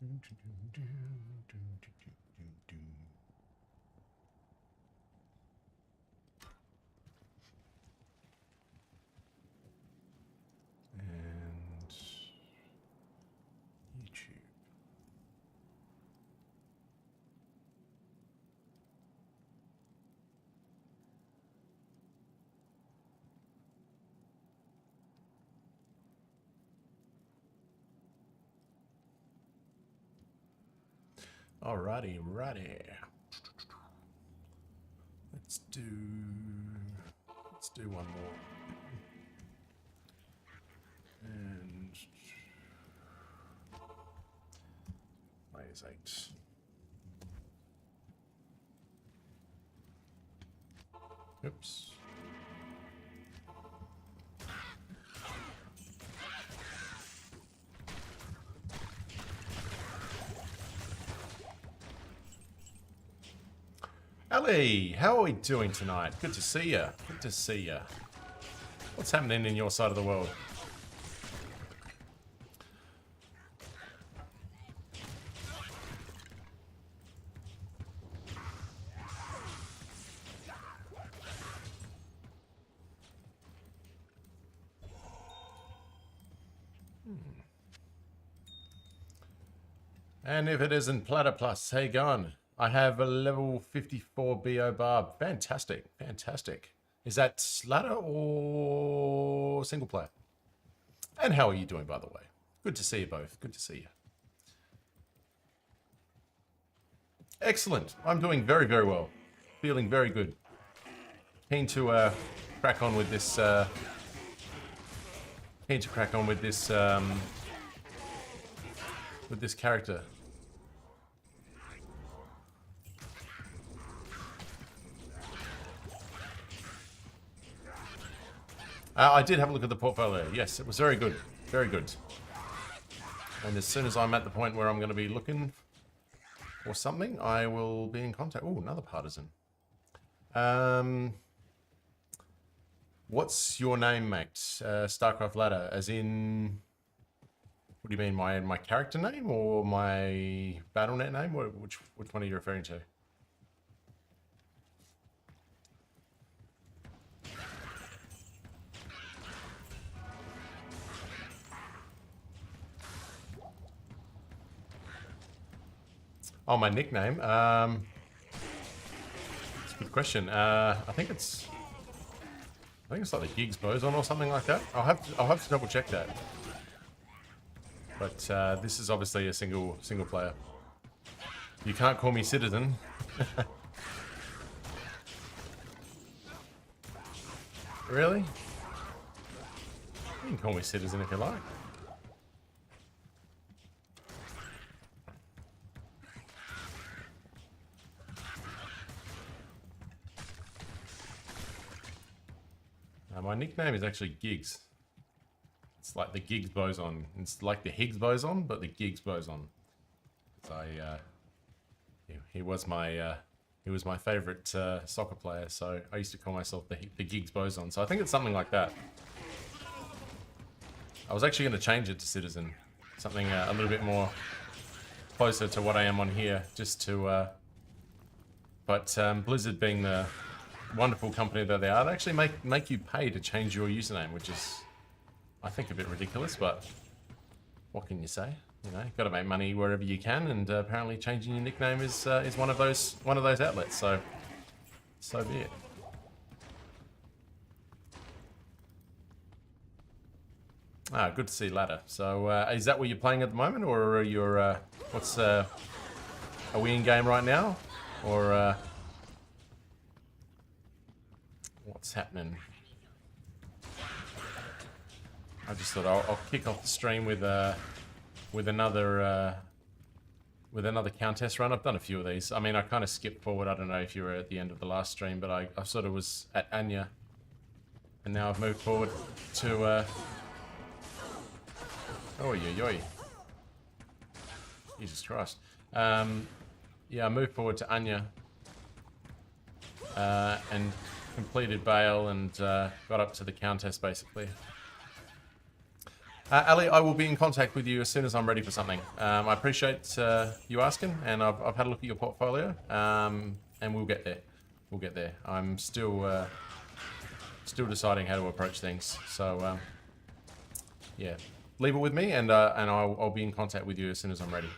And YouTube. Alrighty, righty. Let's do one more. And layers 8. Oops. Ali, how are we doing tonight? Good to see ya. Good to see ya. What's happening in your side of the world? And if it isn't Platter Plus, hey gone. I have a level 54 BO Barb. Fantastic, fantastic. Is that ladder or single player? And how are you doing, by the way? Good to see you both. Good to see you. Excellent. I'm doing very, very well. Feeling very good. Keen to crack on with this. Keen to crack on with this. With this character. I did have a look at the portfolio. Yes, it was very good. Very good. And as soon as I'm at the point where I'm going to be looking for something, I will be in contact. Oh, another partisan. What's your name, mate? StarCraft Ladder, as in... What do you mean, my character name or my BattleNet name? Which one are you referring to? Oh, my nickname. That's a good question. I think it's like the Gigs Bowazon or something like that. I'll have to double check that. But this is obviously a single player. You can't call me Citizen. Really? You can call me Citizen if you like. My nickname is actually Gigs. It's like the Gigs Bowazon. It's like the Higgs Boson, but the Gigs Bowazon. He was my favorite soccer player, so I used to call myself the Gigs Bowazon. So I think it's something like that. I was actually going to change it to Citizen, something a little bit more closer to what I am on here, just to. But Blizzard being the wonderful company that they are, they actually make you pay to change your username, which is, I think, a bit ridiculous. But what can you say? You know, got to make money wherever you can, and apparently changing your nickname is one of those outlets. So be it. Ah, good to see Ladder. So is that what you're playing at the moment, or are you what's are we in game right now, or what's happening? I just thought I'll kick off the stream with another Countess run. I've done a few of these. I mean, I kind of skipped forward. I don't know if you were at the end of the last stream, but I sort of was at Anya, and now I've moved forward to. Oh, yo. Jesus Christ. Yeah, I moved forward to Anya and completed Bale and got up to the Countess, basically. Ali, I will be in contact with you as soon as I'm ready for something. I appreciate you asking, and I've had a look at your portfolio, and we'll get there. We'll get there. I'm still deciding how to approach things. So, yeah, leave it with me, and I'll be in contact with you as soon as I'm ready.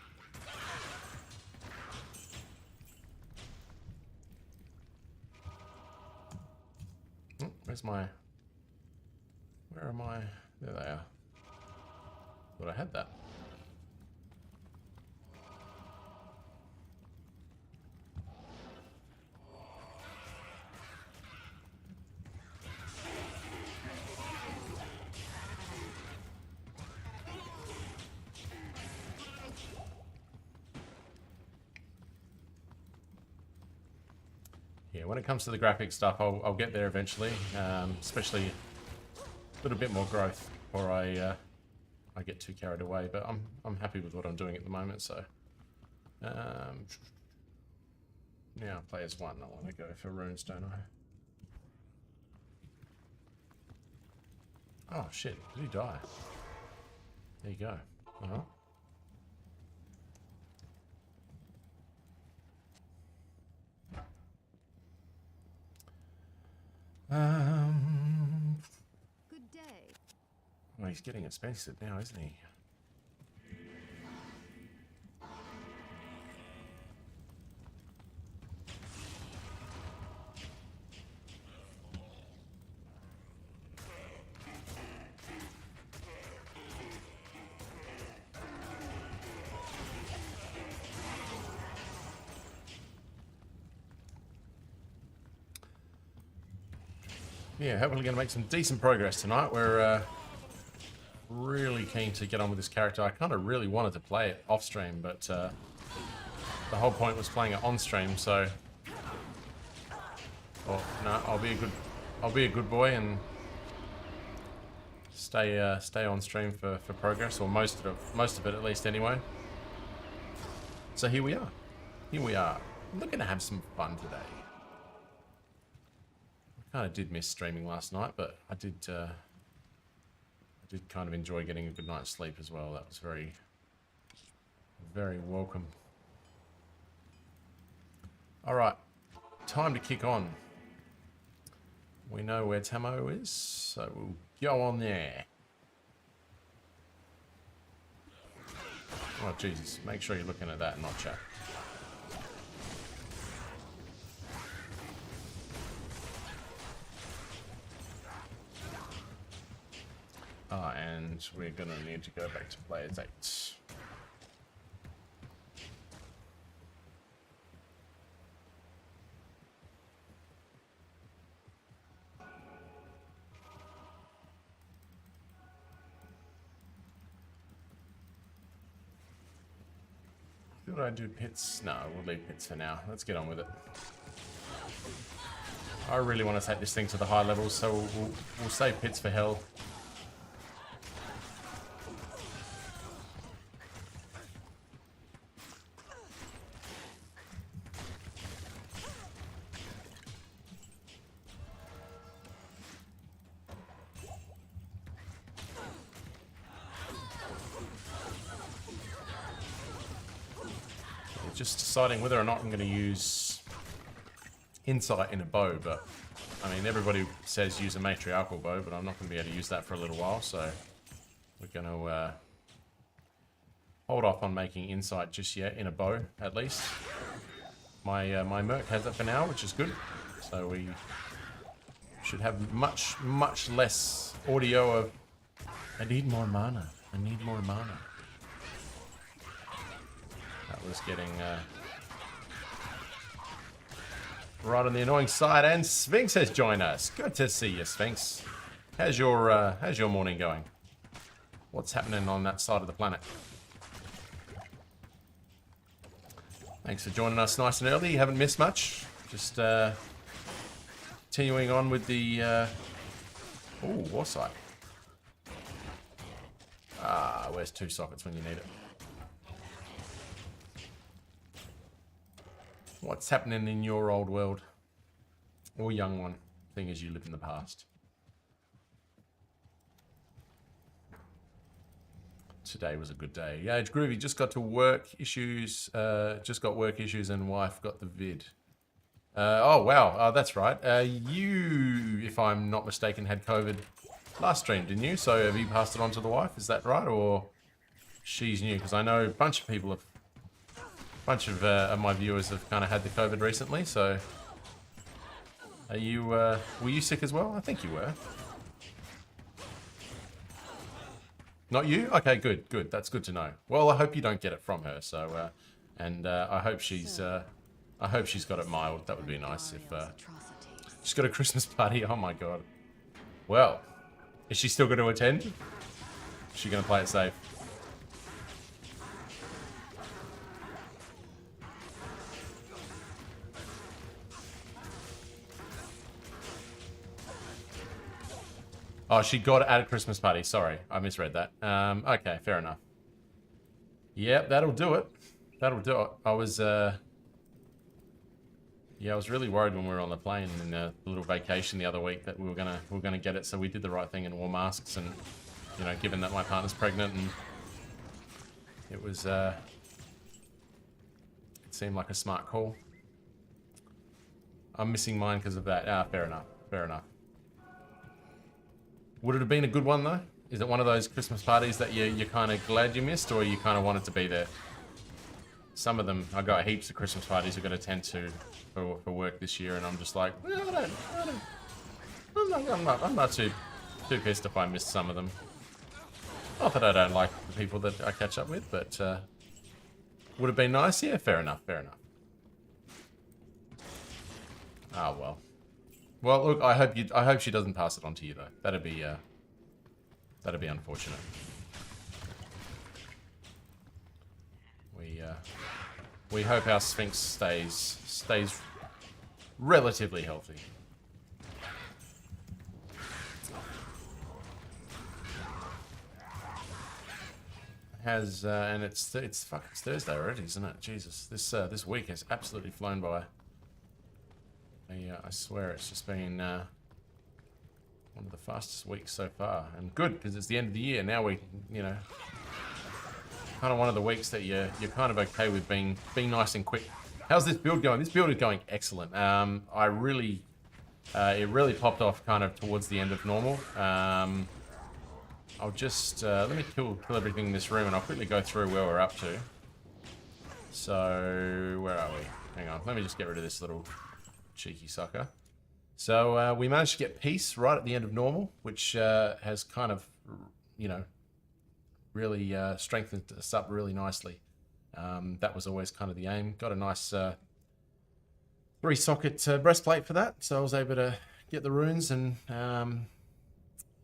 Oh, where's my... Where am I? There they are. Thought I had that. Yeah, when it comes to the graphic stuff, I'll get there eventually, especially a little bit more growth before I get too carried away. But I'm happy with what I'm doing at the moment. So now play as one. I want to go for runes, don't I? Oh shit! Did he die? There you go. Uh-huh. Good day. Well, he's getting expensive now, isn't he? Yeah, hopefully going to make some decent progress tonight. We're really keen to get on with this character. I kind of really wanted to play it off stream, but the whole point was playing it on stream. So, oh no, I'll be a good boy and stay on stream for progress, or most of it at least anyway. So here we are. Here we are. We're going to have some fun today. Kind of did miss streaming last night, but I did kind of enjoy getting a good night's sleep as well. That was very, very welcome. All right, time to kick on. We know where Tamo is, so we'll go on there. Oh Jesus! Make sure you're looking at that and not chat. And we're going to need to go back to players 8. Should I do pits? No, we'll leave pits for now. Let's get on with it. I really want to take this thing to the high levels, so we'll save pits for hell. Just deciding whether or not I'm going to use insight in a bow, but I mean everybody says use a matriarchal bow, but I'm not going to be able to use that for a little while, so we're going to hold off on making insight just yet in a bow at least. My merc has it for now, which is good, so we should have much less audio of I need more mana. I need more mana. That was getting right on the annoying side, and Sphinx has joined us. Good to see you, Sphinx. How's your morning going? What's happening on that side of the planet? Thanks for joining us nice and early. You haven't missed much. Just continuing on with the oh, Warsight. Ah, where's 2 sockets when you need it? What's happening in your old world? Or young one, seeing as you live in the past. Today was a good day. Yeah, it's groovy. Just got to work issues. Just got work issues, and wife got the vid. Oh wow, that's right. You, if I'm not mistaken, had COVID last stream, didn't you? So have you passed it on to the wife? Is that right, or she's new? Because I know a bunch of people have, of my viewers have kind of had the COVID recently. So are you? Were you sick as well? I think you were. Not you? Okay, good, good. That's good to know. Well, I hope you don't get it from her. So, I hope she's got it mild. That would be nice if she's got a Christmas party. Oh my god. Well, is she still going to attend? Is she going to play it safe? Oh, she got it at a Christmas party. Sorry, I misread that. Okay, fair enough. Yep, that'll do it. That'll do it. I was, yeah, I was really worried when we were on the plane in the little vacation the other week that we were gonna get it. So we did the right thing and wore masks, and you know, given that my partner's pregnant, and it was, it seemed like a smart call. I'm missing mine because of that. Ah, fair enough. Fair enough. Would it have been a good one, though? Is it one of those Christmas parties that you're kind of glad you missed, or you kind of wanted to be there? Some of them, I got heaps of Christmas parties I've got to attend to for work this year, and I'm just like, well, I'm not too pissed if I missed some of them. Not that I don't like the people that I catch up with, but would have been nice. Yeah, fair enough, fair enough. Ah, well. Well, look, I hope she doesn't pass it on to you though. That'd be unfortunate. We hope our Sphinx stays relatively healthy. And it's Thursday already, isn't it? Jesus, this week has absolutely flown by. I swear it's just been one of the fastest weeks so far, and good because it's the end of the year. Now we, you know, kind of one of the weeks that you're kind of okay with being nice and quick. How's this build going? This build is going excellent. It really popped off kind of towards the end of normal. I'll just let me kill everything in this room, and I'll quickly go through where we're up to. So where are we? Hang on, let me just get rid of this little cheeky sucker. So we managed to get peace right at the end of normal, which has kind of, you know, really strengthened us up really nicely. That was always kind of the aim. Got a nice 3-socket breastplate for that, so I was able to get the runes and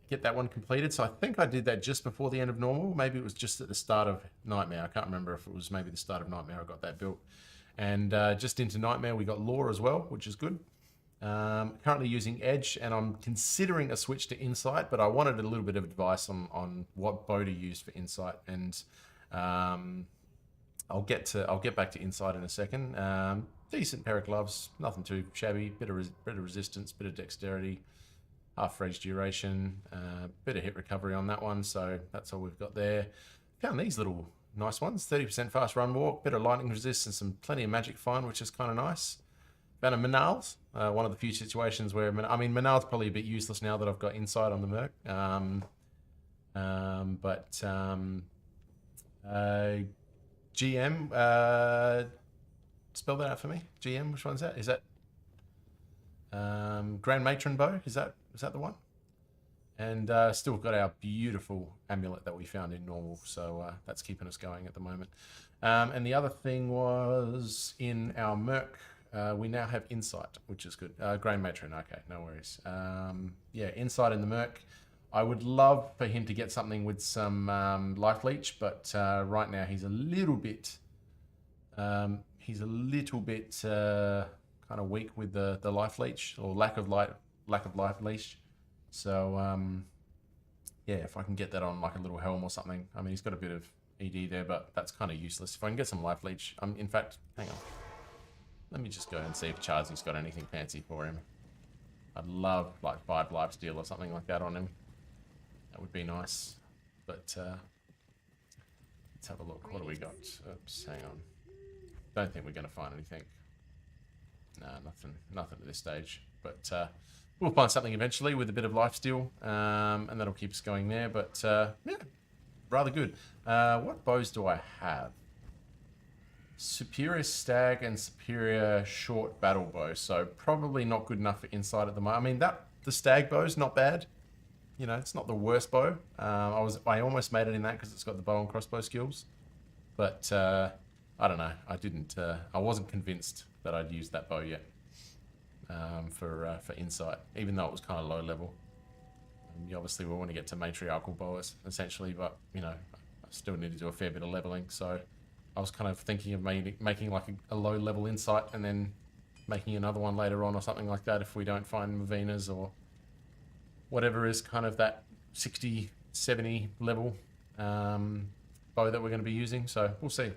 get that one completed. So I think I did that just before the end of normal. Maybe it was just at the start of Nightmare. I can't remember if it was maybe the start of Nightmare I got that built. And just into Nightmare, we got Lore as well, which is good. Currently using Edge, and I'm considering a switch to Insight, but I wanted a little bit of advice on what bow to use for Insight, and I'll get back to Insight in a second. Decent pair of gloves, nothing too shabby. Bit of resistance, bit of dexterity, half range duration, bit of hit recovery on that one. So that's all we've got there. Found these little nice ones, 30% fast run walk, bit of lightning resist, and some plenty of magic find, which is kind of nice. Found a Manal's, one of the few situations where, I mean, Manal's probably a bit useless now that I've got Insight on the Merc. GM, spell that out for me. GM, which one's that? Is that Grand Matron bow? Is that the one? And still got our beautiful amulet that we found in normal, so that's keeping us going at the moment. And the other thing was in our Merc, we now have Insight, which is good. Grand Matron, okay, no worries. Yeah, Insight in the Merc. I would love for him to get something with some life leech, but right now he's a little bit kind of weak with the life leech, or lack of life leech. So yeah, if I can get that on like a little helm or something. I mean, he's got a bit of ED there, but that's kind of useless. If I can get some life leech, in fact, hang on. Let me just go and see if Charzy's got anything fancy for him. I'd love like 5 lifesteal or something like that on him. That would be nice. But Let's have a look. What do we got? Oops, hang on. Don't think we're going to find anything. No, nothing at this stage. But we'll find something eventually with a bit of lifesteal, and that'll keep us going there. But yeah, rather good. What bows do I have? Superior stag and superior short battle bow. So probably not good enough for insight at the moment. I mean, the stag bow's not bad. You know, it's not the worst bow. I almost made it in that because it's got the bow and crossbow skills. But I don't know. I wasn't convinced that I'd use that bow yet for insight, even though it was kind of low level. You obviously will want to get to matriarchal bows essentially, but you know, I still need to do a fair bit of leveling. So I was kind of thinking of making like a low level insight and then making another one later on or something like that if we don't find Mavinas or whatever is kind of that 60, 70 level bow that we're going to be using. So we'll see.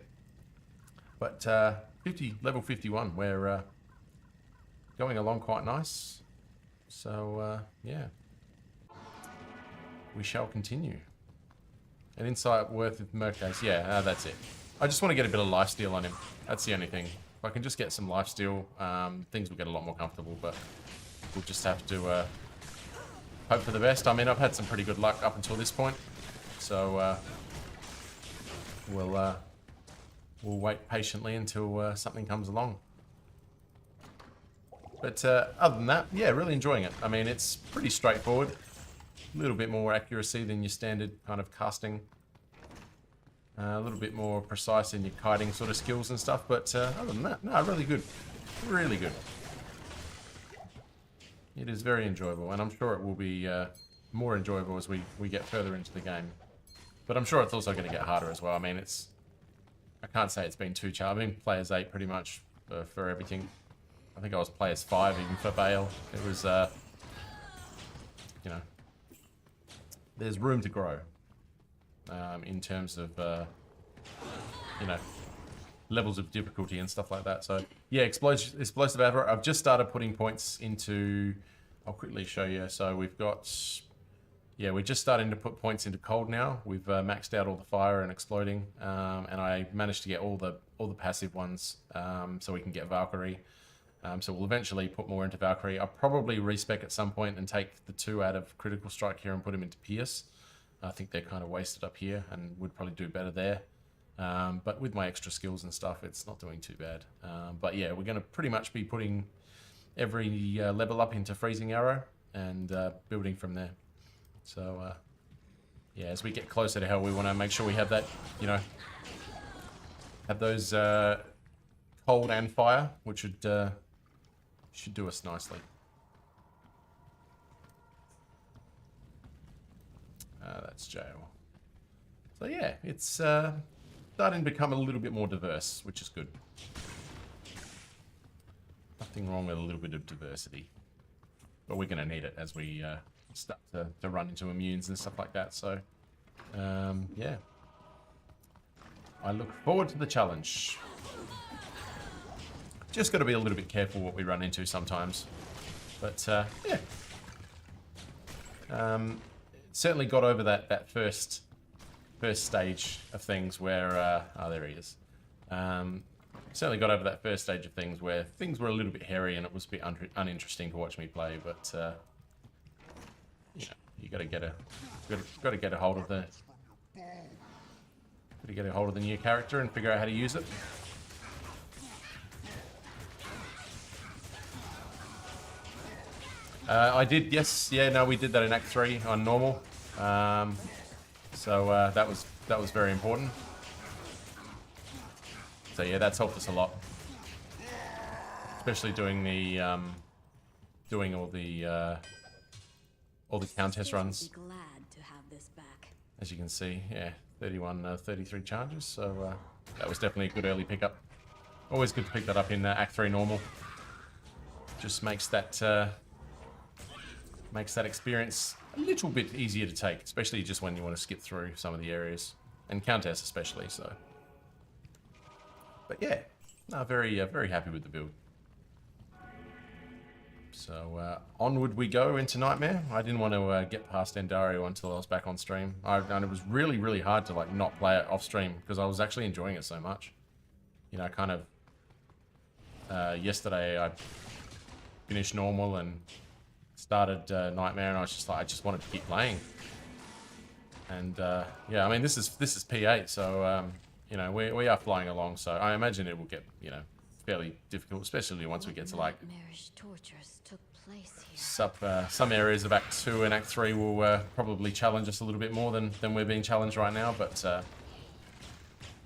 But level 51, we're going along quite nice. So yeah, we shall continue. An insight worth of Mercase. Yeah, that's it. I just want to get a bit of lifesteal on him. That's the only thing. If I can just get some lifesteal, things will get a lot more comfortable, but we'll just have to hope for the best. I mean, I've had some pretty good luck up until this point, so we'll wait patiently until something comes along. But other than that, yeah, really enjoying it. I mean, it's pretty straightforward. A little bit more accuracy than your standard kind of casting. A little bit more precise in your kiting sort of skills and stuff. But other than that, no, really good. Really good. It is very enjoyable, and I'm sure it will be more enjoyable as we get further into the game. But I'm sure it's also going to get harder as well. I mean, I can't say it's been too challenging. Players 8 pretty much for everything. I think I was players 5 even for Bale. It was, you know, there's room to grow in terms of, you know, levels of difficulty and stuff like that. So yeah, explosive advert. I've just started putting points into. I'll quickly show you. So we've got. Yeah, we're just starting to put points into cold now. We've maxed out all the fire and exploding, and I managed to get all the passive ones, so we can get Valkyrie. So we'll eventually put more into Valkyrie. I'll probably respec at some point and take the 2 out of critical strike here and put them into Pierce. I think they're kind of wasted up here and would probably do better there. But with my extra skills and stuff, it's not doing too bad. But yeah, we're going to pretty much be putting every level up into Freezing Arrow and building from there. So, yeah, as we get closer to hell, we want to make sure we have that, you know, have those cold and fire, which should do us nicely. That's jail. So yeah, it's starting to become a little bit more diverse, which is good. Nothing wrong with a little bit of diversity, but we're going to need it as we start to run into immunes and stuff like that. So yeah, I look forward to the challenge. Just got to be a little bit careful what we run into sometimes, but yeah, certainly got over that first stage of things where oh, there he is. Certainly got over that first stage of things where things were a little bit hairy and it was a bit uninteresting to watch me play, but you know, you got to get a hold of the new character and figure out how to use it. I did, yes, yeah, no, we did that in Act 3 on normal. So that was very important. So yeah, that's helped us a lot, especially doing the doing all the countess runs. As you can see, yeah, 33 charges. So that was definitely a good early pickup. Always good to pick that up in Act 3 normal. Just makes that experience a little bit easier to take, especially just when you want to skip through some of the areas, and countess especially. So, but yeah, no, very happy with the build. So onward we go into Nightmare. I didn't want to get past Endario until I was back on stream. And it was really, really hard to like not play it off stream because I was actually enjoying it so much. You know, kind of yesterday I finished normal and started Nightmare, and I was just like, I just wanted to keep playing. And yeah, I mean this is P8, so you know we are flying along. So I imagine it will get, you know, fairly difficult, especially once we get to like tortures took place here. some areas of Act 2 and Act 3 will probably challenge us a little bit more than we're being challenged right now. But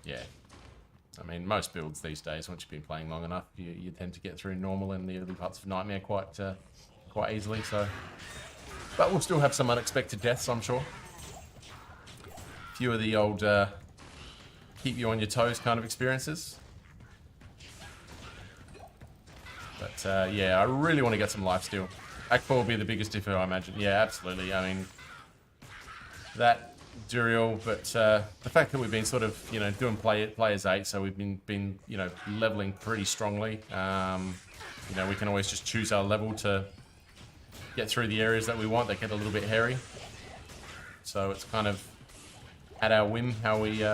yeah, I mean most builds these days, once you've been playing long enough, you tend to get through normal and the early parts of Nightmare quite easily. So, but we'll still have some unexpected deaths, I'm sure. Few of the old keep you on your toes kind of experiences. But yeah, I really want to get some lifesteal. Act 4 will be the biggest differ, I imagine. Yeah, absolutely. I mean, that Duriel, but the fact that we've been sort of, you know, doing players 8, so we've been you know, leveling pretty strongly. You know, we can always just choose our level to get through the areas that we want that get a little bit hairy. So it's kind of at our whim how we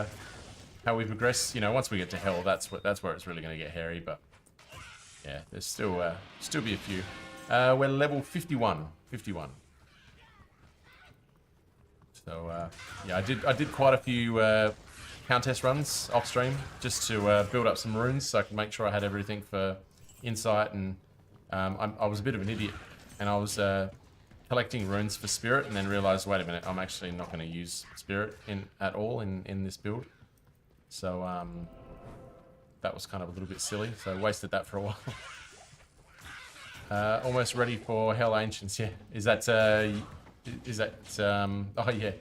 progress. You know, once we get to Hell, that's where it's really going to get hairy. But yeah, there's still be a few. We're level 51. So yeah, I did quite a few Countess runs off stream just to build up some runes so I could make sure I had everything for Insight. And I was a bit of an idiot, and I was collecting runes for Spirit, and then realized, wait a minute, I'm actually not going to use Spirit at all in this build. So that was kind of a little bit silly, so wasted that for a while. Almost ready for Hell Ancients, yeah. Is that, oh yeah.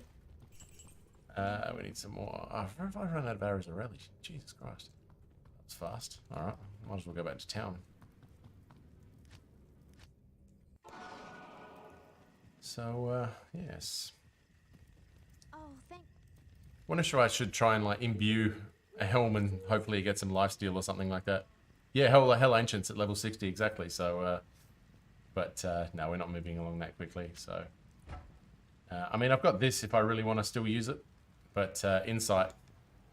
We need some more. Oh, if I run out of arrows already, Jesus Christ. That's fast. Alright, might as well go back to town. So, yes. Oh, thank. Wonder if I should try and like imbue a helm and hopefully get some lifesteal or something like that. Yeah, Hell Ancients at level 60 exactly. So, but no, we're not moving along that quickly. So, I mean, I've got this if I really want to still use it, but Insight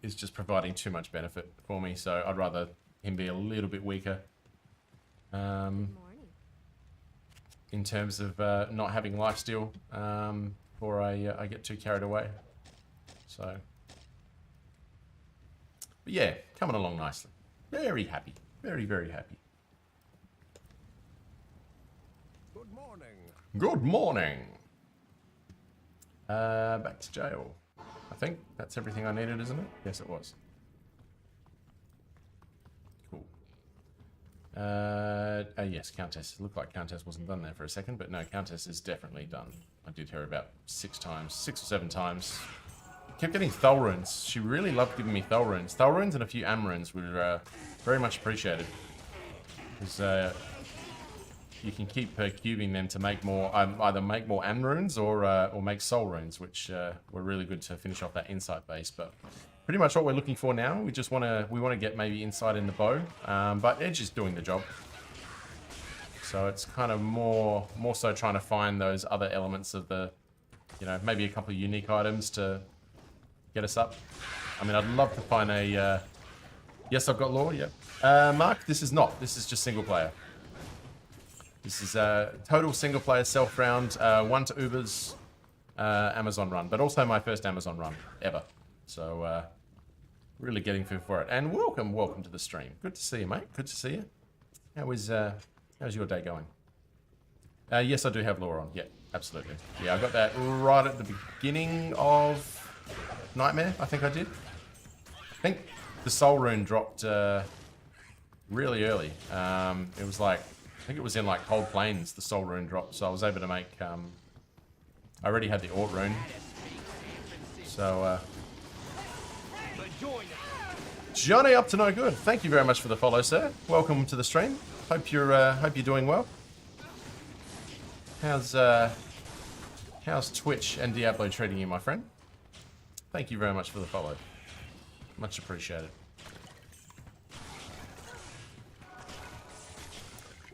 is just providing too much benefit for me. So I'd rather him be a little bit weaker. In terms of not having lifesteal, before I get too carried away. So, but yeah, coming along nicely. Very happy. Very, very happy. Good morning. Good morning. Back to jail. I think that's everything I needed, isn't it? Yes, it was. Cool. Yes, Countess. It looked like Countess wasn't done there for a second, but no, Countess is definitely done. I did her about 6 or 7 times. Kept getting Thull runes. She really loved giving me Thull runes. Thull runes and a few Am runes were very much appreciated. Because you can keep cubing them to make more, either make more Am runes or make Soul runes, which were really good to finish off that Insight base. But pretty much what we're looking for now, we want to get maybe Insight in the bow, but Edge is doing the job. So it's kind of more so trying to find those other elements of the, you know, maybe a couple of unique items to get us up. I mean, I'd love to find a... yes, I've got lore, yep. Mark, this is not. This is just single player. This is a total single player self round, 1 to Uber's Amazon run, but also my first Amazon run ever. So, really getting for it. And welcome to the stream. Good to see you, mate. Good to see you. How's your day going? Yes, I do have lore on. Yeah, absolutely. Yeah, I got that right at the beginning of Nightmare, I think I did. I think the Soul Rune dropped really early. It was like, I think it was in like Cold Plains, the Soul Rune dropped, so I was able to make, I already had the Ort Rune. So, Johnny up to no good. Thank you very much for the follow, sir. Welcome to the stream. Hope you're doing well. How's Twitch and Diablo treating you, my friend? Thank you very much for the follow. Much appreciated.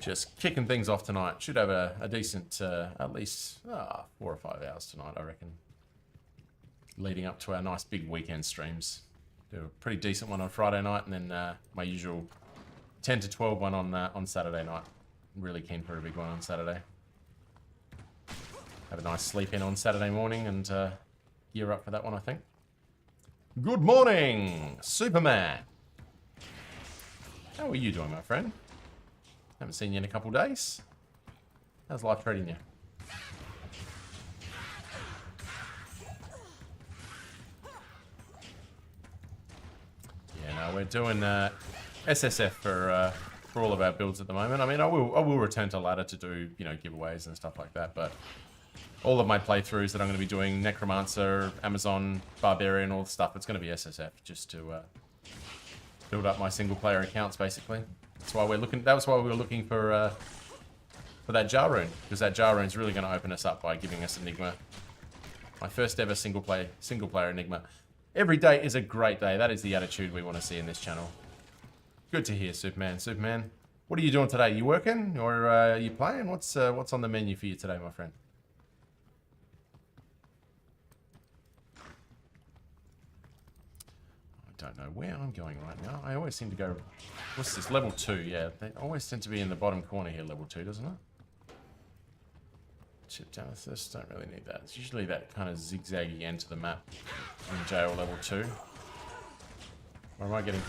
Just kicking things off tonight. Should have a decent, at least 4 or 5 hours tonight, I reckon. Leading up to our nice big weekend streams. Do a pretty decent one on Friday night, and then my usual 10 to 12 one on Saturday night. Really keen for a big one on Saturday. Have a nice sleep in on Saturday morning and gear up for that one, I think. Good morning, Superman. How are you doing, my friend? Haven't seen you in a couple days. How's life treating you? Yeah, no, we're doing SSF for all of our builds at the moment. I mean, I will return to ladder to do, you know, giveaways and stuff like that, but all of my playthroughs that I'm going to be doing, Necromancer, Amazon, Barbarian, all the stuff, it's going to be SSF just to build up my single player accounts, basically. That's why we're looking. That was why we were looking for that jar rune, because that jar rune is really going to open us up by giving us Enigma. My first ever single player Enigma. Every day is a great day. That is the attitude we want to see in this channel. Good to hear, Superman. Superman, what are you doing today? You working or are you playing? What's on the menu for you today, my friend? I don't know where I'm going right now. I always seem to go... What's this? Level 2, yeah. They always tend to be in the bottom corner here, level 2, doesn't it? Chip down with this. Don't really need that. It's usually that kind of zigzaggy end to the map in jail level 2. Or am I getting...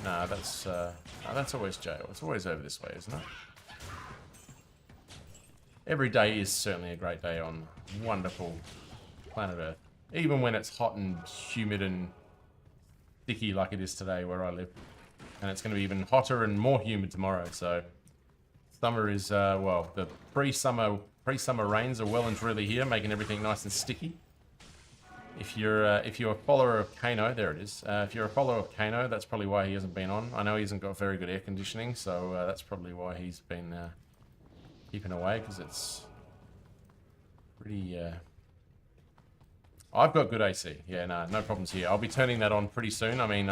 Nah, that's always jail. It's always over this way, isn't it? Every day is certainly a great day on wonderful planet Earth. Even when it's hot and humid and sticky like it is today where I live. And it's going to be even hotter and more humid tomorrow, so summer is, well, the pre-summer rains are well and truly here, making everything nice and sticky. If you're a follower of Kano, there it is. If you're a follower of Kano, that's probably why he hasn't been on. I know he hasn't got very good air conditioning, so that's probably why he's been keeping away, because it's pretty... I've got good AC. Yeah, no problems here. I'll be turning that on pretty soon. I mean,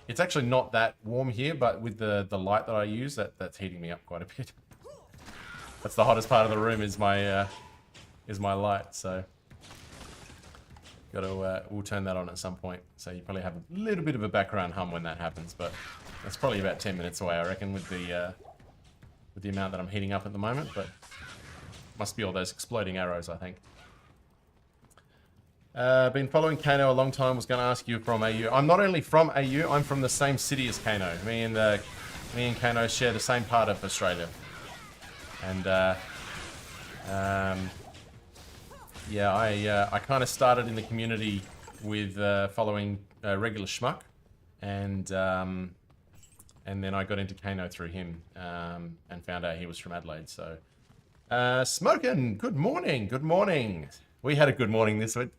it's actually not that warm here, but with the light that I use, that's heating me up quite a bit. That's the hottest part of the room is my light. So we'll turn that on at some point. So you probably have a little bit of a background hum when that happens, but that's probably about 10 minutes away, I reckon, with the amount that I'm heating up at the moment. But must be all those exploding arrows, I think. Been following Kano a long time. Was going to ask you from AU. I'm not only from AU, I'm from the same city as Kano. Me and Kano share the same part of Australia. And yeah, I kind of started in the community with following regular Schmuck, and then I got into Kano through him and found out he was from Adelaide. So, Smokin', good morning, good morning. We had a good morning this week.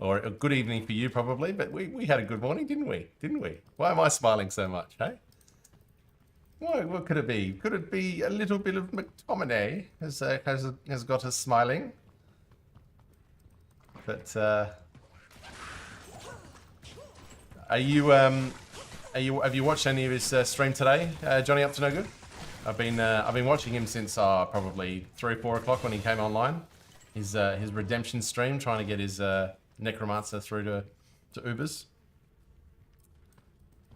Or a good evening for you, probably, but we had a good morning, didn't we? Didn't we? Why am I smiling so much, hey? What could it be? Could it be a little bit of McTominay has got us smiling? But have you watched any of his stream today, Johnny Up to No Good? I've been watching him since probably 3 or 4 o'clock when he came online. His redemption stream, trying to get his Necromancer through to Ubers.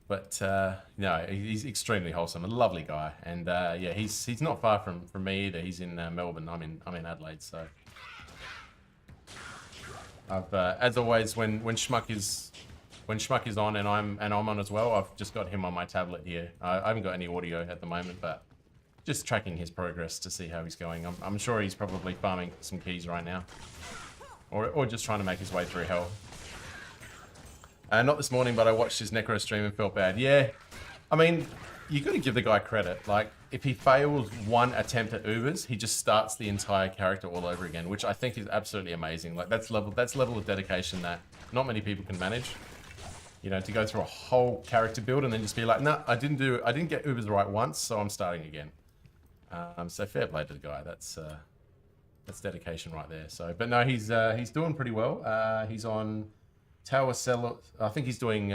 But no, he's extremely wholesome, a lovely guy, and yeah, he's not far from me either. He's in Melbourne. I'm in Adelaide, so I've as always when Schmuck is on and I'm on as well. I've just got him on my tablet here. I haven't got any audio at the moment, but just tracking his progress to see how he's going. I'm sure he's probably farming some keys right now. Or just trying to make his way through hell. Not this morning, but I watched his Necro stream and felt bad. Yeah, I mean, you got to give the guy credit. Like, if he fails one attempt at Ubers, he just starts the entire character all over again, which I think is absolutely amazing. Like, that's level of dedication that not many people can manage. You know, to go through a whole character build and then just be like, no, I didn't get Ubers right once, so I'm starting again. So fair play to the guy. That's dedication right there. So, but no, he's doing pretty well. He's on Tower Cell. I think he's doing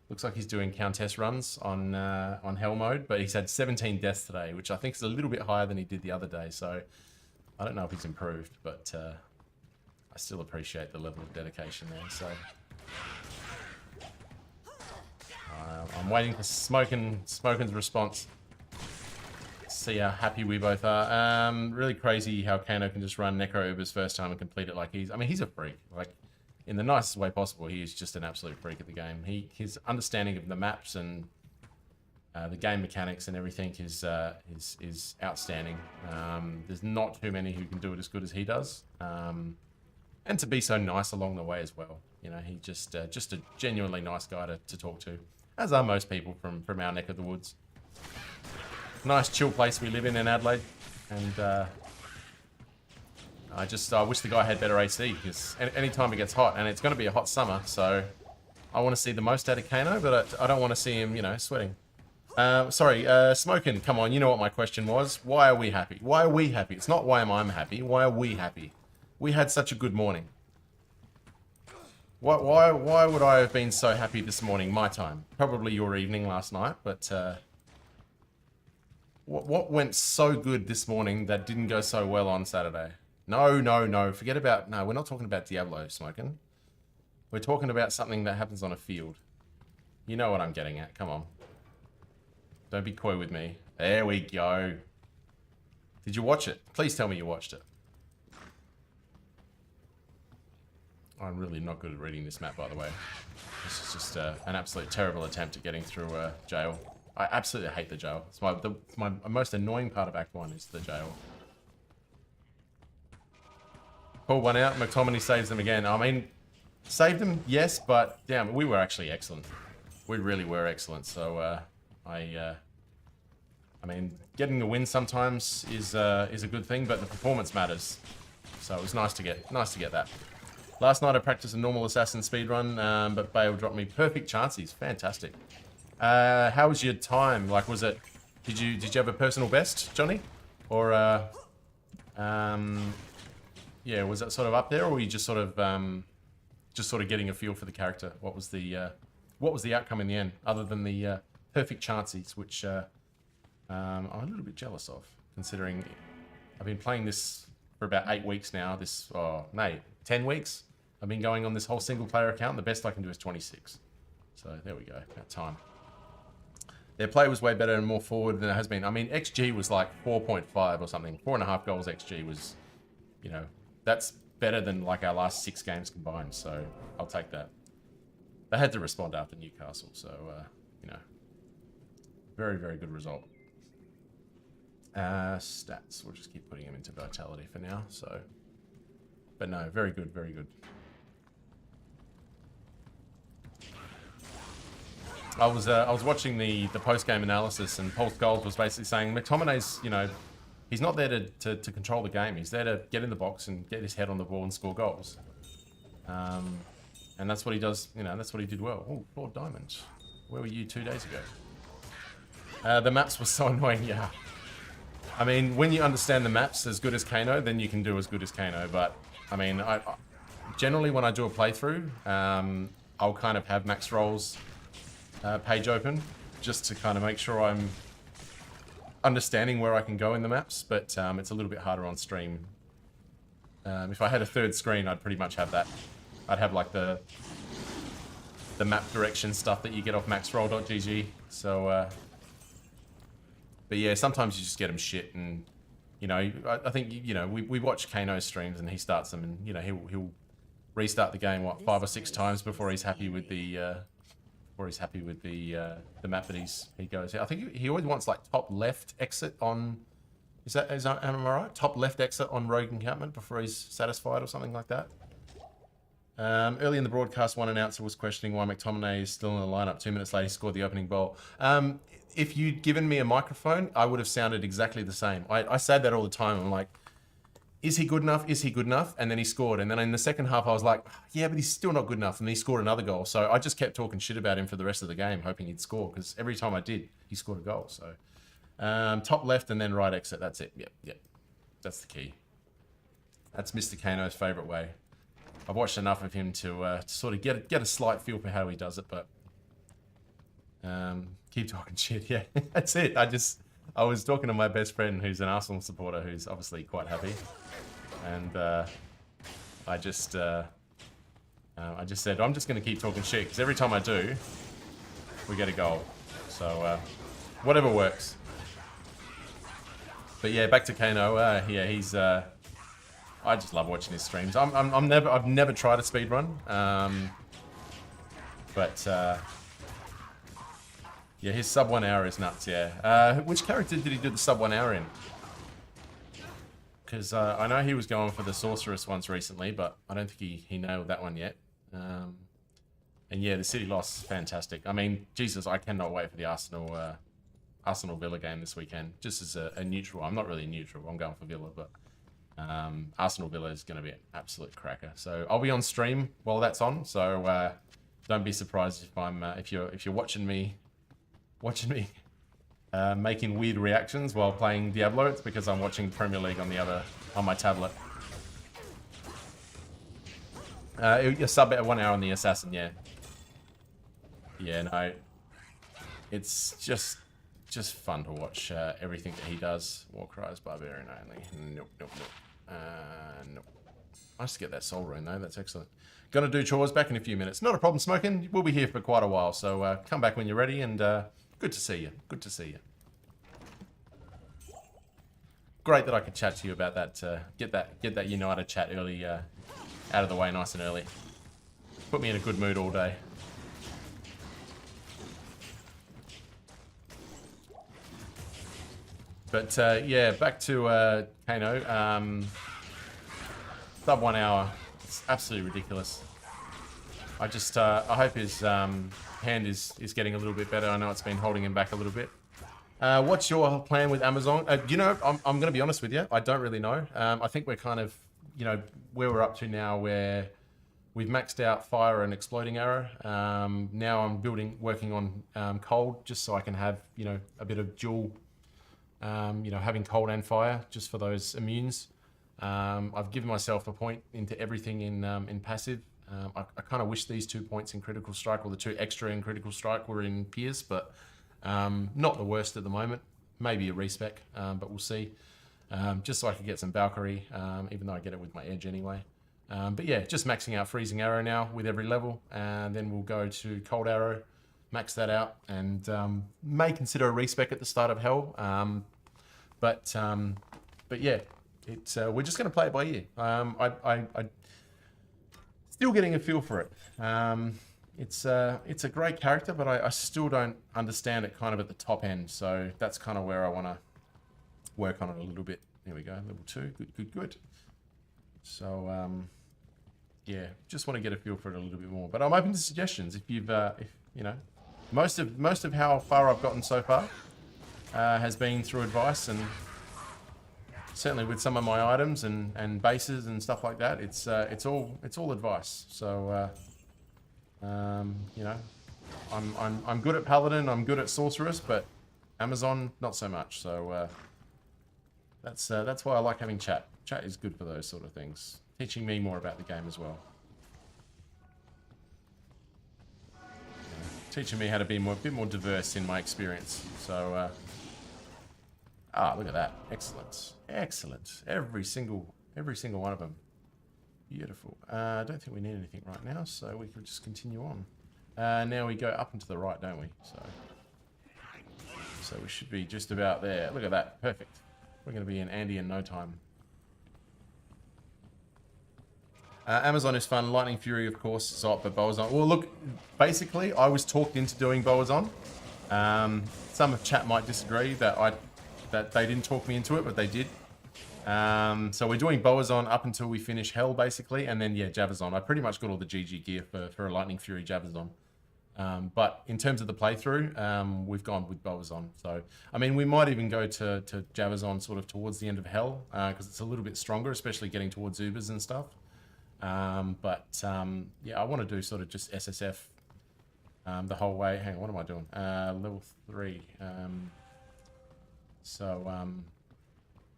Looks like he's doing countess runs on hell mode, but he's had 17 deaths today, which I think is a little bit higher than he did the other day. So I don't know if he's improved, but I still appreciate the level of dedication there. So I'm waiting for Smokin's response. See how happy we both are. Really crazy how Kano can just run Necro Uber's first time and complete it like he's... I mean, he's a freak. Like, in the nicest way possible, he is just an absolute freak at the game. His understanding of the maps and the game mechanics and everything is outstanding. There's not too many who can do it as good as he does. And to be so nice along the way as well. You know, he's just a genuinely nice guy to talk to. As are most people from our neck of the woods. Nice chill place we live in Adelaide. And I wish the guy had better AC, because anytime it gets hot, and it's going to be a hot summer, so I want to see the most out of Kano, but I don't want to see him, you know, sweating. Sorry, Smokin', come on, you know what my question was. Why are we happy? Why are we happy? It's not why am I happy. Why are we happy? We had such a good morning. Why would I have been so happy this morning, my time? Probably your evening last night, but what went so good this morning that didn't go so well on Saturday? No. Forget about... No, we're not talking about Diablo, Smokin'. We're talking about something that happens on a field. You know what I'm getting at. Come on. Don't be coy with me. There we go. Did you watch it? Please tell me you watched it. I'm really not good at reading this map, by the way. This is just an absolute terrible attempt at getting through jail. I absolutely hate the jail. It's my most annoying part of Act 1 is the jail. Pull one out, McTominay saves them again. I mean, saved them, yes, but damn, we were actually excellent. We really were excellent. So I mean, getting the win sometimes is a good thing, but the performance matters. So it was nice to get that. Last night I practiced a normal assassin speedrun, but Bale dropped me perfect chances. Fantastic. How was your time? Like, was it? Did you have a personal best, Johnny? Or yeah, was that sort of up there, or were you just sort of getting a feel for the character? What was the outcome in the end, other than the perfect chances, which I'm a little bit jealous of, considering I've been playing this for about 8 weeks now. 10 weeks. I've been going on this whole single player account. The best I can do is 26. So there we go. About time. Their play was way better and more forward than it has been. I mean, XG was like 4.5 or something. 4.5 goals XG was, you know, that's better than like our last 6 games combined. So I'll take that. They had to respond after Newcastle. So, you know, very, very good result. Stats. We'll just keep putting them into vitality for now. So, but no, very good, very good. I was watching the post-game analysis, and Paul Scholes was basically saying McTominay's, you know, he's not there to control the game. He's there to get in the box and get his head on the ball and score goals. And that's what he does, you know, that's what he did well. Oh, Lord Diamond. Where were you 2 days ago? The maps were so annoying, yeah. I mean, when you understand the maps as good as Kano, then you can do as good as Kano. But, I mean, I generally when I do a playthrough, I'll kind of have max rolls page open, just to kind of make sure I'm understanding where I can go in the maps, but it's a little bit harder on stream. If I had a third screen, I'd pretty much have that. I'd have like the map direction stuff that you get off maxroll.gg. So, but yeah, sometimes you just get them shit, and you know, I think you know we watch Kano's streams, and he starts them, and you know he'll restart the game 5 or 6 times before he's happy with the. The map that he goes. I think he always wants like top left exit on. Am I right? Top left exit on Rogue Encampment before he's satisfied or something like that. Early in the broadcast, one announcer was questioning why McTominay is still in the lineup. 2 minutes later, he scored the opening goal. If you'd given me a microphone, I would have sounded exactly the same. I say that all the time. I'm like, is he good enough? Is he good enough? And then he scored. And then in the second half, I was like, yeah, but he's still not good enough. And he scored another goal. So I just kept talking shit about him for the rest of the game, hoping he'd score. Because every time I did, he scored a goal. So top left and then right exit. That's it. Yep. That's the key. That's Mr. Kano's favourite way. I've watched enough of him to sort of get a slight feel for how he does it. But Keep talking shit. Yeah, that's it. I was talking to my best friend who's an Arsenal supporter who's obviously quite happy, and I just said I'm just going to keep talking shit because every time I do, we get a goal. So whatever works. But yeah, back to Kano. Yeah, he's. I just love watching his streams. I've never tried a speed run. But yeah, his sub 1 hour is nuts. Yeah. Which character did he do the sub 1 hour in? Because I know he was going for the sorceress once recently, but I don't think he nailed that one yet. And yeah, the city loss, fantastic. I mean, Jesus, I cannot wait for the Arsenal Villa game this weekend. Just as a neutral. I'm not really neutral. I'm going for Villa, but Arsenal Villa is going to be an absolute cracker. So I'll be on stream while that's on. So don't be surprised if I'm if you're watching me making weird reactions while playing Diablo. It's because I'm watching Premier League on my tablet. You sub at 1 hour on the assassin, yeah. Yeah, no. It's just fun to watch everything that he does. Warcries, Barbarian only. Nope. Nope. Nice to get that soul rune though, that's excellent. Gonna do chores, back in a few minutes. Not a problem, Smoking. We'll be here for quite a while, so come back when you're ready, and good to see you. Good to see you. Great that I could chat to you about that, get that United chat early, out of the way nice and early. Put me in a good mood all day. But yeah, back to Kano. Sub 1 hour. It's absolutely ridiculous. I hope his hand is getting a little bit better. I know it's been holding him back a little bit. What's your plan with Amazon? You know, I'm going to be honest with you. I don't really know. I think we're kind of, you know, where we're up to now, where we've maxed out fire and exploding arrow. Now I'm working on cold, just so I can have, you know, a bit of dual, you know, having cold and fire, just for those immunes. I've given myself a point into everything in passive. I kind of wish these 2 points in critical strike, or the 2 extra in critical strike, were in Pierce, but not the worst at the moment. Maybe a respec, but we'll see. Just so I could get some Valkyrie, even though I get it with my edge anyway. But yeah, just maxing out freezing arrow now with every level, and then we'll go to cold arrow, max that out, and may consider a respec at the start of hell. But yeah, it's we're just going to play it by ear. I still getting a feel for it. It's a great character, but I still don't understand it kind of at the top end. So that's kind of where I want to work on it a little bit. There we go, level 2, good. So yeah, just want to get a feel for it a little bit more. But I'm open to suggestions. If you've, if you know, most of how far I've gotten so far has been through advice, and certainly with some of my items and bases and stuff like that, it's all advice. So you know, I'm good at Paladin, I'm good at Sorceress, but Amazon not so much. So that's why I like having chat. Chat is good for those sort of things, teaching me more about the game as well. Teaching me how to be a bit more diverse in my experience. So look at that, excellent. Every single one of them, beautiful. I don't think we need anything right now, so we could just continue on. Now we go up and to the right, don't we? So we should be just about there. Look at that, perfect. We're going to be in Andy in no time. Amazon is fun. Lightning Fury, of course. So up for Bowazon. Well, look, basically, I was talked into doing Bowazon. Some of chat might disagree that they didn't talk me into it, but they did. So we're doing Bowazon up until we finish Hell, basically, and then yeah, Javazon. I pretty much got all the GG gear for a Lightning Fury Javazon. But in terms of the playthrough, we've gone with Bowazon. So I mean, we might even go to Javazon sort of towards the end of Hell, because it's a little bit stronger, especially getting towards Ubers and stuff. Yeah, I want to do sort of just SSF the whole way. Hang on, what am I doing? Level 3.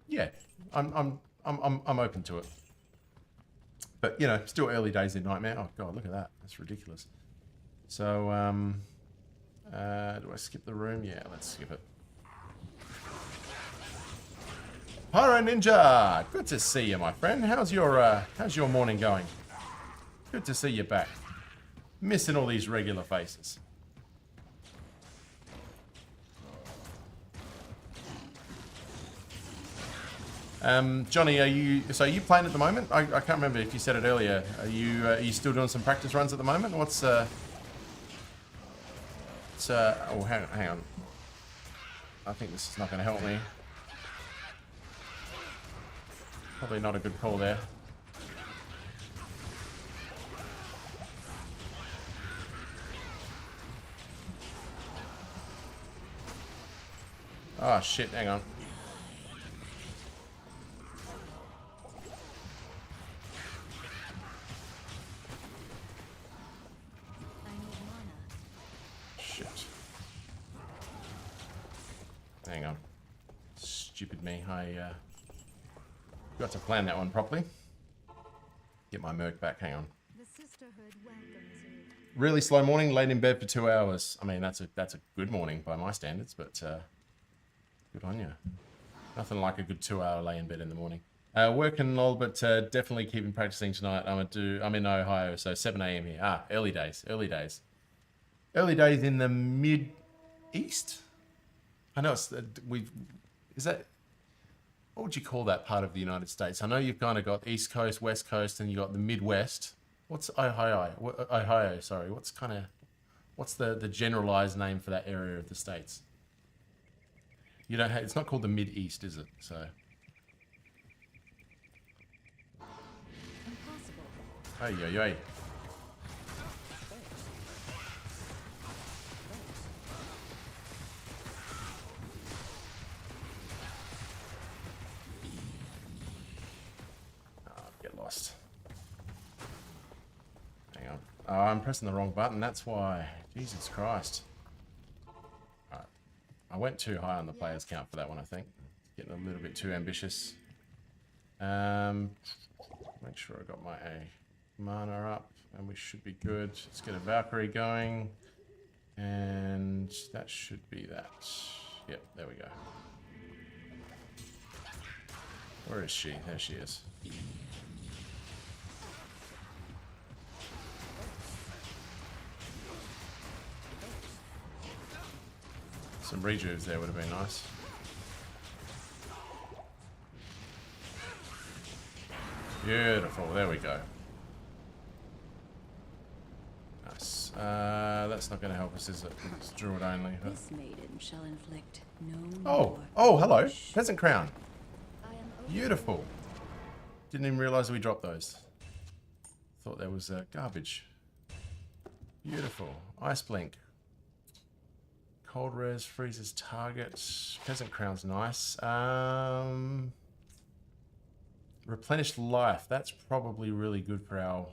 Yeah, I'm open to it. But you know, still early days in Nightmare. Oh god, look at that. That's ridiculous. So Do I skip the room? Yeah, let's skip it. Pyro Ninja! Good to see you, my friend. How's your morning going? Good to see you back. Missing all these regular faces. Johnny, are you playing at the moment? I can't remember if you said it earlier. Are you still doing some practice runs at the moment? Oh, hang on. I think this is not going to help me. Probably not a good call there. Oh shit, hang on. Shit. Hang on. Stupid me. I got to plan that one properly. Get my Merc back, hang on. The sisterhood welcomes you. Really slow morning, laid in bed for 2 hours. I mean, that's a good morning by my standards, but good on you. Nothing like a good 2-hour lay in bed in the morning. Working lol, but definitely keeping practicing tonight. I'm in Ohio, so 7 a.m. here. Ah, early days. Early days in the mid-east? I know it's, is that, what would you call that part of the United States? I know you've kind of got East Coast, West Coast, and you got the Midwest. What's Ohio? Ohio, sorry. What's the generalized name for that area of the States? You don't have, it's not called the Mid-East, is it? So. Impossible. Ay, ay, ay. Get lost. Hang on. Oh, I'm pressing the wrong button, that's why. Jesus Christ. Alright. I went too high on the players count for that one, I think. Getting a little bit too ambitious. Make sure I got my mana up, and we should be good. Let's get a Valkyrie going. And that should be that. Yep, there we go. Where is she? There she is. Some rejuves there would have been nice. Beautiful, there we go. Nice. That's not going to help us, is it? It's druid only. But... This maiden shall inflict no oh, hello. Peasant Crown. Beautiful. Didn't even realize we dropped those. Thought there was garbage. Beautiful. Ice Blink. Cold res freezes target. Peasant Crown's nice. Replenished life. That's probably really good for our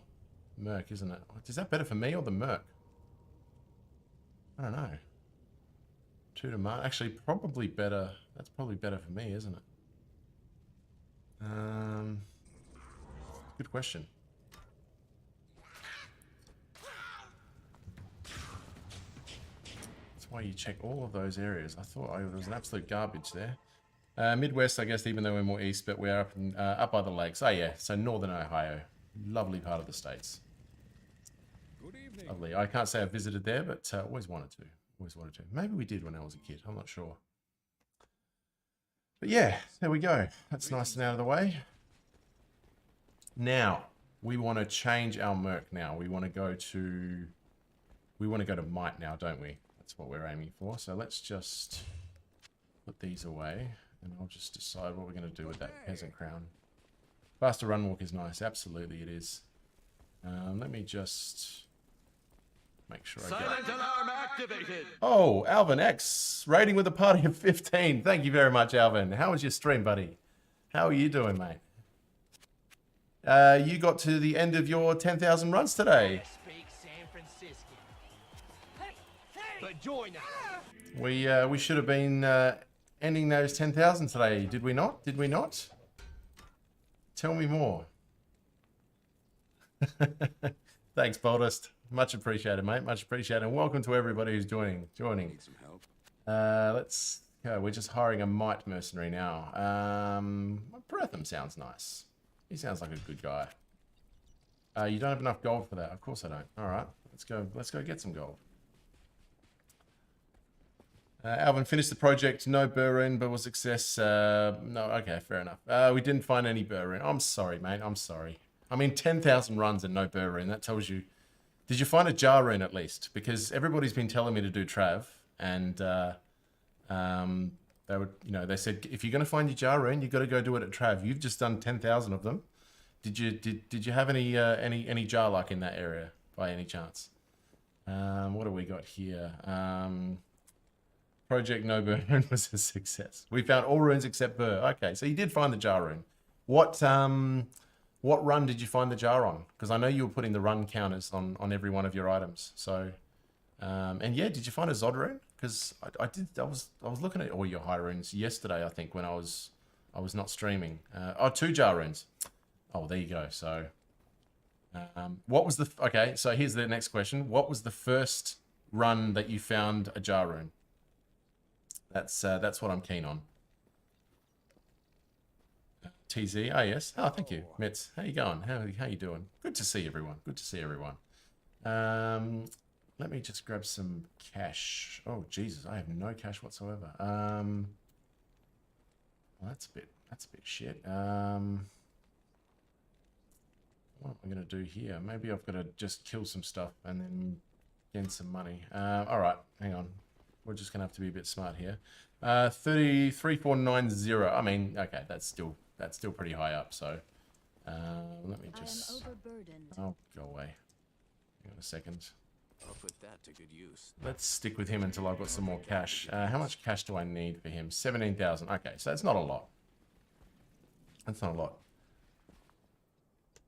Merc, isn't it? Is that better for me or the Merc? I don't know. 2 to Mark. Actually, probably better. That's probably better for me, isn't it? Good question. That's why you check all of those areas. I thought there was an absolute garbage there. Midwest, I guess, even though we're more east, but we're up up by the lakes. Oh yeah, so northern Ohio, lovely part of the states. Good evening. Lovely. I can't say I visited there, but always wanted to. Always wanted to. Maybe we did when I was a kid. I'm not sure. But yeah, there we go. That's nice and out of the way. Now we want to change our Merc. Now we want to go to Might now, don't we? That's what we're aiming for. So let's just put these away. And I'll just decide what we're going to do with that Peasant Crown. Faster run walk is nice. Absolutely it is. Let me just make sure I get... Silent alarm activated! Oh, Alvin X, raiding with a party of 15. Thank you very much, Alvin. How was your stream, buddy? How are you doing, mate? You got to the end of your 10,000 runs today. Speak San Francisco. But join us. We should have been ending those 10,000 today, did we not? Did we not? Tell me more. Thanks, Boldest. Much appreciated, mate. Much appreciated. And welcome to everybody who's joining. Need some help. Let's go. We're just hiring a Might mercenary now. Bretham sounds nice. He sounds like a good guy. You don't have enough gold for that. Of course I don't. All right. Let's go get some gold. Alvin finished the project. No Burrin, but was success. No, okay, fair enough. We didn't find any Burrin. I'm sorry, mate. I'm sorry. I mean, 10,000 runs and no Burrin. That tells you. Did you find a jar rune at least? Because everybody's been telling me to do Trav, and they would, they said if you're going to find your jar rune, you got to go do it at Trav. You've just done 10,000 of them. Did you have any jar luck in that area by any chance? What do we got here? Project No Burn was a success. We found all runes except Burr. Okay, so you did find the jar rune. What run did you find the jar on? Because I know you were putting the run counters on every one of your items. So, and yeah, did you find a Zod rune? Because I was looking at all your high runes yesterday. I think when I was not streaming. 2 jar runes. Oh, there you go. So, what was the? Okay, so here's the next question. What was the first run that you found a jar rune? That's what I'm keen on. TZ, oh yes. Oh, thank you, Mitz. How you going? How you doing? Good to see everyone. Good to see everyone. Let me just grab some cash. Oh Jesus, I have no cash whatsoever. Well, that's a bit shit. What am I gonna do here? Maybe I've got to just kill some stuff and then gain some money. All right, hang on. We're just gonna have to be a bit smart here. 33,490. I mean, okay, that's still pretty high up. So let me just. I am overburdened. Oh, go away. Hang on a second. I'll put that to good use. Let's stick with him until I've got some more cash. How much cash do I need for him? 17,000. Okay, so that's not a lot. That's not a lot.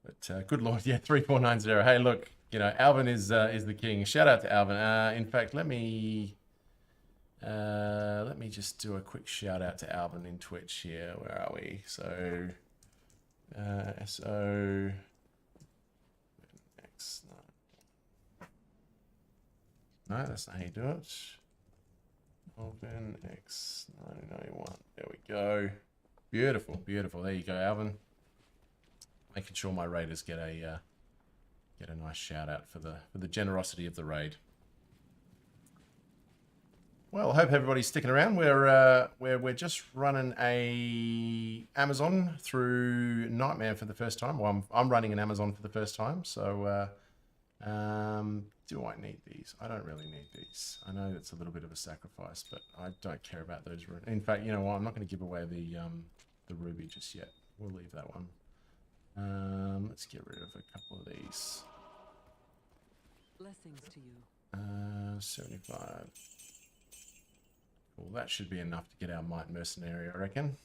But good lord, yeah, 3490. Hey, look, Alvin is the king. Shout out to Alvin. In fact, let me just do a quick shout out to Alvin in Twitch here. Where are we? So, SO X. No, that's not how you do it. Open X 991. There we go. Beautiful, beautiful. There you go, Alvin. Making sure my raiders get a nice shout out for the generosity of the raid. Well, I hope everybody's sticking around. We're just running a Amazon through Nightmare for the first time. Well, I'm running an Amazon for the first time. So, do I need these? I don't really need these. I know it's a little bit of a sacrifice, but I don't care about those. In fact, you know what? I'm not going to give away the ruby just yet. We'll leave that one. Let's get rid of a couple of these. Blessings to you. 75. Well, that should be enough to get our Might Mercenary, I reckon.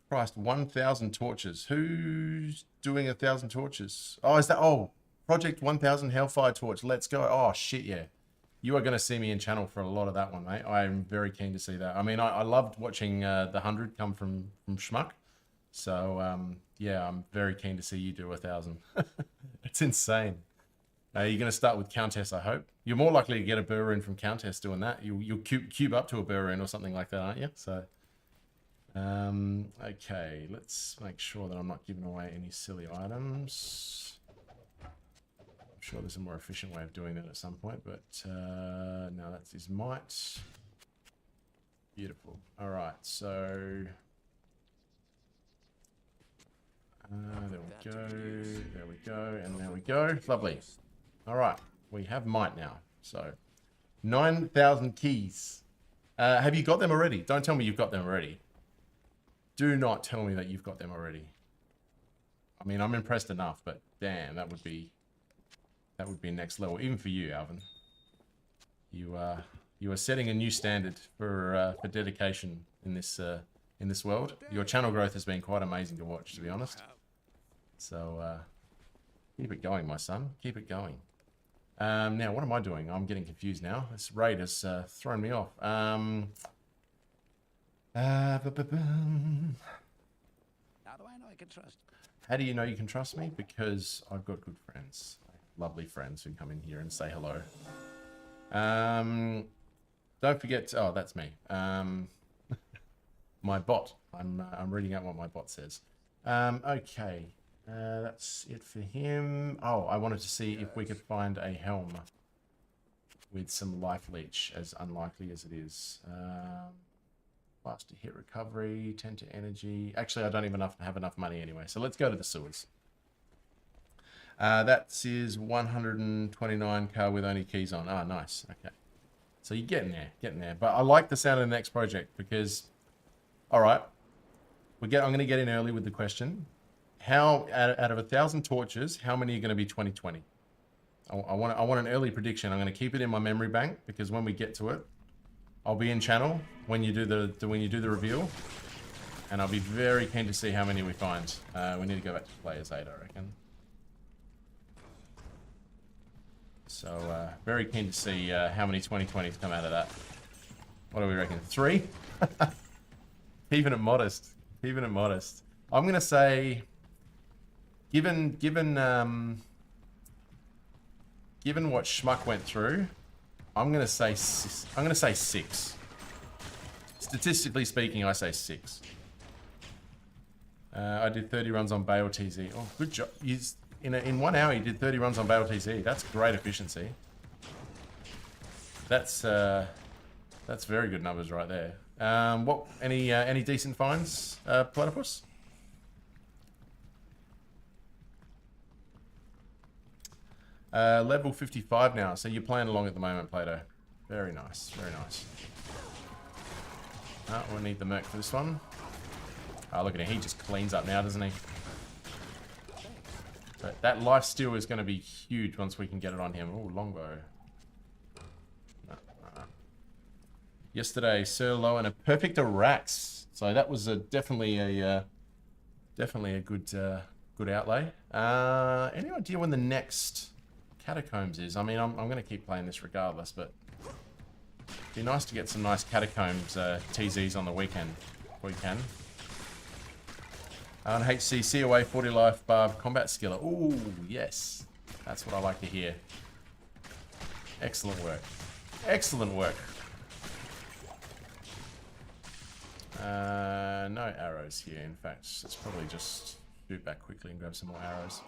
Christ, 1,000 torches. Who's doing 1,000 torches? Oh, is that... Oh, Project 1,000 Hellfire Torch. Let's go. Oh, shit, yeah. You are going to see me in channel for a lot of that one, mate. I am very keen to see that. I mean, I loved watching the 100 come from Schmuck. So, yeah, I'm very keen to see you do 1,000. It's insane. You're going to start with Countess, I hope. You're more likely to get a Burrin from Countess doing that. You'll cube up to a Burrin or something like that, aren't you? So, okay, let's make sure that I'm not giving away any silly items. I'm sure there's a more efficient way of doing that at some point, but no, that's his might. Beautiful. All right, so there we go, there we go, and there we go. Lovely. All right, we have might now. So 9,000 keys. Have you got them already? Don't tell me you've got them already. Do not tell me that you've got them already. I mean, I'm impressed enough, but damn, that would be next level, even for you, Alvin. You are setting a new standard for dedication in this world. Your channel growth has been quite amazing to watch, to be honest. So keep it going, my son. Keep it going. Now, what am I doing? I'm getting confused now. This raid has thrown me off. How do I know I can trust? How do you know you can trust me? Because I've got good friends. Lovely friends who come in here and say hello. Don't forget to, oh, that's me. My bot. I'm reading out what my bot says. Okay. That's it for him. Oh, I wanted to see if we could find a helm with some life leech, as unlikely as it is. Faster hit recovery, 10 to energy. Actually, I don't even have enough money anyway, so let's go to the sewers. That is 129k with only keys on. Ah, nice. Okay. So you're getting there. But I like the sound of the next project because, all right, I'm going to get in early with the question. How, out of 1,000 torches, how many are going to be 2020? I want an early prediction. I'm going to keep it in my memory bank because when we get to it, I'll be in channel when you do the reveal, and I'll be very keen to see how many we find. We need to go back to players 8, I reckon. So very keen to see how many 2020s come out of that. What do we reckon? 3? Keeping it modest. Keeping it modest. I'm gonna say, given what Schmuck went through, I'm gonna say 6. Statistically speaking, I say 6. I did 30 runs on Bale TZ. Oh, good job. In 1 hour, you did 30 runs on Bale TZ. That's great efficiency. That's very good numbers right there. Any decent finds, Platypus? Level 55 now, so you're playing along at the moment, Plato. Very nice, very nice. Oh, we'll need the Merc for this one. Oh, look at him, he just cleans up now, doesn't he? But that life steal is going to be huge once we can get it on him. Oh, longbow. Yesterday, Sir Low and a perfect Arax. So that was definitely a good outlay. Any idea when the next Catacombs is? I mean, I'm going to keep playing this regardless, but it'd be nice to get some nice Catacombs TZs on the weekend if we can. On HC, COA, 40 life, Barb, combat skiller. Ooh, yes. That's what I like to hear. Excellent work. Excellent work. No arrows here, in fact. Let's probably just shoot back quickly and grab some more arrows.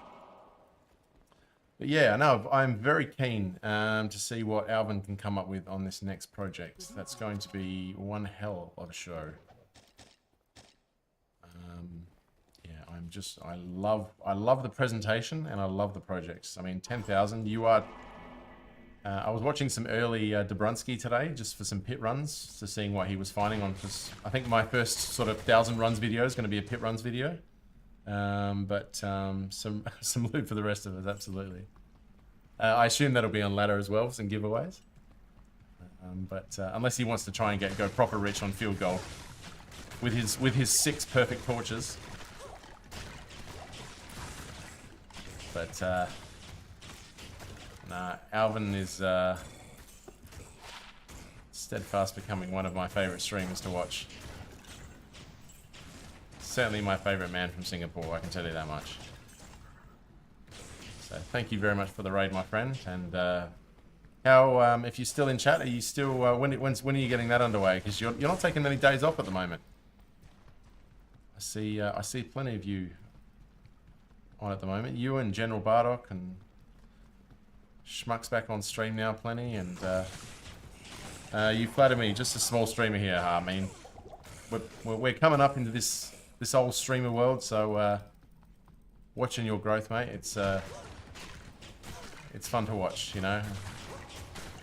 But yeah, no, I'm very keen to see what Alvin can come up with on this next project. That's going to be one hell of a show. Yeah, I love the presentation and I love the projects. I mean, 10,000, you are... I was watching some early Dobrunsky today, just for some pit runs, to seeing what he was finding on, because I think my first sort of 1,000 runs video is going to be a pit runs video. Some loot for the rest of us, absolutely. I assume that'll be on ladder as well, some giveaways. Unless he wants to try and go proper rich on field goal with his 6 perfect torches. But nah, Alvin is steadfast becoming one of my favorite streamers to watch. Certainly my favorite man from Singapore, I can tell you that much. So thank you very much for the raid, my friend. And how, if you're still in chat, are you still, when are you getting that underway? Because you're not taking many days off at the moment. I see plenty of you on at the moment. You and General Bardock and Schmuck's back on stream now, plenty. And you flatter me, just a small streamer here. I mean, we're coming up into this old streamer world, so watching your growth, mate, it's fun to watch, you know.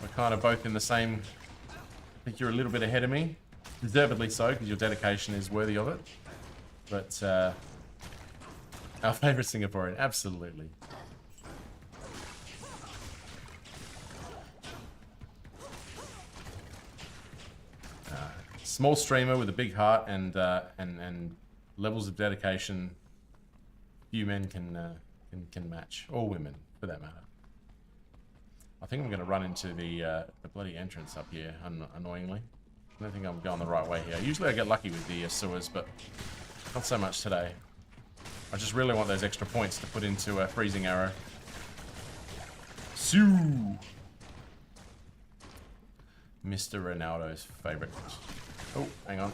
We're kind of both in the same... I think you're a little bit ahead of me. Deservedly so, because your dedication is worthy of it. But our favourite Singaporean, absolutely. Small streamer with a big heart and levels of dedication few men can match, or women for that matter. I think I'm going to run into the bloody entrance up here, annoyingly. I don't think I'm going the right way here. Usually I get lucky with the sewers, but not so much today. I just really want those extra points to put into a freezing arrow. Sue! Mr. Ronaldo's favorite. Oh, hang on.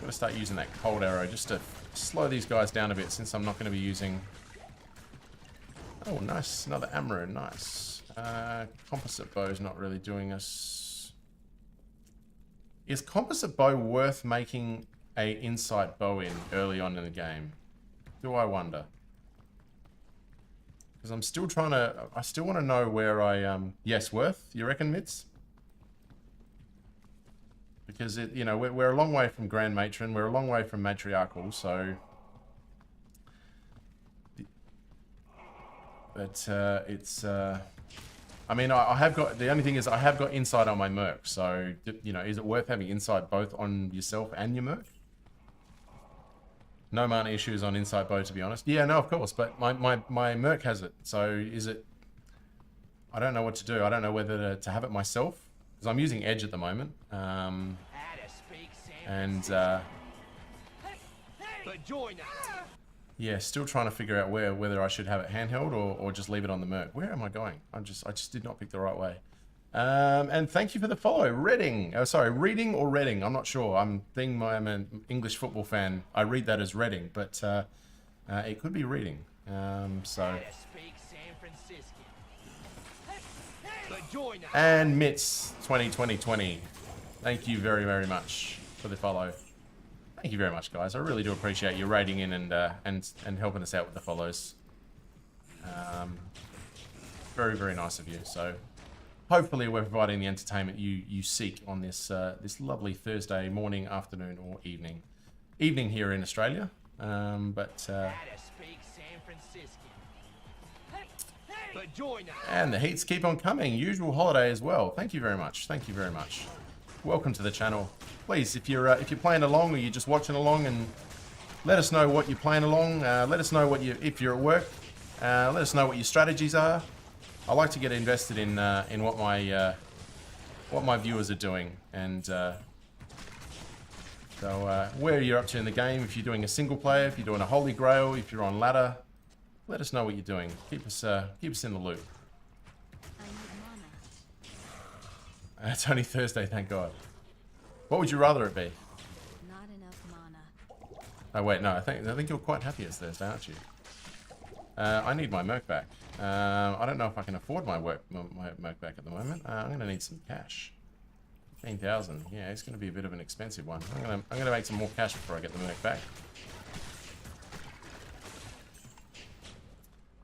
Gotta start using that cold arrow just to slow these guys down a bit since I'm not going to be using... Oh, nice. Another ammo. Nice. Composite bow's not really doing us... Is composite bow worth making a insight bow in early on in the game? Do I wonder? Because I'm still trying to... I still want to know where I... Yes, worth, you reckon, Mitz? Because, it, you know, we're a long way from Grand Matron. We're a long way from Matriarchal, so... But, it's... I mean, I have got... The only thing is I have got insight on my merc, so, you know, is it worth having insight both on yourself and your merc? No mana issues on insight bow, to be honest. Yeah, no, of course, but my merc has it, so is it... I don't know what to do. I don't know whether to have it myself. Because I'm using Edge at the moment. Yeah, still trying to figure out whether I should have it handheld or just leave it on the merc. Where am I going? I just did not pick the right way. And thank you for the follow, Reading. Oh, sorry, Reading or Reading? I'm not sure. I'm an English football fan. I read that as Reading, but it could be Reading. And Mitz 2020. Thank you very, very much for the follow. Thank you very much, guys. I really do appreciate you raiding in and helping us out with the follows. Very, very nice of you. So hopefully we're providing the entertainment you seek on this this lovely Thursday morning, afternoon, or evening. Evening here in Australia. And the heats keep on coming. Usual holiday as well. Thank you very much. Thank you very much. Welcome to the channel. Please, if you're playing along or you're just watching along, and let us know what you're playing along. Let us know if you're at work. Let us know what your strategies are. I like to get invested in what my viewers are doing, and where you're up to in the game. If you're doing a single player, if you're doing a Holy Grail, if you're on ladder. Let us know what you're doing. Keep us in the loop. It's only Thursday, thank God. What would you rather it be? Not enough mana. Oh wait, no. I think you're quite happy it's Thursday, aren't you? I need my merc back. I don't know if I can afford my merc back at the moment. I'm going to need some cash. 15,000. Yeah, it's going to be a bit of an expensive one. I'm going to make some more cash before I get the merc back.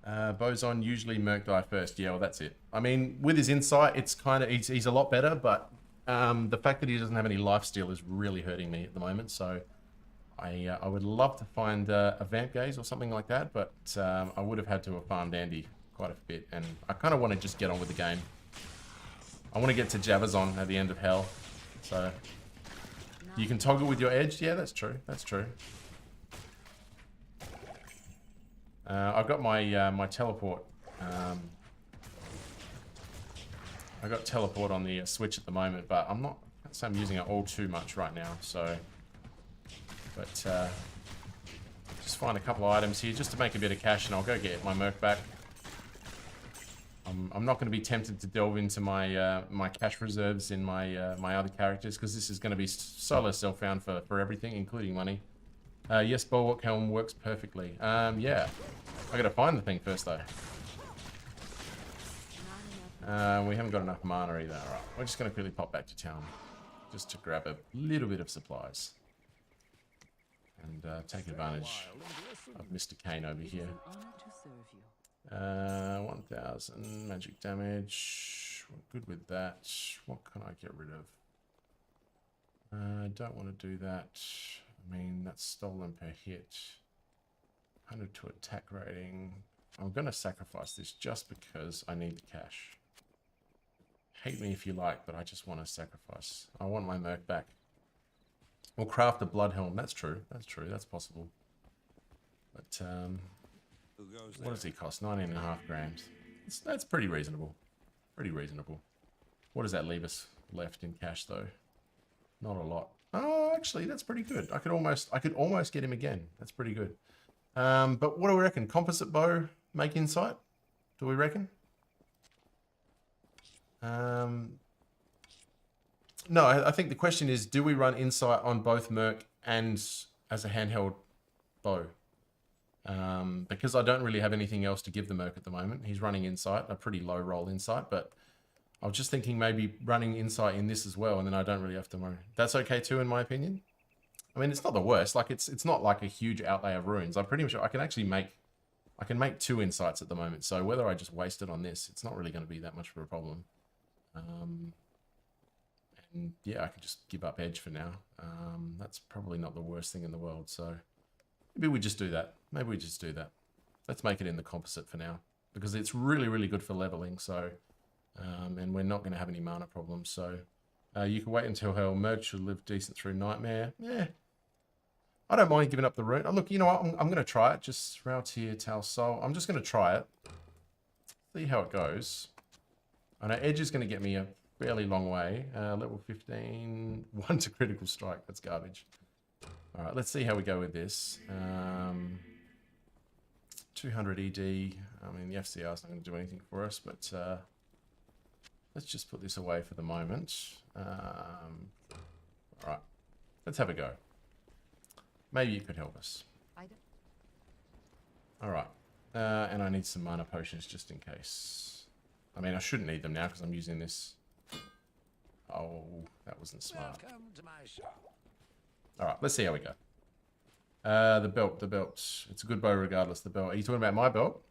Bowazon usually merc die first. Yeah, well, that's it. I mean, with his insight, it's kind of he's a lot better, but the fact that he doesn't have any lifesteal is really hurting me at the moment. So I would love to find a Vamp Gaze or something like that, but I would have had to have farmed Andy quite a bit, and I kind of want to just get on with the game. I want to get to Bowazon at the end of hell. So you can toggle with your edge. Yeah, that's true. That's true. I've got my my teleport. I got teleport on the Switch at the moment, but I'm not. So I'm using it all too much right now. So, but just find a couple of items here just to make a bit of cash, and I'll go get my merc back. I'm not going to be tempted to delve into my my cash reserves in my my other characters, because this is going to be solo self-found for everything, including money. Yes, Bulwark Helm works perfectly. Yeah. I gotta find the thing first, though. We haven't got enough mana either. Alright, we're just gonna quickly pop back to town. Just to grab a little bit of supplies. And take advantage of Mr. Kane over here. 1,000 magic damage. We're good with that. What can I get rid of? I don't want to do that. I mean, that's stolen per hit. 100 to attack rating. I'm going to sacrifice this just because I need the cash. Hate me if you like, but I just want to sacrifice. I want my merc back. Or craft a blood helm. That's true. That's true. That's possible. But, what does he cost? 19.5 grams. That's pretty reasonable. Pretty reasonable. What does that leave us left in cash, though? Not a lot. Oh, actually, that's pretty good. I could almost get him again. That's pretty good. But what do we reckon? Composite bow, make insight? Do we reckon? No, I think the question is, do we run insight on both Merc and as a handheld bow? Because I don't really have anything else to give the Merc at the moment. He's running insight, a pretty low roll insight, but I was just thinking maybe running insight in this as well, and then I don't really have to worry. That's okay too, in my opinion. I mean, it's not the worst. Like it's not like a huge outlay of runes. I'm pretty sure I can actually make 2 insights at the moment. So whether I just waste it on this, it's not really going to be that much of a problem. And yeah, I can just give up edge for now. That's probably not the worst thing in the world. So maybe we just do that. Maybe we just do that. Let's make it in the composite for now, because it's really, really good for leveling. So, and we're not going to have any mana problems. So you can wait until hell. Merge should live decent through Nightmare. Yeah. I don't mind giving up the rune. Oh, look, you know what? I'm going to try it. Just Raltier, Tal Soul. I'm just going to try it. See how it goes. I know Edge is going to get me a fairly long way. Level 15. 1 to critical strike. That's garbage. All right, let's see how we go with this. 200 ED. I mean, the FCR is not going to do anything for us, but let's just put this away for the moment. All right, let's have a go. Maybe you could help us. All right, and I need some mana potions just in case. I mean, I shouldn't need them now because I'm using this. Oh, that wasn't smart. Welcome to my shop. All right, let's see how we go. The belt. It's a good bow regardless, the belt. Are you talking about my belt?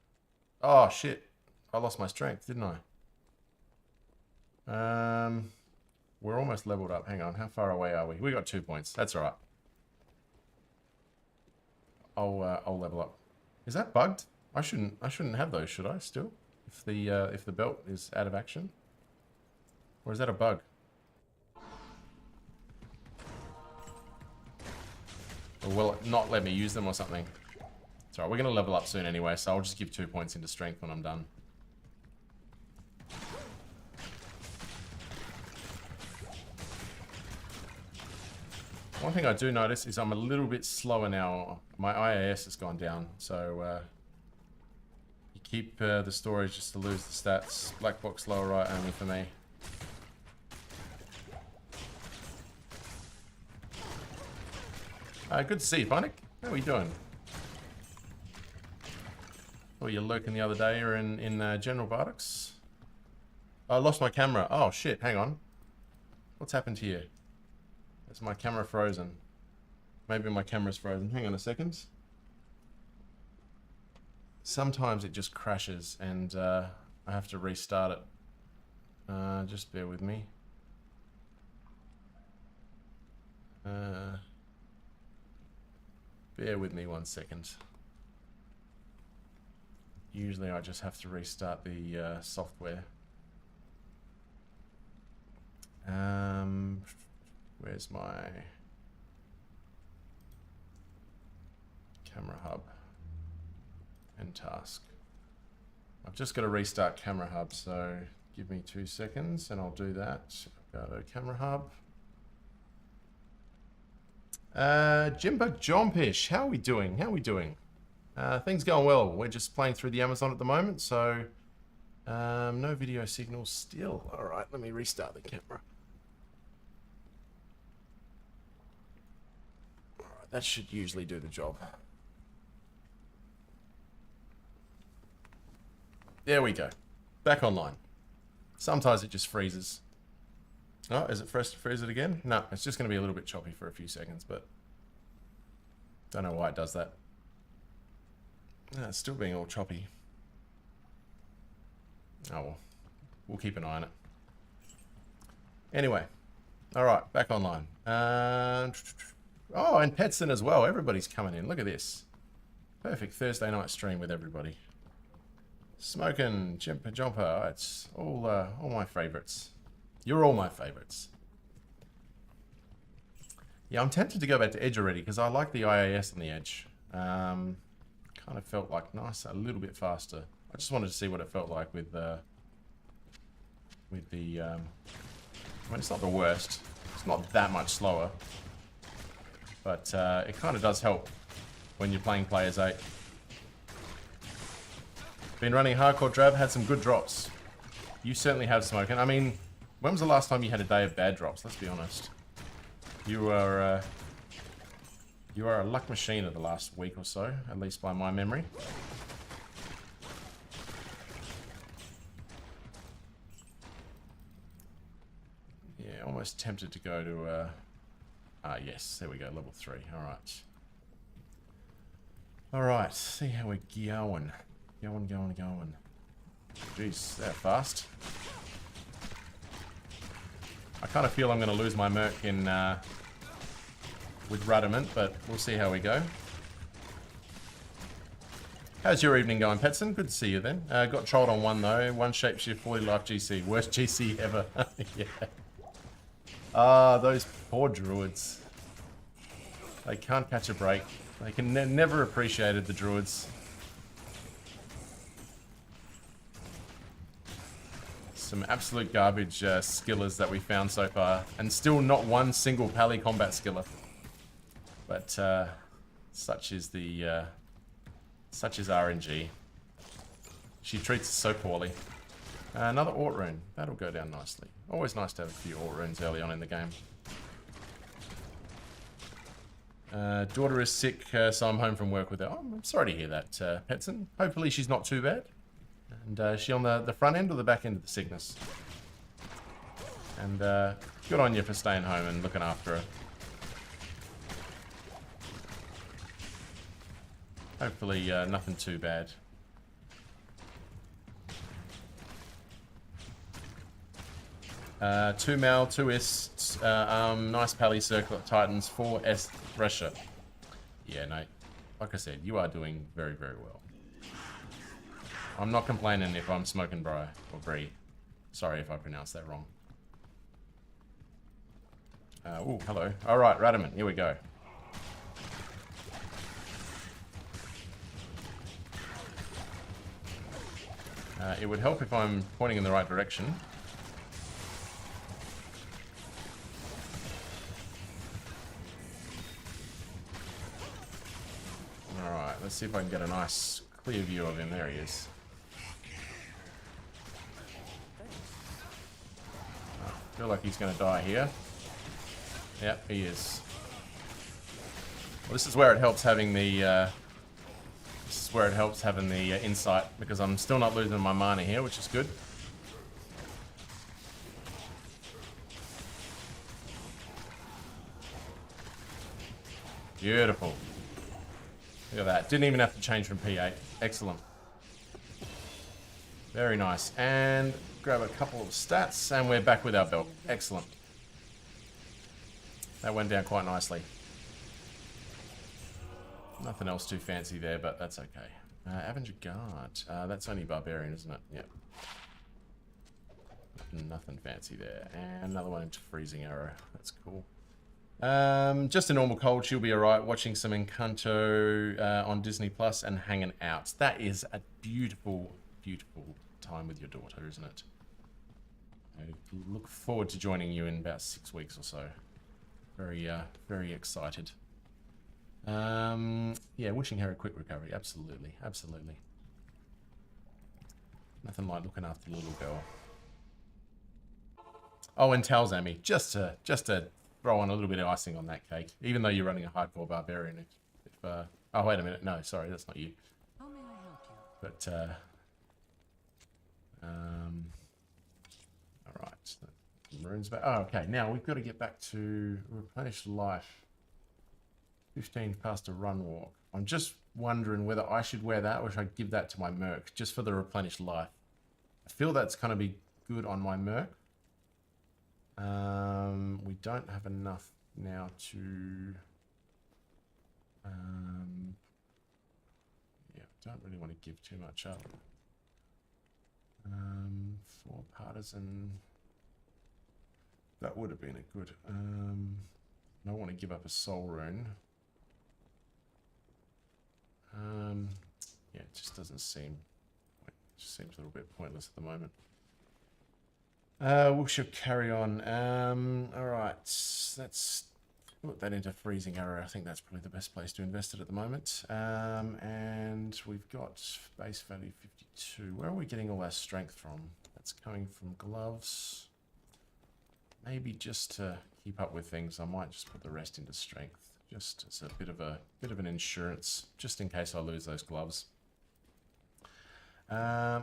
Oh, shit. I lost my strength, didn't I? We're almost leveled up. Hang on, how far away are we? We got 2 points. That's all right. I'll level up. Is that bugged? I shouldn't have those, should I? Still, if the belt is out of action, or is that a bug? Or will it not let me use them or something? It's alright. We're gonna level up soon anyway, so I'll just give 2 points into strength when I'm done. One thing I do notice is I'm a little bit slower now. My IAS has gone down, so you keep the storage just to lose the stats. Black box lower right only for me. Good to see you, Panic. How are you doing? Oh, you lurking the other day or in General Barracks? I lost my camera. Oh shit, hang on. What's happened here? Is my camera frozen? Maybe my camera's frozen. Hang on a second. Sometimes it just crashes and I have to restart it. Just bear with me. Bear with me 1 second. Usually I just have to restart the software. Where's my camera hub and task? I've just got to restart camera hub, so give me 2 seconds and I'll do that. Go to camera hub. Jimbo Jompish, how are we doing? How are we doing? Things going well. We're just playing through the Amazon at the moment, so no video signal still. All right, let me restart the camera. All right, that should usually do the job. There we go. Back online. Sometimes it just freezes. Oh, is it first to freeze it again? No, it's just going to be a little bit choppy for a few seconds, but don't know why it does that. It's still being all choppy. Oh well, we'll keep an eye on it. Anyway, all right, back online. Oh, and Petson as well. Everybody's coming in. Look at this. Perfect Thursday night stream with everybody. Smoking, Jumper. Oh, it's all my favorites. You're all my favorites. Yeah, I'm tempted to go back to Edge already because I like the IAS on the Edge. Kind of felt like nice, a little bit faster. I just wanted to see what it felt like with the. I mean, it's not the worst. It's not that much slower. But it kind of does help when you're playing players 8. Been running hardcore drab, had some good drops. You certainly have, Smokin'. I mean, when was the last time you had a day of bad drops? Let's be honest. You are a luck machine of the last week or so, at least by my memory. Yeah, almost tempted to go to yes, there we go, level 3. Alright. Alright, see how we're going. Going. Jeez, that fast. I kind of feel I'm going to lose my Merc in with Rudiment, but we'll see how we go. How's your evening going, Petson? Good to see you then. Got trolled on 1 though. 1 shapeshift, 40 life GC. Worst GC ever. Yeah. Ah, those poor druids. They can't catch a break. They can never appreciated the druids. Some absolute garbage skillers that we found so far, and still not one single pally combat skiller. But such is RNG. She treats us so poorly. Another Ort rune. That'll go down nicely. Always nice to have a few Ort runes early on in the game. Daughter is sick, so I'm home from work with her. Oh, I'm sorry to hear that, Petson. Hopefully she's not too bad. And is she on the front end or the back end of the sickness? And good on you for staying home and looking after her. Hopefully nothing too bad. Two Mal, 2 Ists, nice Pally Circlet Titans, 4 S Thresher. Yeah, no, like I said, you are doing very, very well. I'm not complaining if I'm smoking Bri or Brie. Sorry if I pronounced that wrong. Oh, hello. Alright, Radamant, here we go. It would help if I'm pointing in the right direction. Alright, let's see if I can get a nice clear view of him. There he is. I feel like he's going to die here. Yep, he is. Well, this is where it helps having the insight, because I'm still not losing my mana here, which is good. Beautiful. Look at that. Didn't even have to change from P8. Excellent. Very nice. And grab a couple of stats, and we're back with our belt. Excellent. That went down quite nicely. Nothing else too fancy there, but that's okay. Avenger Guard. That's only Barbarian, isn't it? Yep. Nothing fancy there. And another one into Freezing Arrow. That's cool. Just a normal cold. She'll be alright. Watching some Encanto on Disney Plus and hanging out. That is a beautiful, beautiful time with your daughter, isn't it? I look forward to joining you in about 6 weeks or so. Very, very excited. Yeah, wishing her a quick recovery. Absolutely, absolutely. Nothing like looking after the little girl. Oh, and Talzami, just to throw on a little bit of icing on that cake. Even though you're running a hardcore barbarian, if oh wait a minute, no, sorry, that's not you. How may I help you? But all right, runes back. Oh, okay. Now we've got to get back to replenish life. 15 past a run walk. I'm just wondering whether I should wear that or should I give that to my Merc just for the replenished life. I feel that's going to be good on my Merc. We don't have enough now to... yeah, don't really want to give too much up. For Partisan... That would have been a good... I don't want to give up a soul rune. Yeah, it just doesn't seem... It just seems a little bit pointless at the moment. We should carry on. Alright, that's put that into freezing arrow. I think that's probably the best place to invest it at the moment. And we've got base value 52. Where are we getting all our strength from? That's coming from gloves. Maybe just to keep up with things, I might just put the rest into strength. Just as a bit of an insurance, just in case I lose those gloves. All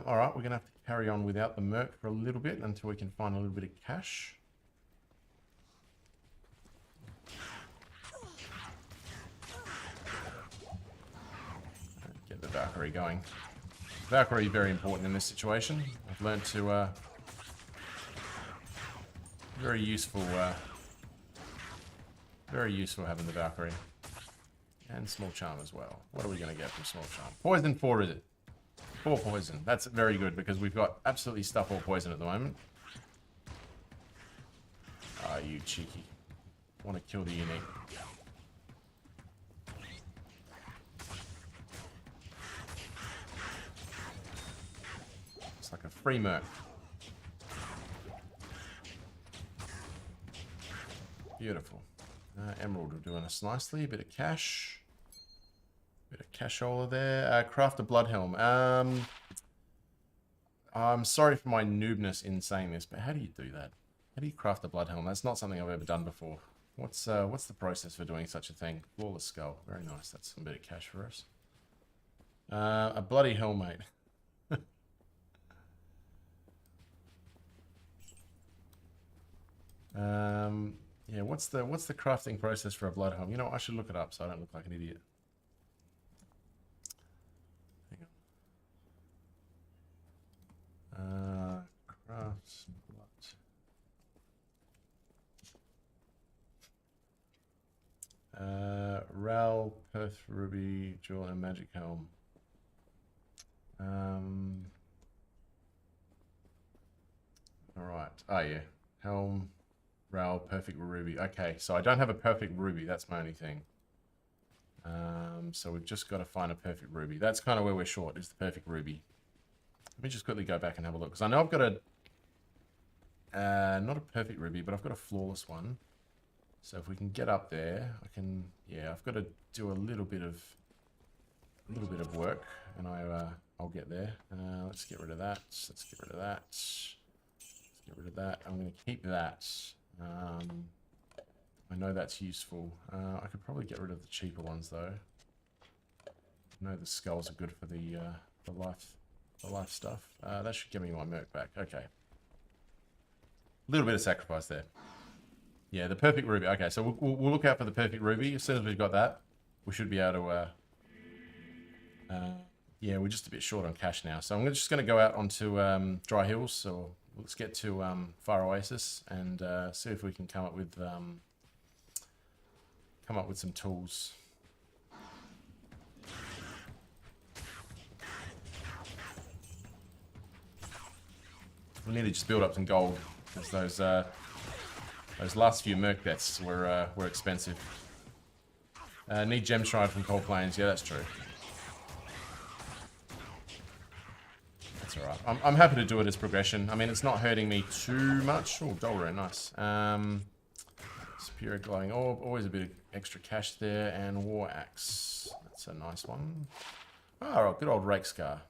right, we're gonna have to carry on without the merc for a little bit until we can find a little bit of cash. Get the Valkyrie going. Valkyrie very important in this situation. I've learned to very useful having the Valkyrie. And small charm as well. What are we going to get from small charm? Poison 4 is it? 4 poison. That's very good because we've got absolutely stuff all poison at the moment. Ah, you cheeky. Want to kill the unique. It's like a free merc. Beautiful. Emerald are doing us nicely. A bit of cash. Bit of cashola there. Craft a blood helm. I'm sorry for my noobness in saying this, but how do you do that? How do you craft a blood helm? That's not something I've ever done before. What's the process for doing such a thing? Flawless skull. Very nice. That's a bit of cash for us. A bloody helmet. Yeah, what's the crafting process for a blood helm? You know, I should look it up so I don't look like an idiot. Hang on. Crafts blood. Ral, Perth, Ruby, Jewel, and Magic Helm. Alright. Oh yeah. Helm. Ral, perfect ruby. Okay, so I don't have a perfect ruby. That's my only thing. So we've just got to find a perfect ruby. That's kind of where we're short, is the perfect ruby. Let me just quickly go back and have a look. Because I know I've got a... not a perfect ruby, but I've got a flawless one. So if we can get up there, I can... Yeah, I've got to do a little bit of work. And I'll get there. Let's get rid of that. Let's get rid of that. Let's get rid of that. I'm going to keep that. I know that's useful. I could probably get rid of the cheaper ones though. I know the skulls are good for the life stuff. That should give me my merc back. Okay. A little bit of sacrifice there. Yeah, the perfect ruby. Okay, so we'll look out for the perfect ruby. As soon as we've got that, we should be able to. Yeah, we're just a bit short on cash now, so I'm just going to go out onto Dry Hills. So let's get to Fire Oasis and see if we can come up with some tools. We need to just build up some gold because those last few merc deaths were expensive. Need gem shrine from Cold Plains. Yeah, that's true. That's alright. I'm happy to do it as progression. I mean, it's not hurting me too much. Oh, Dollar, nice. Superior glowing orb, always a bit of extra cash there, and War Axe. That's a nice one. Oh, good old Rake Scar.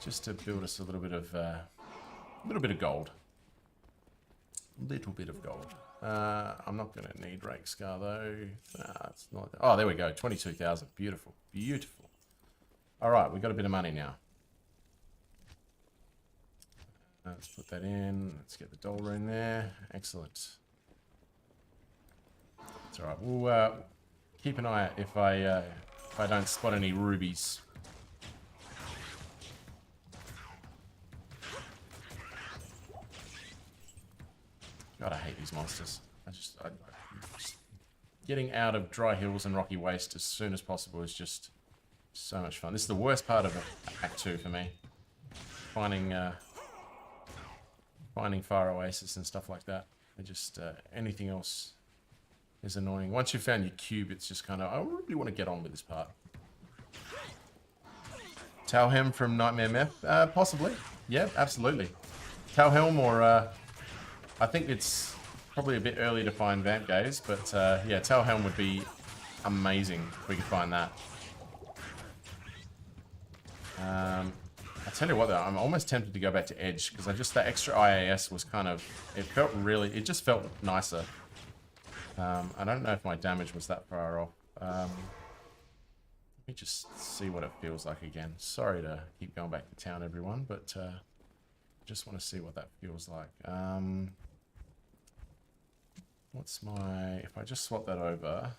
Just to build us a little bit of gold. Little bit of gold. I'm not going to need Rake Scar though. Nah, it's not. Oh, there we go. 22,000. Beautiful. Beautiful. All right, we've got a bit of money now. Let's put that in. Let's get the dollar in there. Excellent. That's all right. We'll keep an eye out if I don't spot any rubies. God, I hate these monsters. Just getting out of Dry Hills and Rocky Waste as soon as possible is just so much fun. This is the worst part of Act 2 for me. Finding Fire Oasis and stuff like that. Anything else is annoying. Once you've found your cube, it's just kind of, I really want to get on with this part. Tauhelm from Nightmare Meth? Possibly. Yeah, absolutely. Tauhelm or... I think it's Probably a bit early to find Vamp Gaze, but yeah, Tail Helm would be amazing if we could find that. I tell you what though, I'm almost tempted to go back to Edge, because that extra IAS was kind of, it just felt nicer. I don't know if my damage was that far off. Let me just see what it feels like again. Sorry to keep going back to town, everyone, but just want to see what that feels like. What's my... If I just swap that over,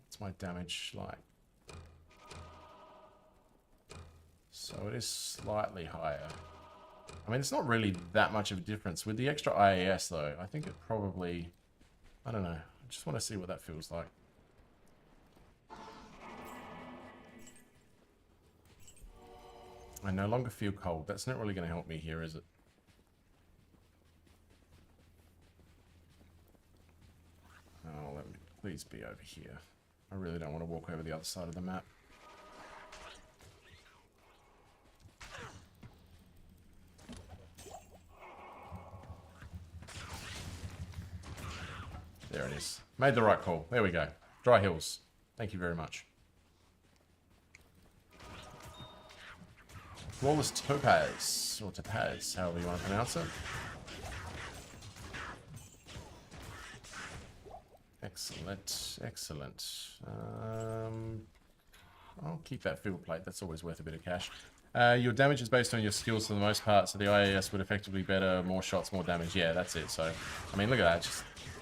what's my damage like? So it is slightly higher. I mean, it's not really that much of a difference. With the extra IAS, though, I think it probably... I don't know. I just want to see what that feels like. I no longer feel cold. That's not really going to help me here, is it? Oh, let me please be over here. I really don't want to walk over the other side of the map. There it is. Made the right call. There we go. Dry hills. Thank you very much. Flawless Topaz, or Topaz, however you want to pronounce it. Excellent, excellent. I'll keep that field plate. That's always worth a bit of cash. Your damage is based on your skills for the most part, so the IAS would effectively better, more shots, more damage. Yeah, that's it. So, I mean, look at that.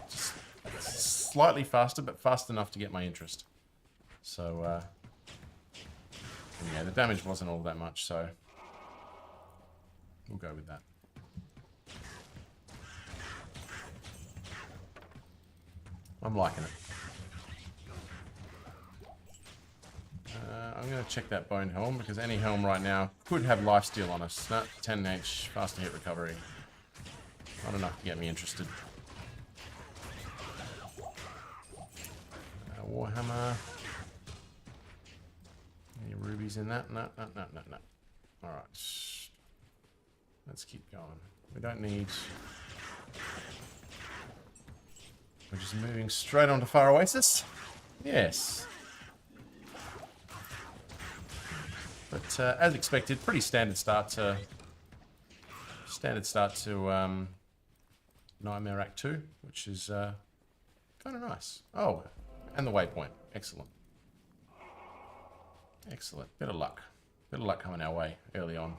Just slightly faster, but fast enough to get my interest. So, and yeah, the damage wasn't all that much, so we'll go with that. I'm liking it. I'm going to check that Bone Helm, because any helm right now could have lifesteal on us. No, 10H, faster hit recovery. Not enough to get me interested. Warhammer. Any rubies in that? No, no, no, no, no. Alright. Let's keep going. We don't need... We're just moving straight onto Far Oasis. Yes. But as expected, pretty standard start to Nightmare Act 2, which is kind of nice. Oh, and the waypoint. Excellent. Excellent. Bit of luck. Bit of luck coming our way early on.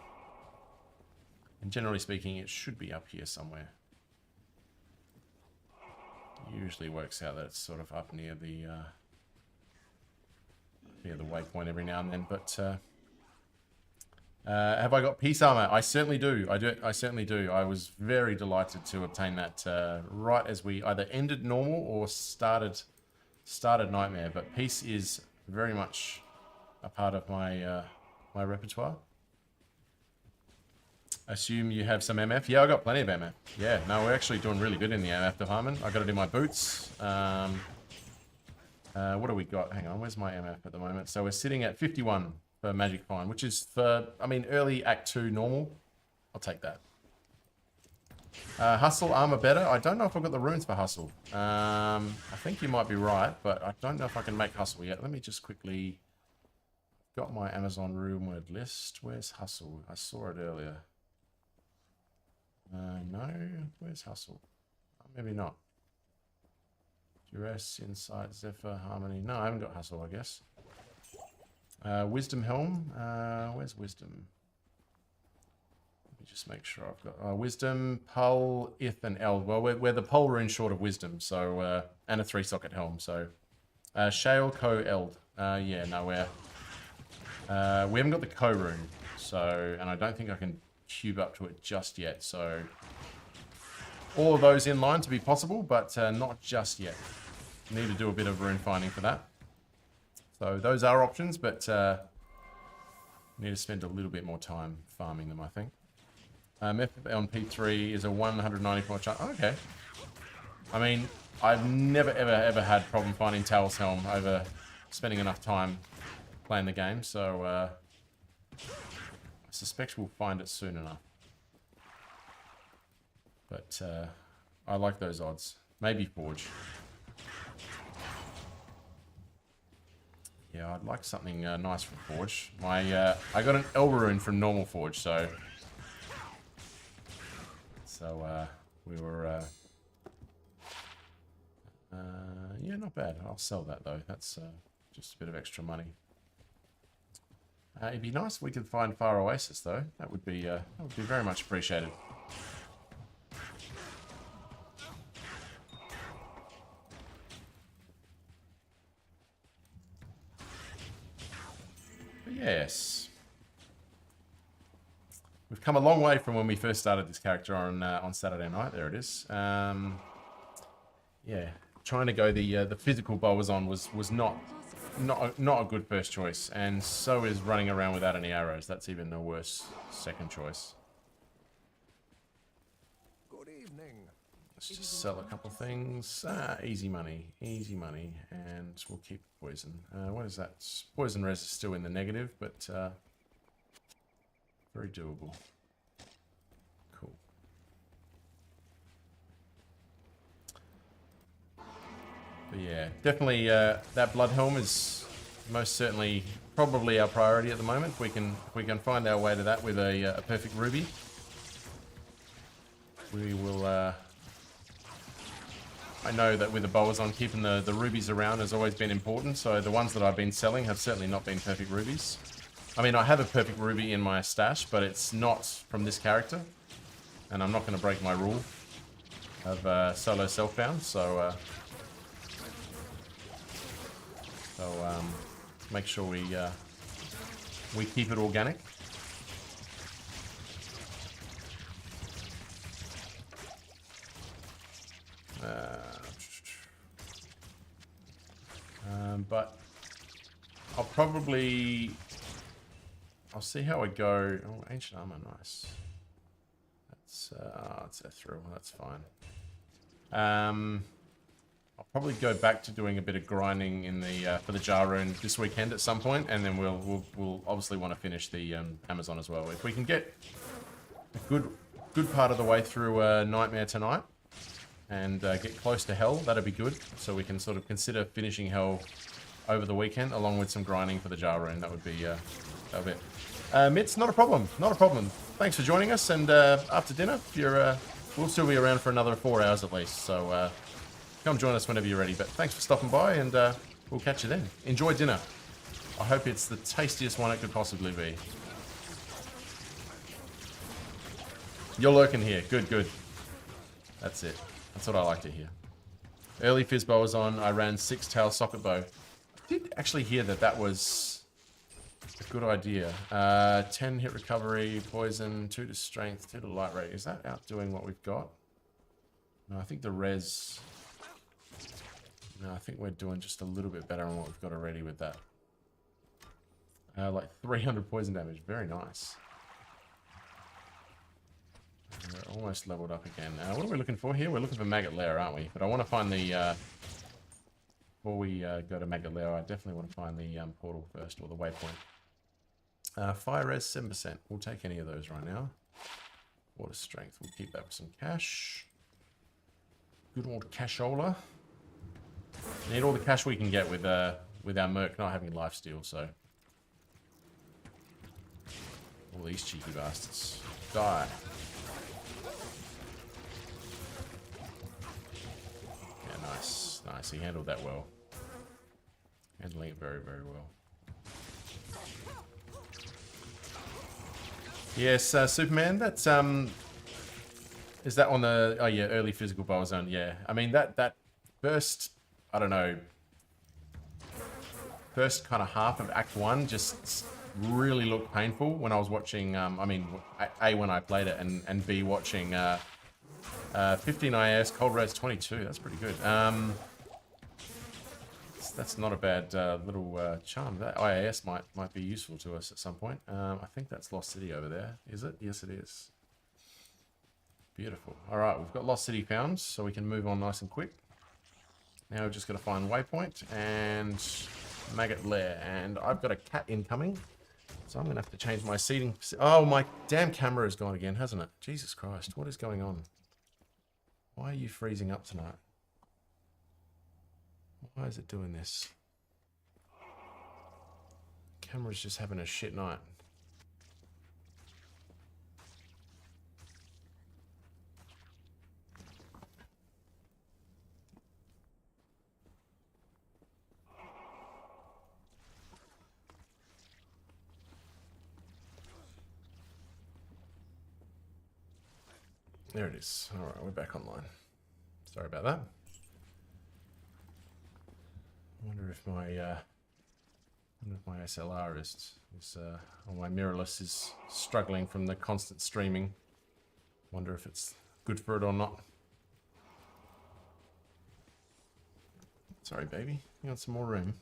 And generally speaking, it should be up here somewhere. Usually works out that it's sort of up near the waypoint every now and then. But have I got peace armor? I certainly do. I certainly do. I was very delighted to obtain that right as we either ended normal or started nightmare. But peace is very much a part of my my repertoire. Assume you have some MF. Yeah, I got plenty of MF. Yeah, no, we're actually doing really good in the MF department. I got to do my boots. What do we got? Hang on, where's my MF at the moment? So we're sitting at 51 for Magic Find, which is for, I mean, early Act 2 normal. I'll take that. Hustle, armor better. I don't know if I've got the runes for Hustle. I think you might be right, but I don't know if I can make Hustle yet. Let me just quickly... Got my Amazon rune word list. Where's Hustle? I saw it earlier. No, where's Hustle? Oh, maybe not. Duress, Insight, Zephyr, Harmony. No, I haven't got Hustle, I guess. Wisdom Helm. Where's Wisdom? Let me just make sure I've got Wisdom, Pul, Ith, and Eld. Well, we're the Pul rune short of Wisdom, so and a 3-socket helm. So Shale, Co, Eld. Yeah, no, we haven't got the Co rune, so, and I don't think I can cube up to it just yet. So all of those in line to be possible, but not just yet. Need to do a bit of rune finding for that. So those are options, but need to spend a little bit more time farming them, I think. FF on P3 is a 194 chance. Oh, okay. I mean, I've never, ever had problem finding Tal's Helm over spending enough time playing the game, so I suspect we'll find it soon enough. But I like those odds. Maybe Forge. Yeah, I'd like something nice from Forge. I got an Elrune from normal Forge, so we were yeah, not bad. I'll sell that though. That's just a bit of extra money. It'd be nice if we could find Far Oasis though. That would be very much appreciated. Yes. We've come a long way from when we first started this character on Saturday night. There it is. Yeah, trying to go the physical Bowazon was not a good first choice, and so is running around without any arrows. That's even the worse second choice. Good evening. Let's just sell a couple things. Easy money, and we'll keep poison. What is that? Poison res is still in the negative, but very doable. Cool. But yeah, definitely that blood helm is most certainly probably our priority at the moment. If we can find our way to that with a perfect ruby, we will. I know that with the Bowazon, keeping the rubies around has always been important, so the ones that I've been selling have certainly not been perfect rubies. I mean, I have a perfect ruby in my stash, but it's not from this character, and I'm not going to break my rule of solo self-bound, so make sure we keep it organic. But I'll see how I go. Oh, ancient armor, nice. That's it's a thrill. That's fine. I'll probably go back to doing a bit of grinding in the for the jar rune this weekend at some point, and then we'll obviously want to finish the Amazon as well. If we can get a good part of the way through Nightmare tonight and get close to Hell, that'd be good. So we can sort of consider finishing Hell over the weekend, along with some grinding for the jar rune. That would be it. Mitz, not a problem. Not a problem. Thanks for joining us, and after dinner, if you're, we'll still be around for another 4 hours at least. So come join us whenever you're ready. But thanks for stopping by, and we'll catch you then. Enjoy dinner. I hope it's the tastiest one it could possibly be. You're lurking here. Good, good. That's it. That's what I like to hear. Early Fizz Bowazon, I ran 6-tail socket bow. I did actually hear that was a good idea. 10 hit recovery, poison, 2 to strength, 2 to light rate. Is that outdoing what we've got? No, I think the res... No, I think we're doing just a little bit better on what we've got already with that. Like 300 poison damage. Very nice. We're almost leveled up again. What are we looking for here? We're looking for Maggot Lair, aren't we? But I want to find the... before we go to Maggot Lair, I definitely want to find the portal first, or the waypoint. Fire res, 7%. We'll take any of those right now. Water strength. We'll keep that for some cash. Good old cashola. Need all the cash we can get with our merc not having lifesteal, so... All these cheeky bastards. Die. Yeah, nice. Nice. He handled that well. Handling it very, very well. Yes, Superman, that's, is that on the, oh yeah, early physical Bowazon, yeah. I mean, that first, I don't know, first kind of half of Act 1 just really looked painful when I was watching, I mean, A, when I played it, and B, watching 15 IS, Cold Res 22, that's pretty good. That's not a bad little charm. That IAS might be useful to us at some point. I think that's Lost City over there. Is it? Yes, it is. Beautiful. All right, we've got Lost City found, so we can move on nice and quick. Now we've just got to find Waypoint and Maggot Lair. And I've got a cat incoming, so I'm going to have to change my seating. Oh, my damn camera has gone again, hasn't it? Jesus Christ, what is going on? Why are you freezing up tonight? Why is it doing this? Camera's just having a shit night. There it is. All right, we're back online. Sorry about that. I wonder if my SLR or my mirrorless is struggling from the constant streaming. Wonder if it's good for it or not. Sorry, baby. You want some more room?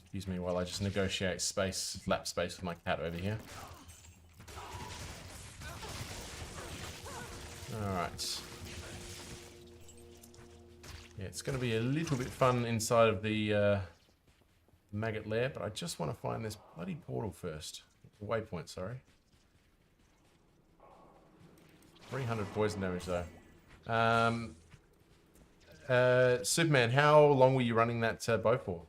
Excuse me while I just negotiate space, lap space with my cat over here. Alright. Yeah, it's going to be a little bit fun inside of the maggot lair, but I just want to find this bloody portal first. Waypoint, sorry. 300 poison damage though. Superman, how long were you running that bow for?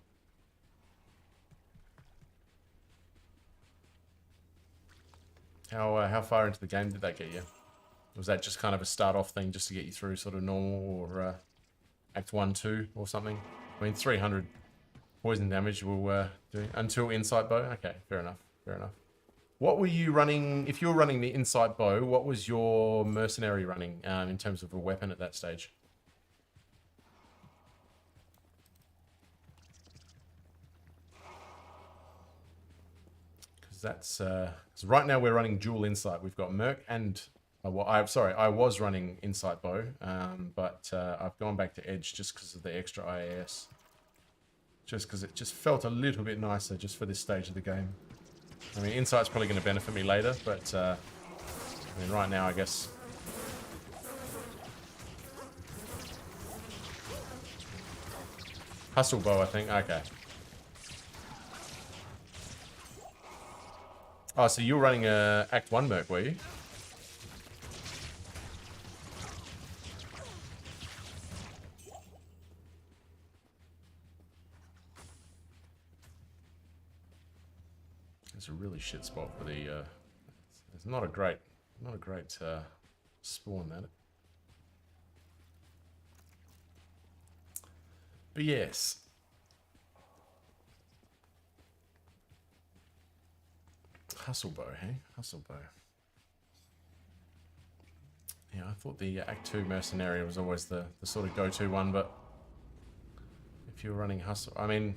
How far into the game did that get you? Was that just kind of a start-off thing just to get you through sort of normal or Act 1, 2 or something? I mean, 300 poison damage will do until Insight Bow? Okay, fair enough, fair enough. What were you running, if you were running the Insight Bow, what was your mercenary running in terms of a weapon at that stage? Because that's, cause right now we're running dual Insight. We've got Merc and... well, I was running Insight Bow, but I've gone back to Edge just because of the extra IAS. Just because it just felt a little bit nicer just for this stage of the game. I mean, Insight's probably going to benefit me later, but I mean, right now, I guess. Hustle Bow, I think. Okay. Oh, so you were running Act 1 Merc, were you? It's a really shit spot for the. It's not a great spawn that. But yes. Hustle Bow, hey? Hustle Bow. Yeah, I thought the Act 2 Mercenary was always the sort of go-to one, but if you're running Hustle, I mean.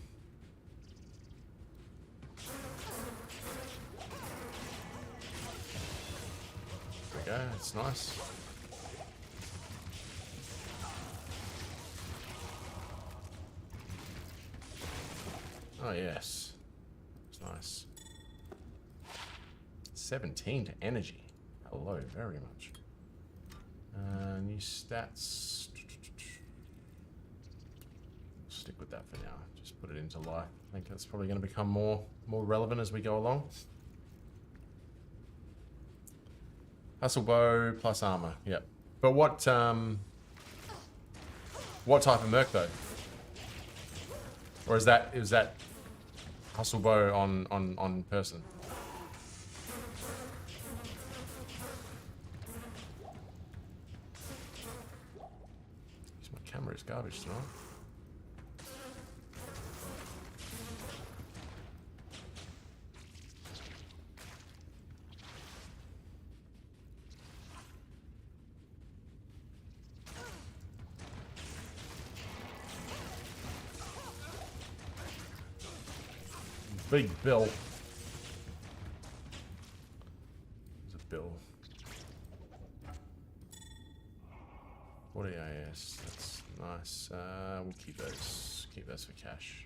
There we go, it's nice. Oh yes, it's nice. 17 to energy. Hello, very much. New stats. Stick with that for now. Just put it into life. I think that's probably going to become more relevant as we go along. Hustle Bow plus armor. Yep. But what type of merc though? Or is that Hustle Bow on person? My camera is garbage tonight. Big Bill. There's a Bill. 40 AS. That's nice. We'll keep those. Keep those for cash.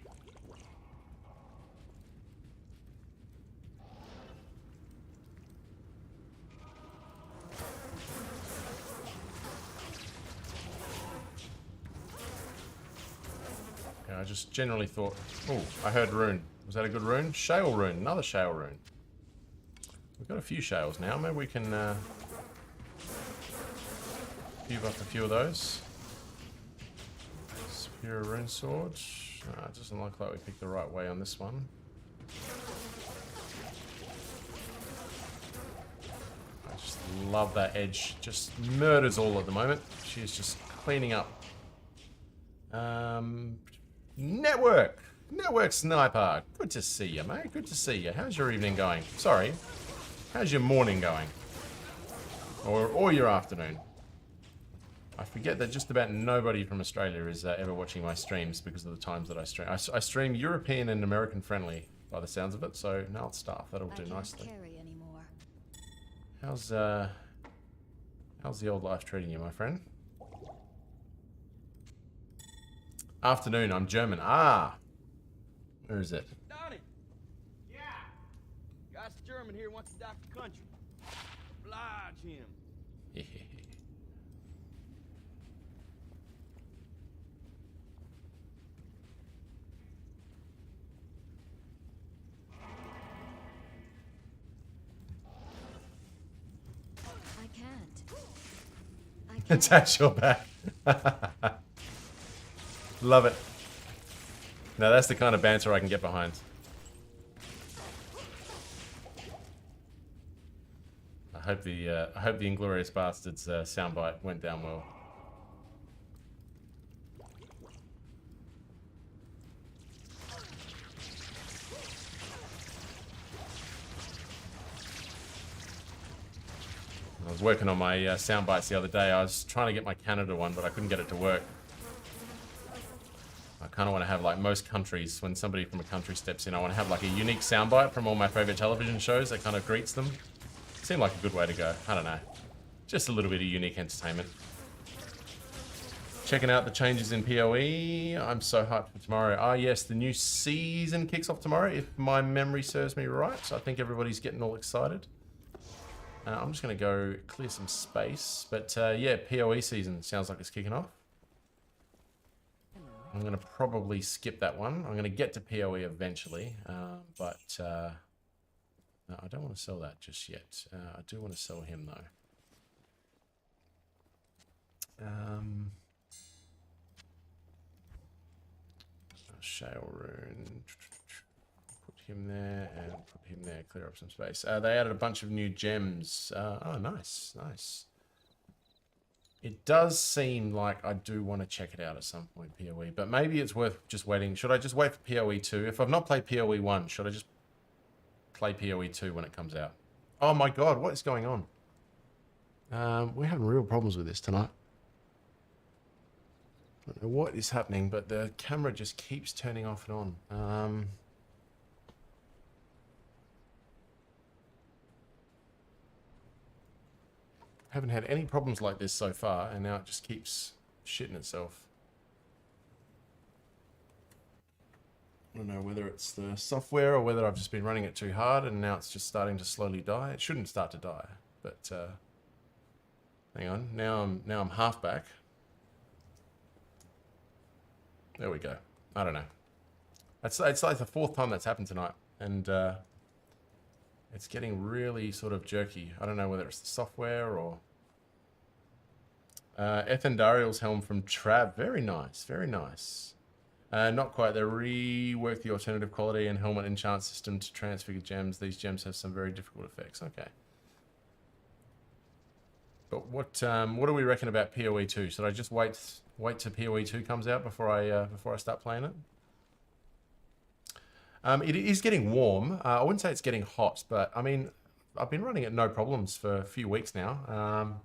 Yeah, I just generally thought. Oh, I heard rune. Was that a good rune? Shale rune. Another shale rune. We've got a few shales now. Maybe we can... Give up a few of those. Superior rune sword. It doesn't look like we picked the right way on this one. I just love that edge. Just murders all at the moment. She is just cleaning up. Network sniper. Good to see you, mate. Good to see you. How's your evening going? Sorry. How's your morning going? Or your afternoon? I forget that just about nobody from Australia is ever watching my streams because of the times that I stream. I stream European and American friendly by the sounds of it, so now it's staff. That'll do nicely. Carry anymore. How's the old life treating you, my friend? Afternoon, I'm German. Ah! Where is it? Donnie! Yeah! Guy's German here wants to die for country. Oblige him. I can't. Attach your back. Love it. Now that's the kind of banter I can get behind. I hope the Inglorious Bastards soundbite went down well. I was working on my soundbites the other day. I was trying to get my Canada one, but I couldn't get it to work. I kind of want to have, like most countries, when somebody from a country steps in, I want to have like a unique soundbite from all my favorite television shows that kind of greets them. Seemed like a good way to go. I don't know. Just a little bit of unique entertainment. Checking out the changes in PoE. I'm so hyped for tomorrow. Ah, yes, the new season kicks off tomorrow, if my memory serves me right. So I think everybody's getting all excited. I'm just going to go clear some space. But yeah, PoE season sounds like it's kicking off. I'm going to probably skip that one. I'm going to get to PoE eventually. But no, I don't want to sell that just yet. I do want to sell him though. Shale rune. Put him there and put him there. Clear up some space. They added a bunch of new gems. Oh, nice, nice. It does seem like I do want to check it out at some point, PoE, but maybe it's worth just waiting. Should I just wait for PoE 2? If I've not played PoE 1, should I just play PoE 2 when it comes out? Oh my god, what is going on? We're having real problems with this tonight. I don't know what is happening, but the camera just keeps turning off and on. Haven't had any problems like this so far, and now it just keeps shitting itself. I don't know whether it's the software or whether I've just been running it too hard and now it's just starting to slowly die. It shouldn't start to die, but hang on. Now I'm half back. There we go. I don't know. It's like the fourth time that's happened tonight, and it's getting really sort of jerky. I don't know whether it's the software or... Ethendariel's helm from Trav. Very nice, very nice. Not quite. They reworked the alternative quality and helmet enchant system to transfigure gems. These gems have some very difficult effects. Okay. But what do we reckon about PoE 2? Should I just wait till PoE 2 comes out before I start playing it? It is getting warm. I wouldn't say it's getting hot, but I mean, I've been running it no problems for a few weeks now.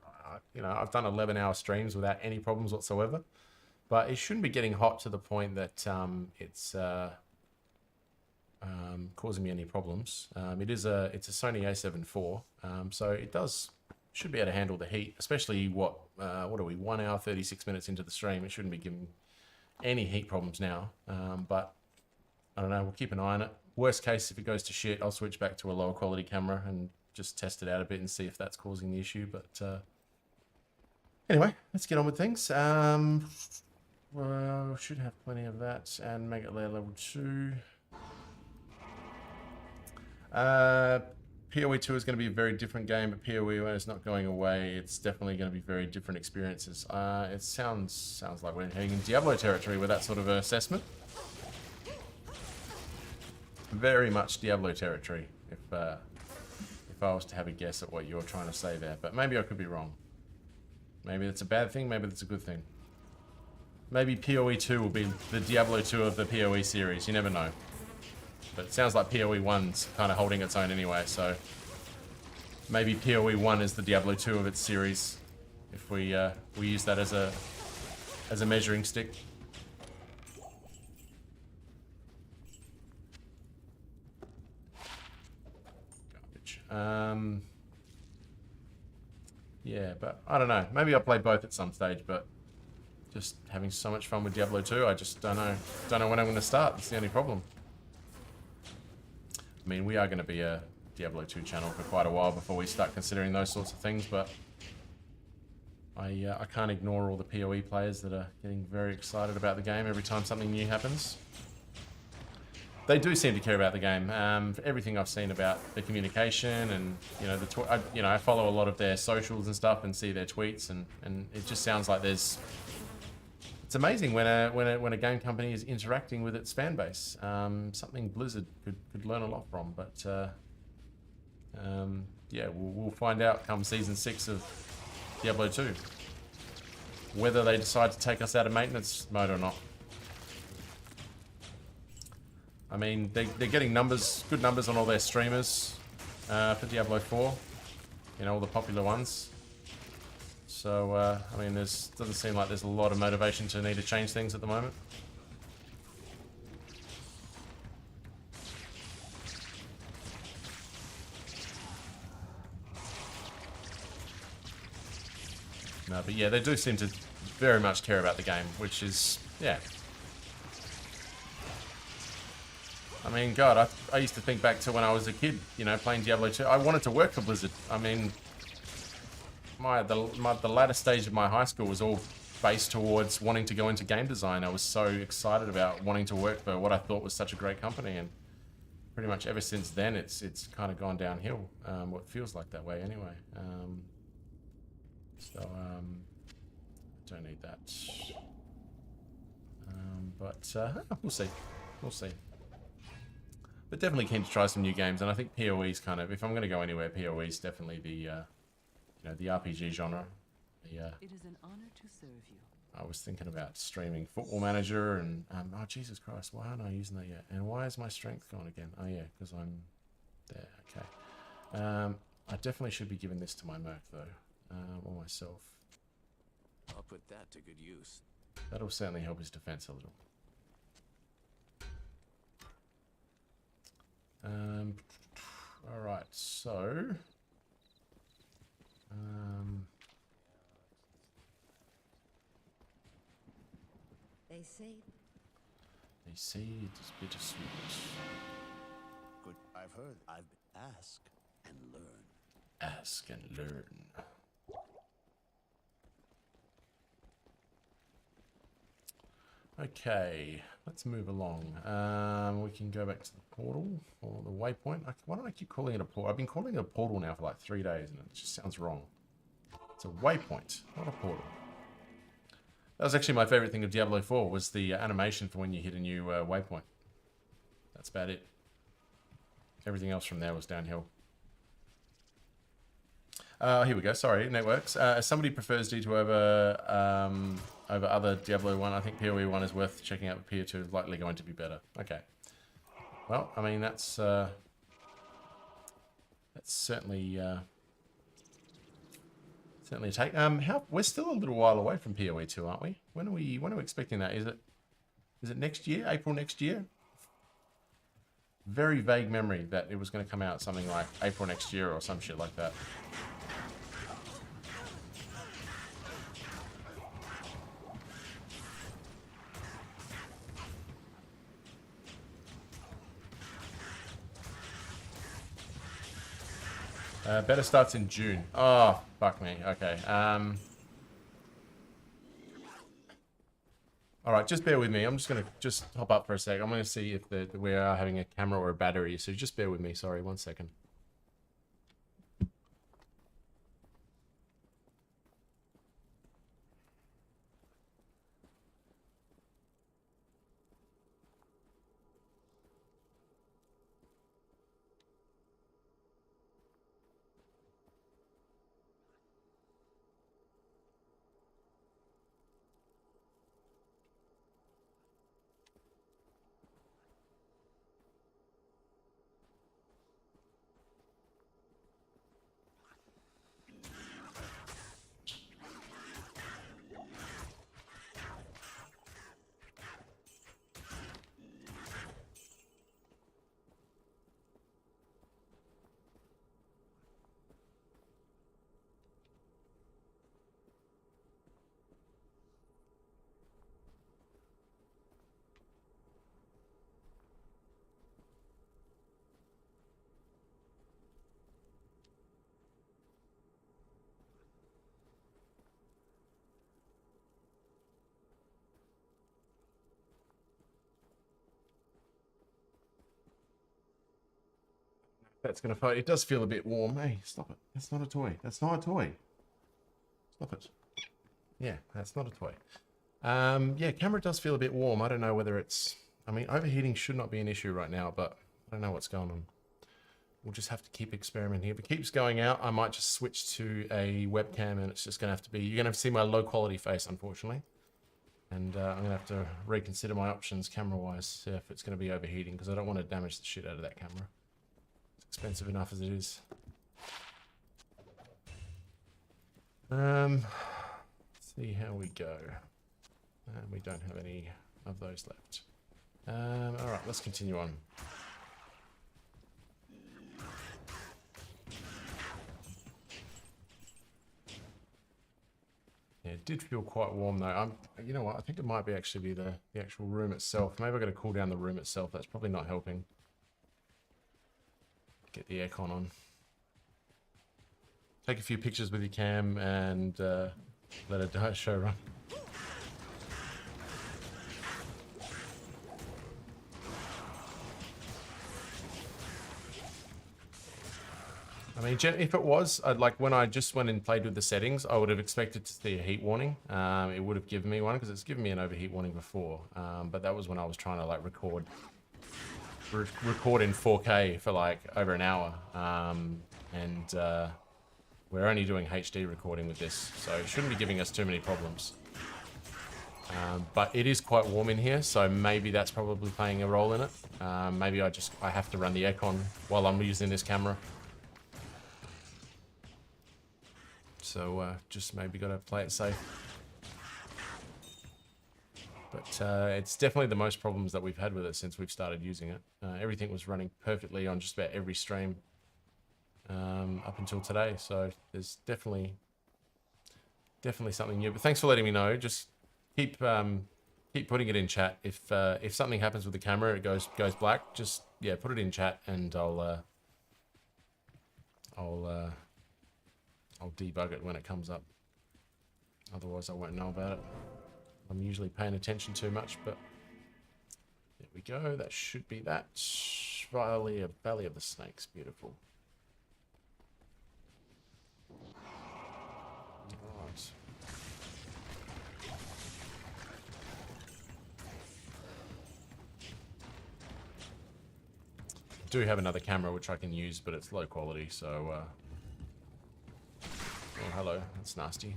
You know, I've done 11-hour streams without any problems whatsoever, but it shouldn't be getting hot to the point that it's causing me any problems. It's a Sony a7 IV, so it should be able to handle the heat, especially what are we, 1 hour 36 minutes into the stream. It shouldn't be giving any heat problems now, but I don't know, we'll keep an eye on it. Worst case, if it goes to shit, I'll switch back to a lower quality camera and just test it out a bit and see if that's causing the issue. But anyway, let's get on with things. Well, should have plenty of that and make it layer level 2. PoE 2 is going to be a very different game, but PoE 1 is not going away. It's definitely going to be very different experiences. It sounds like we're heading in Diablo territory with that sort of assessment. Very much Diablo territory, if I was to have a guess at what you're trying to say there. But maybe I could be wrong. Maybe that's a bad thing, maybe that's a good thing. Maybe PoE 2 will be the Diablo 2 of the PoE series, you never know. But it sounds like PoE 1's kind of holding its own anyway, so maybe PoE 1 is the Diablo 2 of its series, if we use that as a measuring stick. Garbage. Yeah, but I don't know. Maybe I'll play both at some stage, but just having so much fun with Diablo 2, I just don't know when I'm going to start. That's the only problem. I mean, we are going to be a Diablo 2 channel for quite a while before we start considering those sorts of things, but I can't ignore all the PoE players that are getting very excited about the game every time something new happens. They do seem to care about the game. For everything I've seen about the communication and I follow a lot of their socials and stuff and see their tweets, and it just sounds like there's. It's amazing when a game company is interacting with its fan base. Something Blizzard could learn a lot from, but yeah, we'll find out come season 6 of Diablo 2 whether they decide to take us out of maintenance mode or not. I mean, they're getting good numbers on all their streamers for Diablo 4, all the popular ones. So, I mean, doesn't seem like there's a lot of motivation to need to change things at the moment. No, but yeah, they do seem to very much care about the game, which is, yeah. I mean, God, I used to think back to when I was a kid, playing Diablo 2. I wanted to work for Blizzard. I mean, the latter stage of my high school was all based towards wanting to go into game design. I was so excited about wanting to work for what I thought was such a great company, and pretty much ever since then, it's kind of gone downhill. What feels like that way anyway. Don't need that. But we'll see. We'll see. But definitely keen to try some new games, and I think PoE's kind of, if I'm going to go anywhere, PoE's definitely the the RPG genre. It is an honor to serve you. I was thinking about streaming Football Manager, and oh Jesus Christ, why aren't I using that yet? And why is my strength gone again? Oh yeah, because I'm there. Okay. I definitely should be giving this to my Merc though, or myself. I'll put that to good use. That'll certainly help his defense a little. All right, so. They say it is bittersweet. Good. I've heard. Ask and learn. Ask and learn. Okay, let's move along. We can go back to the portal or the waypoint. Why don't I keep calling it a portal? I've been calling it a portal now for like 3 days, and it just sounds wrong. It's a waypoint, not a portal. That was actually my favorite thing of Diablo 4, was the animation for when you hit a new waypoint. That's about it. Everything else from there was downhill. Here we go. Sorry, networks. As somebody prefers D2 over other Diablo 1, I think PoE 1 is worth checking out. PoE 2 is likely going to be better. Okay. Well, I mean, that's certainly certainly a take. We're still a little while away from PoE 2, aren't we? When are we expecting that? Is it next year? April next year? Very vague memory that it was going to come out something like April next year or some shit like that. Better starts in June. Oh, fuck me. Okay. All right, just bear with me. I'm just going to hop up for a sec. I'm going to see if we are having a camera or a battery. So just bear with me. Sorry, 1 second. That's gonna fight. It does feel a bit warm. Hey, stop it. That's not a toy. That's not a toy. Stop it. Yeah, that's not a toy. Yeah, camera does feel a bit warm. I don't know whether it's... I mean, overheating should not be an issue right now, but I don't know what's going on. We'll just have to keep experimenting. If it keeps going out, I might just switch to a webcam, and it's just going to have to be... You're going to have to see my low-quality face, unfortunately. And I'm going to have to reconsider my options camera-wise if it's going to be overheating, because I don't want to damage the shit out of that camera. It's expensive enough as it is. Let's see how we go. We don't have any of those left. Alright, let's continue on. Yeah, it did feel quite warm though. You know what? I think it might be actually the actual room itself. Maybe I've got to cool down the room itself. That's probably not helping. Get the aircon on. Take a few pictures with your cam and let it show run. I mean, if it was, I'd like when I just went and played with the settings, I would have expected to see a heat warning. It would have given me one because it's given me an overheat warning before. But that was when I was trying to like record in 4K for like over an hour. We're only doing HD recording with this, so it shouldn't be giving us too many problems. But it is quite warm in here, so maybe that's probably playing a role in it. Maybe I have to run the aircon while I'm using this camera. So just maybe got to play it safe. But it's definitely the most problems that we've had with it since we've started using it. Everything was running perfectly on just about every stream up until today. So there's definitely something new. But thanks for letting me know. Just keep putting it in chat. If something happens with the camera, it goes black. Just yeah, put it in chat and I'll debug it when it comes up. Otherwise, I won't know about it. I'm usually paying attention too much, but there we go. That should be that. Valley of the Snakes. Beautiful. Alright. I do have another camera which I can use, but it's low quality, so oh, hello. That's nasty.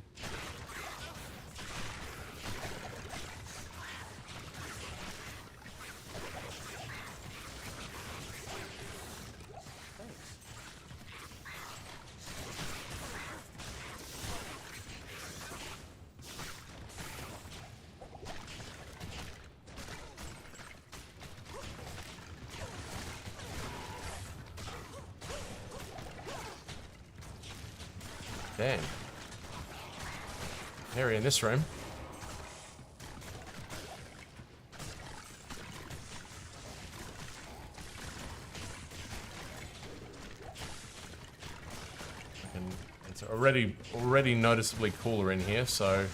Damn. Area in this room. And it's already noticeably cooler in here, so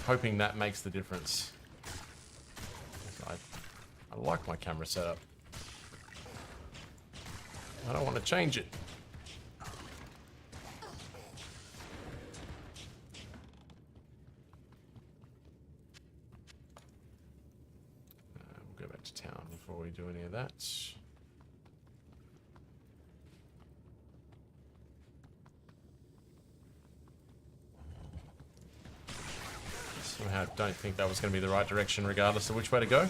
hoping that makes the difference. I like my camera setup. I don't want to change it. We'll go back to town before we do any of that. Somehow don't think that was going to be the right direction regardless of which way to go.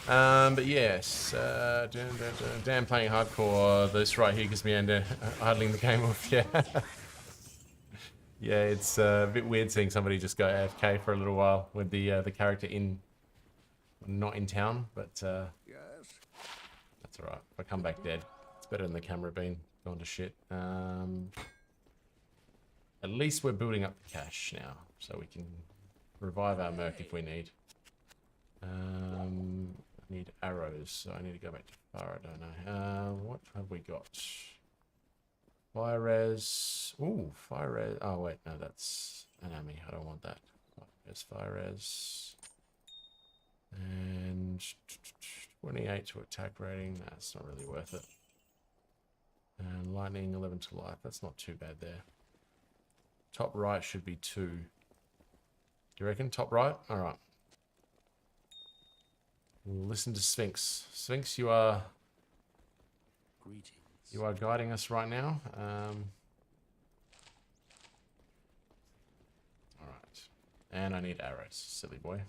But yes, damn playing hardcore, this right here gives me idling the game off, yeah. Yeah, it's a bit weird seeing somebody just go AFK for a little while with the character not in town, but Yes. that's alright. If I come back dead, it's better than the camera being gone to shit. At least we're building up the cash now, so we can revive our merc if we need. I need arrows, so I need to go back to fire, I don't know. What have we got? Fire res. Ooh, fire res. Oh, wait, no, that's enemy. I don't want that. There's fire res. And 28 to attack rating. That's not really worth it. And lightning 11 to life. That's not too bad there. Top right should be 2. You reckon? Top right? Alright. Listen to Sphinx. Sphinx, you are guiding us right now. Alright. And I need arrows, silly boy.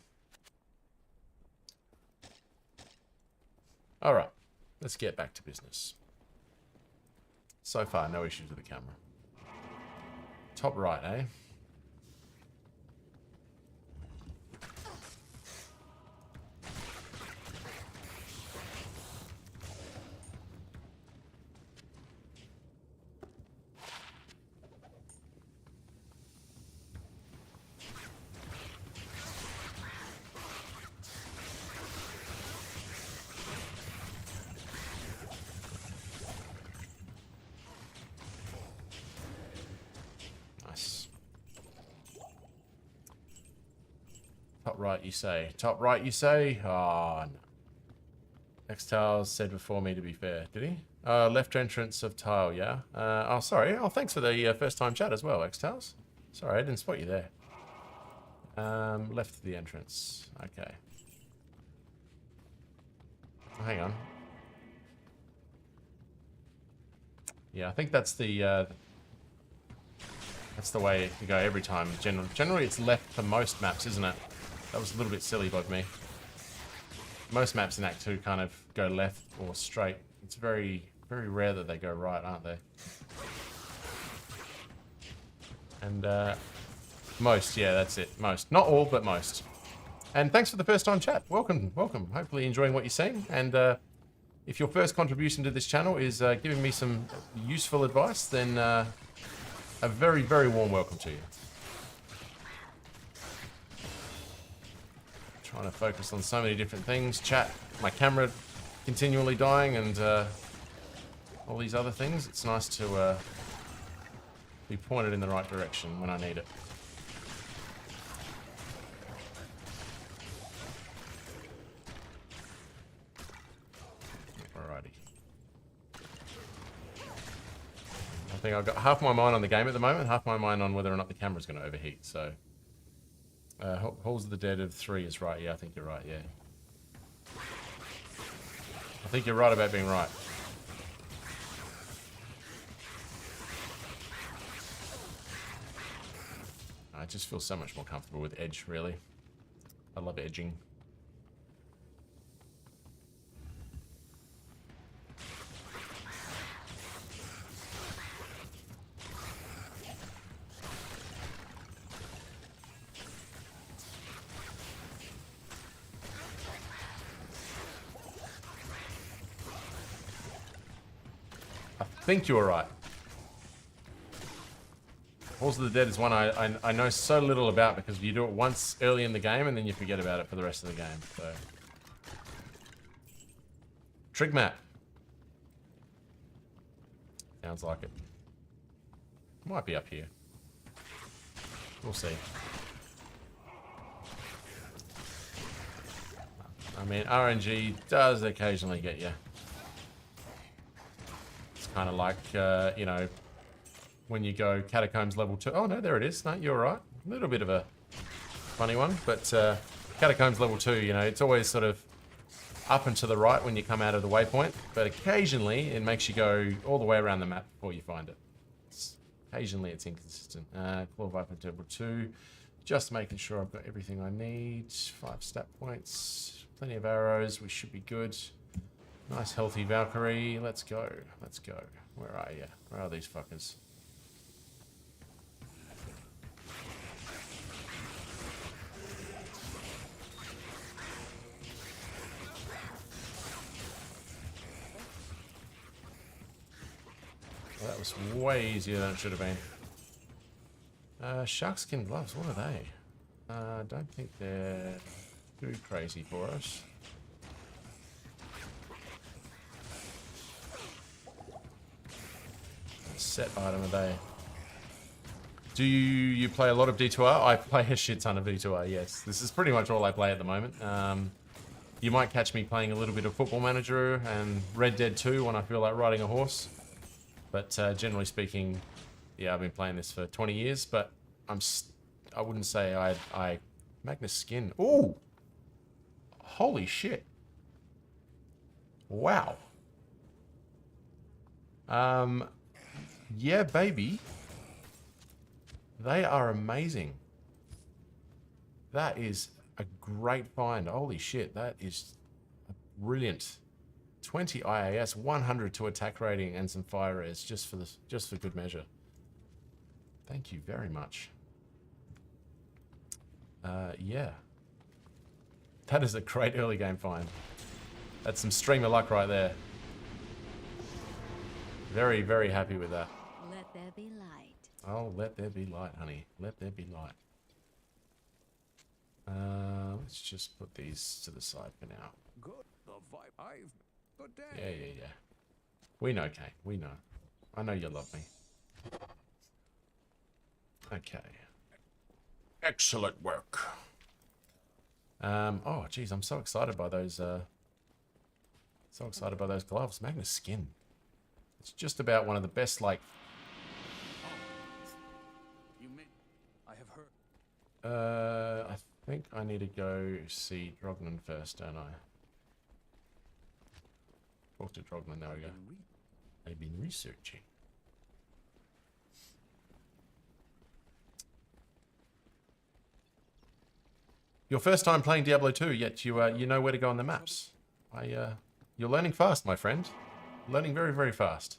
Alright. Let's get back to business. So far, no issues with the camera. Top right, eh? Nice. Top right, you say. Top right, you say? Oh, no. X-Tiles said before me, to be fair. Did he? Left entrance of tile, yeah? Oh, sorry. Oh, thanks for the first time chat as well, X-Tiles. Sorry, I didn't spot you there. Left of the entrance. Okay. Oh, hang on. Yeah, I think that's the way you go every time. Generally, it's left for most maps, isn't it? That was a little bit silly by me. Most maps in Act 2 kind of go left or straight. It's very, very rare that they go right, aren't they? And most, yeah, that's it. Most. Not all, but most. And thanks for the first time chat. Welcome, welcome. Hopefully enjoying what you're seeing. And if your first contribution to this channel is giving me some useful advice, then a very, very warm welcome to you. Trying to focus on so many different things. Chat, my camera continually dying, and all these other things. It's nice to be pointed in the right direction when I need it. Alrighty. I think I've got half my mind on the game at the moment, half my mind on whether or not the camera's going to overheat, so... Halls of the Dead of 3 is right. Yeah, I think you're right, yeah. I think you're right about being right. I just feel so much more comfortable with edge, really. I love edging. I think you were right. Halls of the Dead is one I know so little about because you do it once early in the game and then you forget about it for the rest of the game. So, trig map. Sounds like it. Might be up here. We'll see. I mean, RNG does occasionally get you. Kind of like, you know, when you go Catacombs level 2. Oh, no, there it is. No, you're right. A little bit of a funny one. But Catacombs level 2, you know, it's always sort of up and to the right when you come out of the waypoint. But occasionally, it makes you go all the way around the map before you find it. Occasionally, it's inconsistent. Claw Viper level 2. Just making sure I've got everything I need. 5 stat points. Plenty of arrows. We should be good. Nice healthy Valkyrie. Let's go. Let's go. Where are you? Where are these fuckers? Well, that was way easier than it should have been. Sharkskin gloves. What are they? I don't think they're too crazy for us. Set item a day. Do you play a lot of D2R? I play a shit ton of D2R, yes. This is pretty much all I play at the moment. You might catch me playing a little bit of Football Manager and Red Dead 2 when I feel like riding a horse. But generally speaking, yeah, I've been playing this for 20 years, but I wouldn't say I Magnus Skin. Ooh! Holy shit. Wow. Yeah, baby. They are amazing. That is a great find. Holy shit, that is brilliant. 20 IAS, 100 to attack rating, and some fire rares just for good measure. Thank you very much. Yeah. That is a great early game find. That's some streamer luck right there. Very, very happy with that. Let there be light. Oh, let there be light, honey. Let there be light. Let's just put these to the side for now. Good. The vibe. Good day. Yeah. We know, Kate. We know. I know you love me. Okay. Excellent work. Oh, geez, I'm so excited by those. Gloves. Magnus Skin. It's just about one of the best, like. You mean I have heard. I think I need to go see Drogman first, don't I? Talk to Drogman. There we go. I've been researching. Your first time playing Diablo 2, yet you know where to go on the maps. You're learning fast, my friend. Learning very, very fast.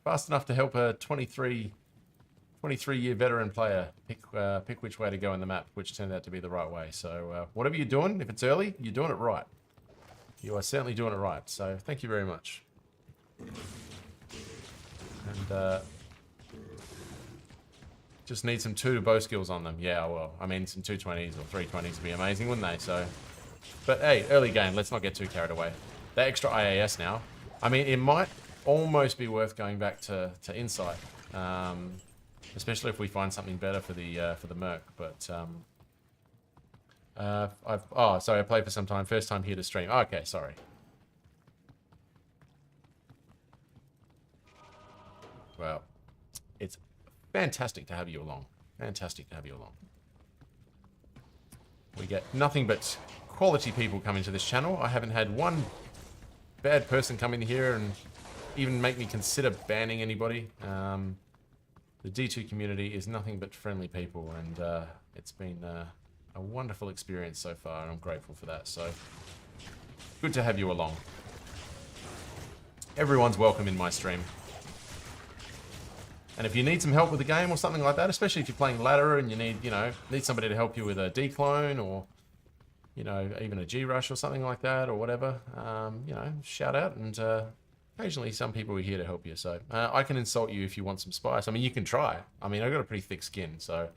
Fast enough to help a 23-year veteran player pick which way to go in the map, which turned out to be the right way. So whatever you're doing, if it's early, you're doing it right. You are certainly doing it right. So thank you very much. And just need some 2 bow skills on them. Yeah, well, I mean, some 220s or 320s would be amazing, wouldn't they? So, but hey, early game. Let's not get too carried away. That extra IAS now. I mean, it might almost be worth going back to Insight, especially if we find something better for the Merc. But sorry, I played for some time. First time here to stream. Oh, okay, sorry. Well, it's fantastic to have you along. Fantastic to have you along. We get nothing but quality people coming to this channel. I haven't had one bad person come in here and even make me consider banning anybody. The D2 community is nothing but friendly people, and it's been a wonderful experience so far, and I'm grateful for that. So, good to have you along. Everyone's welcome in my stream. And if you need some help with the game or something like that, especially if you're playing ladder and you need somebody to help you with a declone or, even a G-rush or something like that or whatever, shout out. And occasionally some people are here to help you. So I can insult you if you want some spice. I mean, you can try. I mean, I've got a pretty thick skin. So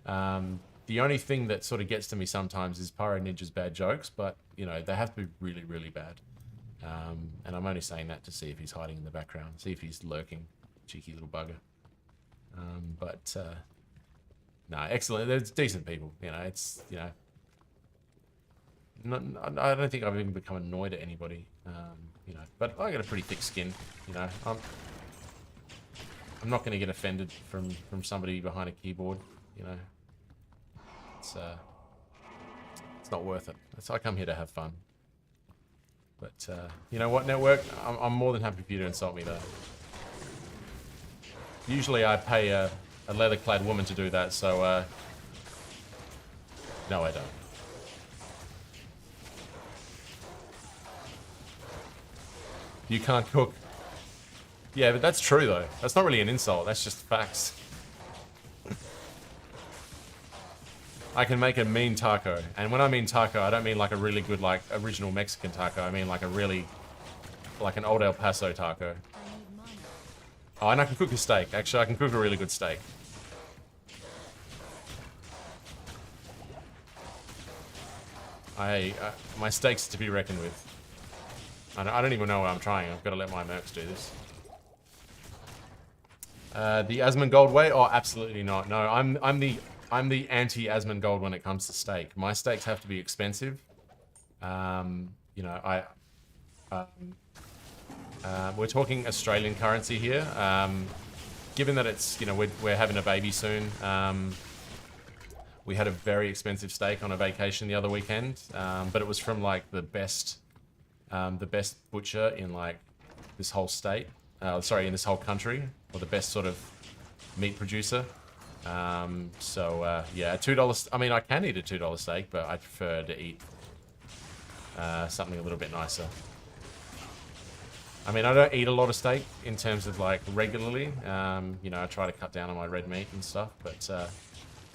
the only thing that sort of gets to me sometimes is Pyro Ninja's bad jokes. But, they have to be really, really bad. And I'm only saying that to see if he's hiding in the background. See if he's lurking. Cheeky little bugger. No, excellent. They're decent people. It's, I don't think I've even become annoyed at anybody. But I got a pretty thick skin. I'm not going to get offended from somebody behind a keyboard. It's not worth it. I come here to have fun. But you know what, Network? I'm more than happy for you to insult me, though. Usually I pay a leather-clad woman to do that, so, no, I don't. You can't cook. Yeah, but that's true, though. That's not really an insult. That's just facts. I can make a mean taco. And when I mean taco, I don't mean like a really good, like, original Mexican taco. I mean like a really, like an old El Paso taco. Oh, and I can cook a steak. Actually, I can cook a really good steak. My steak's to be reckoned with. I don't even know what I'm trying. I've got to let my mercs do this. The Asmund Gold way? Oh, absolutely not. No, I'm the anti-Asmund Gold when it comes to steak. My steaks have to be expensive. You know, we're talking Australian currency here. Given that it's, you know, we're having a baby soon, we had a very expensive steak on a vacation the other weekend, but it was from like the best butcher in like this whole state, in this whole country, or the best sort of meat producer. Yeah, $2. I mean, I can eat a $2 steak, but I prefer to eat something a little bit nicer. I mean, I don't eat a lot of steak in terms of like regularly. You know, I try to cut down on my red meat and stuff, but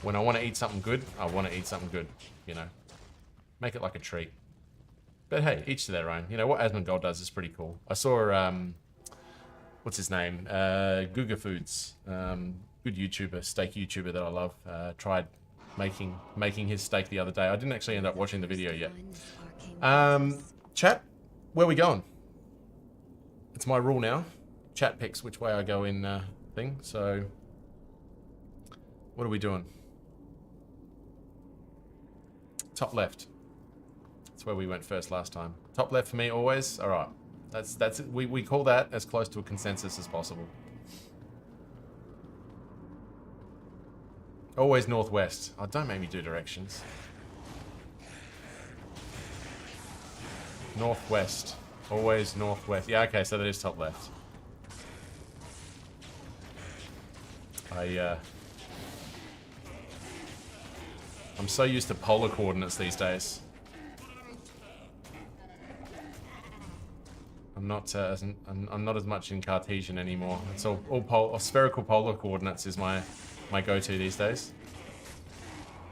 when I want to eat something good, I want to eat something good, you know. Make it like a treat. But hey, each to their own. You know, what Asmongold does is pretty cool. I saw, what's his name? Guga Foods. Good YouTuber, steak YouTuber that I love. Tried making his steak the other day. I didn't actually end up watching the video yet. Chat, where we going? It's my rule now. Chat picks which way I go in thing, so... What are we doing? Top left. That's where we went first last time. Top left for me always. All right. That's we call that as close to a consensus as possible. Always northwest. Oh, don't make me do directions. Northwest. Always northwest. Yeah, okay, so that is top left. I'm so used to polar coordinates these days. I'm not not as much in Cartesian anymore. It's all spherical polar coordinates is my go-to these days.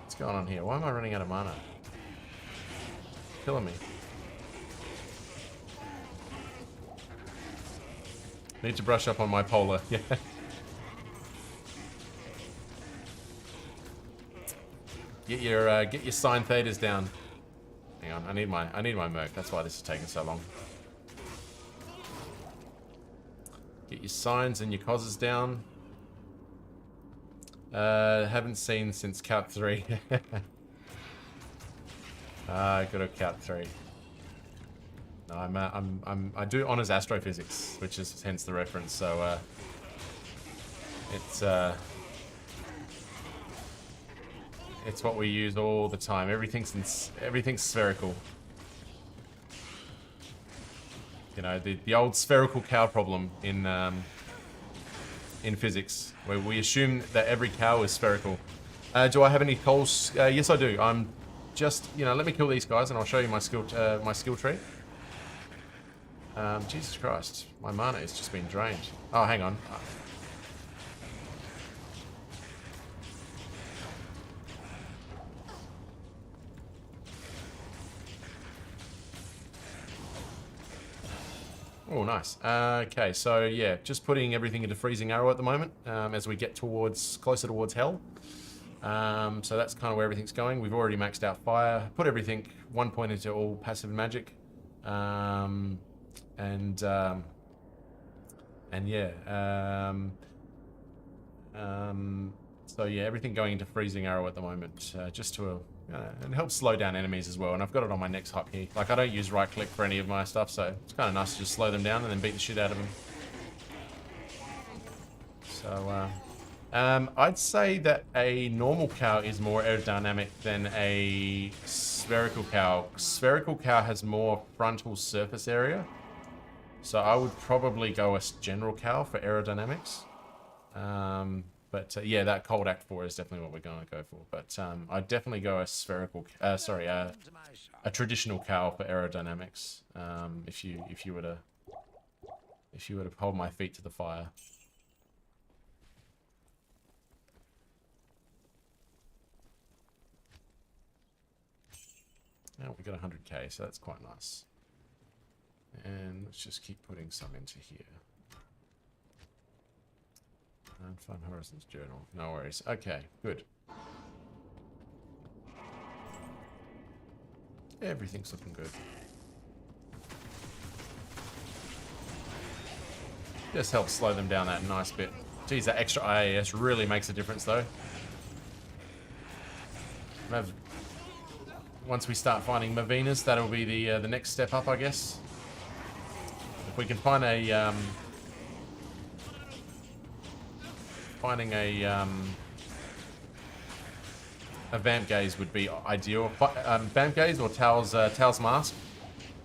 What's going on here? Why am I running out of mana? Killing me. Need to brush up on my polar. Yeah. Get your sine thetas down. Hang on, I need my merc. That's why this is taking so long. Get your sines and your causes down. Haven't seen since Cat 3. I gotta Cat 3. No, I do honors astrophysics, which is hence the reference. So it's what we use all the time. Everything's spherical. You know, the old spherical cow problem in physics, where we assume that every cow is spherical. Do I have any coals? Yes, I do. I'm just, you know, let me kill these guys and I'll show you my skill tree. Jesus Christ, my mana is just being drained. Oh, hang on. Oh, nice. Okay, so yeah, just putting everything into freezing arrow at the moment as we get closer towards hell. So that's kind of where everything's going. We've already maxed out fire. Put everything 1 point into all passive magic. And yeah. So yeah, everything going into freezing arrow at the moment, just to and helps slow down enemies as well. And I've got it on my next hop here. Like, I don't use right click for any of my stuff, so it's kind of nice to just slow them down and then beat the shit out of them. So I'd say that a normal cow is more aerodynamic than a spherical cow. Spherical cow has more frontal surface area, so I would probably go a general cow for aerodynamics. But yeah, that cold act 4 is definitely what we're going to go for. But I'd definitely go a spherical, a traditional cow for aerodynamics. If you were to hold my feet to the fire. Now we got 100k, so that's quite nice. And let's just keep putting some into here. And Fun Horizons Journal. No worries. Okay, good. Everything's looking good. Just helps slow them down that nice bit. Geez, that extra IAS really makes a difference though. once we start finding Mavinas, that'll be the next step up, I guess. If we can find a vamp gaze would be ideal. Vamp gaze or Tal's mask,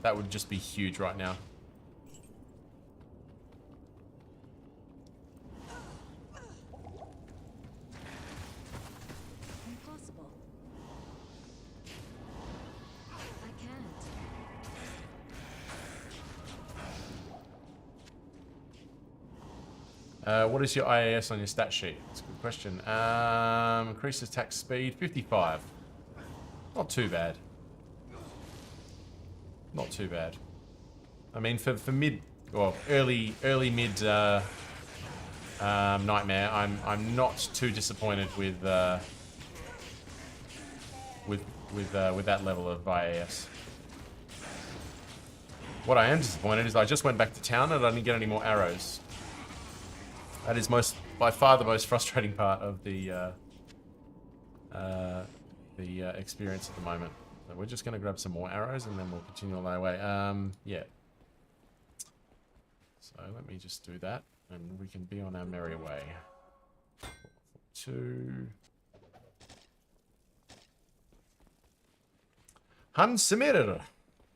that would just be huge right now. Impossible. I can't. What is your IAS on your stat sheet? That's a good question. Increased attack speed, 55. Not too bad. Not too bad. I mean, for mid, or early mid nightmare, I'm not too disappointed with that level of IAS. What I am disappointed is I just went back to town and I didn't get any more arrows. That is by far the most frustrating part of the experience at the moment. So we're just going to grab some more arrows and then we'll continue on our way. Yeah. So let me just do that and we can be on our merry way. 2. Hans Samir,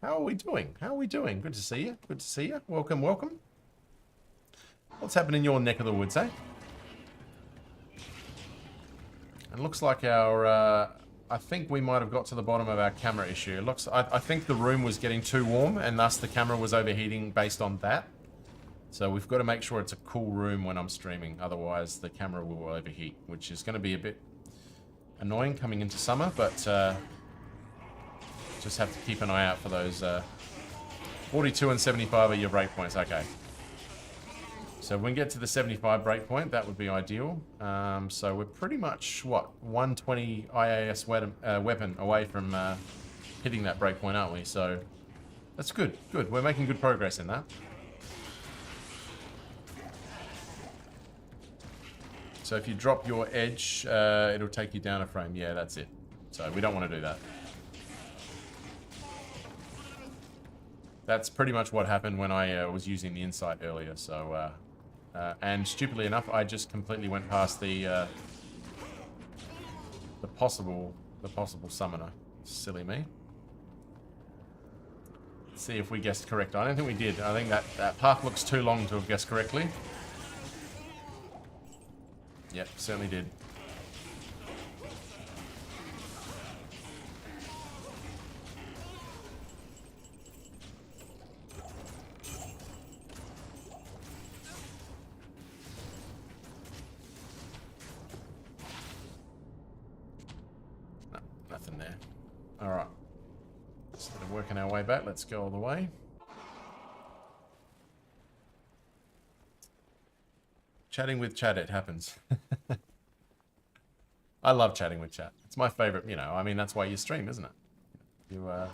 how are we doing? How are we doing? Good to see you. Good to see you. Welcome, welcome. What's happening in your neck of the woods, eh? It looks like our... I think we might have got to the bottom of our camera issue. It looks... I think the room was getting too warm, and thus the camera was overheating based on that. So we've got to make sure it's a cool room when I'm streaming. Otherwise, the camera will overheat, which is going to be a bit annoying coming into summer, but... just have to keep an eye out for those... 42 and 75 are your breakpoints. Okay. So when we get to the 75 breakpoint, that would be ideal. So we're pretty much, what, 120 IAS weapon away from hitting that breakpoint, aren't we? So that's good, good. We're making good progress in that. So if you drop your edge, it'll take you down a frame. Yeah, that's it. So we don't want to do that. That's pretty much what happened when I was using the insight earlier, so... and stupidly enough, I just completely went past the possible summoner. Silly me. Let's see if we guessed correct. I don't think we did. I think that path looks too long to have guessed correctly. Yep, certainly did. Nothing there. Alright. Instead of working our way back, let's go all the way. Chatting with chat, it happens. I love chatting with chat. It's my favorite, you know, I mean, that's why you stream, isn't it? I'm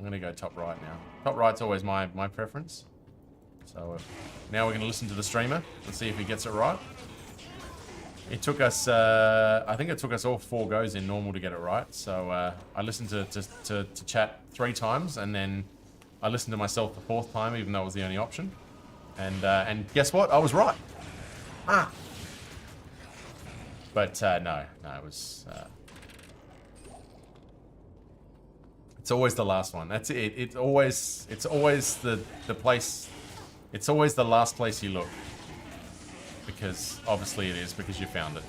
going to go top right now. Top right's always my preference. So now we're going to listen to the streamer and see if he gets it right. It took us, I think it took us all 4 goes in normal to get it right. So I listened to chat 3 times, and then I listened to myself the 4th time, even though it was the only option. And guess what? I was right. Ah. But no, it was. It's always the last one. That's it. It's always the place. It's always the last place you look. Because obviously it is, because you found it.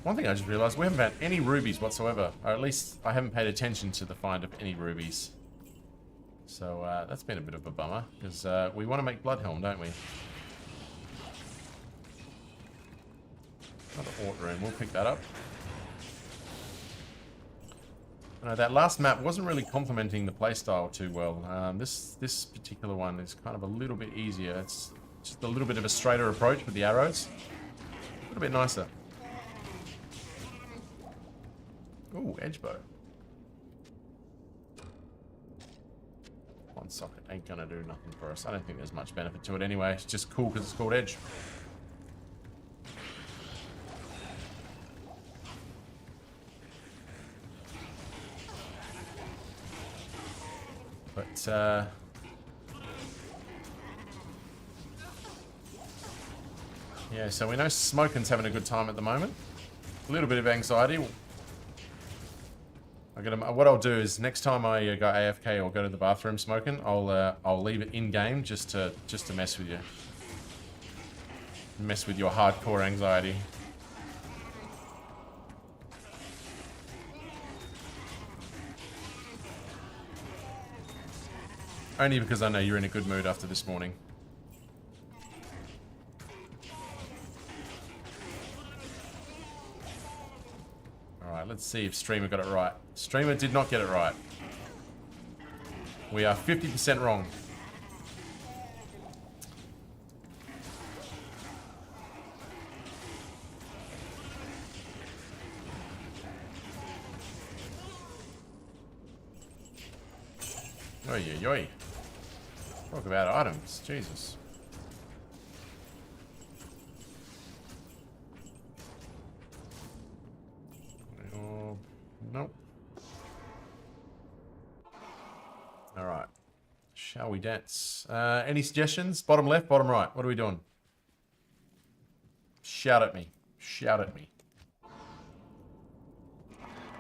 One thing I just realized, we haven't found any rubies whatsoever. Or at least I haven't paid attention to the find of any rubies. So that's been a bit of a bummer, because we want to make Bloodhelm, don't we? Another Ort room, we'll pick that up. That last map wasn't really complementing the playstyle too well. This particular one is kind of a little bit easier. It's just a little bit of a straighter approach with the arrows. A little bit nicer. Ooh, edge bow. One socket ain't gonna do nothing for us. I don't think there's much benefit to it anyway. It's just cool because it's called edge. But, yeah, so we know Smoking's having a good time at the moment. A little bit of anxiety. What I'll do is next time I go AFK or go to the bathroom smoking, I'll leave it in game just to mess with you, mess with your hardcore anxiety. Only because I know you're in a good mood after this morning. Alright, let's see if Streamer got it right. Streamer did not get it right. We are 50% wrong. Oi, oi, oi. Talk about items. Jesus. Oh, nope. Alright. Shall we dance? Any suggestions? Bottom left, bottom right. What are we doing? Shout at me. Shout at me.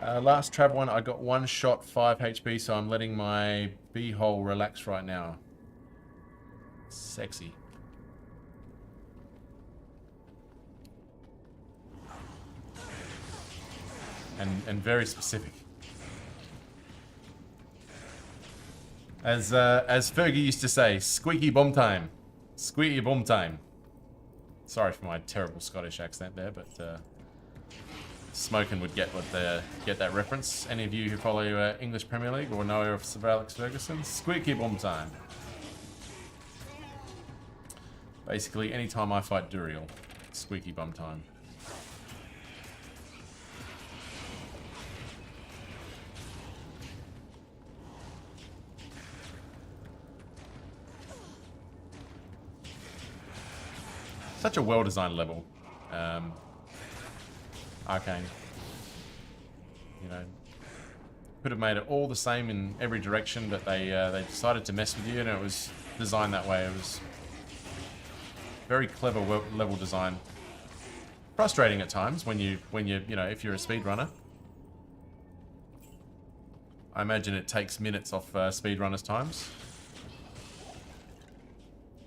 Last trap one, I got one shot, 5 HP, so I'm letting my b-hole relax right now. Sexy. And very specific. As Fergie used to say, squeaky bum time. Squeaky bum time. Sorry for my terrible Scottish accent there, but Smoking would get that reference. Any of you who follow English Premier League or know of Sir Alex Ferguson, squeaky bum time. Basically, anytime I fight Duriel, squeaky bum time. Such a well-designed level. Arcane. You know, could have made it all the same in every direction, but they decided to mess with you, and it was designed that way. It was very clever level design. Frustrating at times when you know, if you're a speedrunner. I imagine it takes minutes off speedrunners' times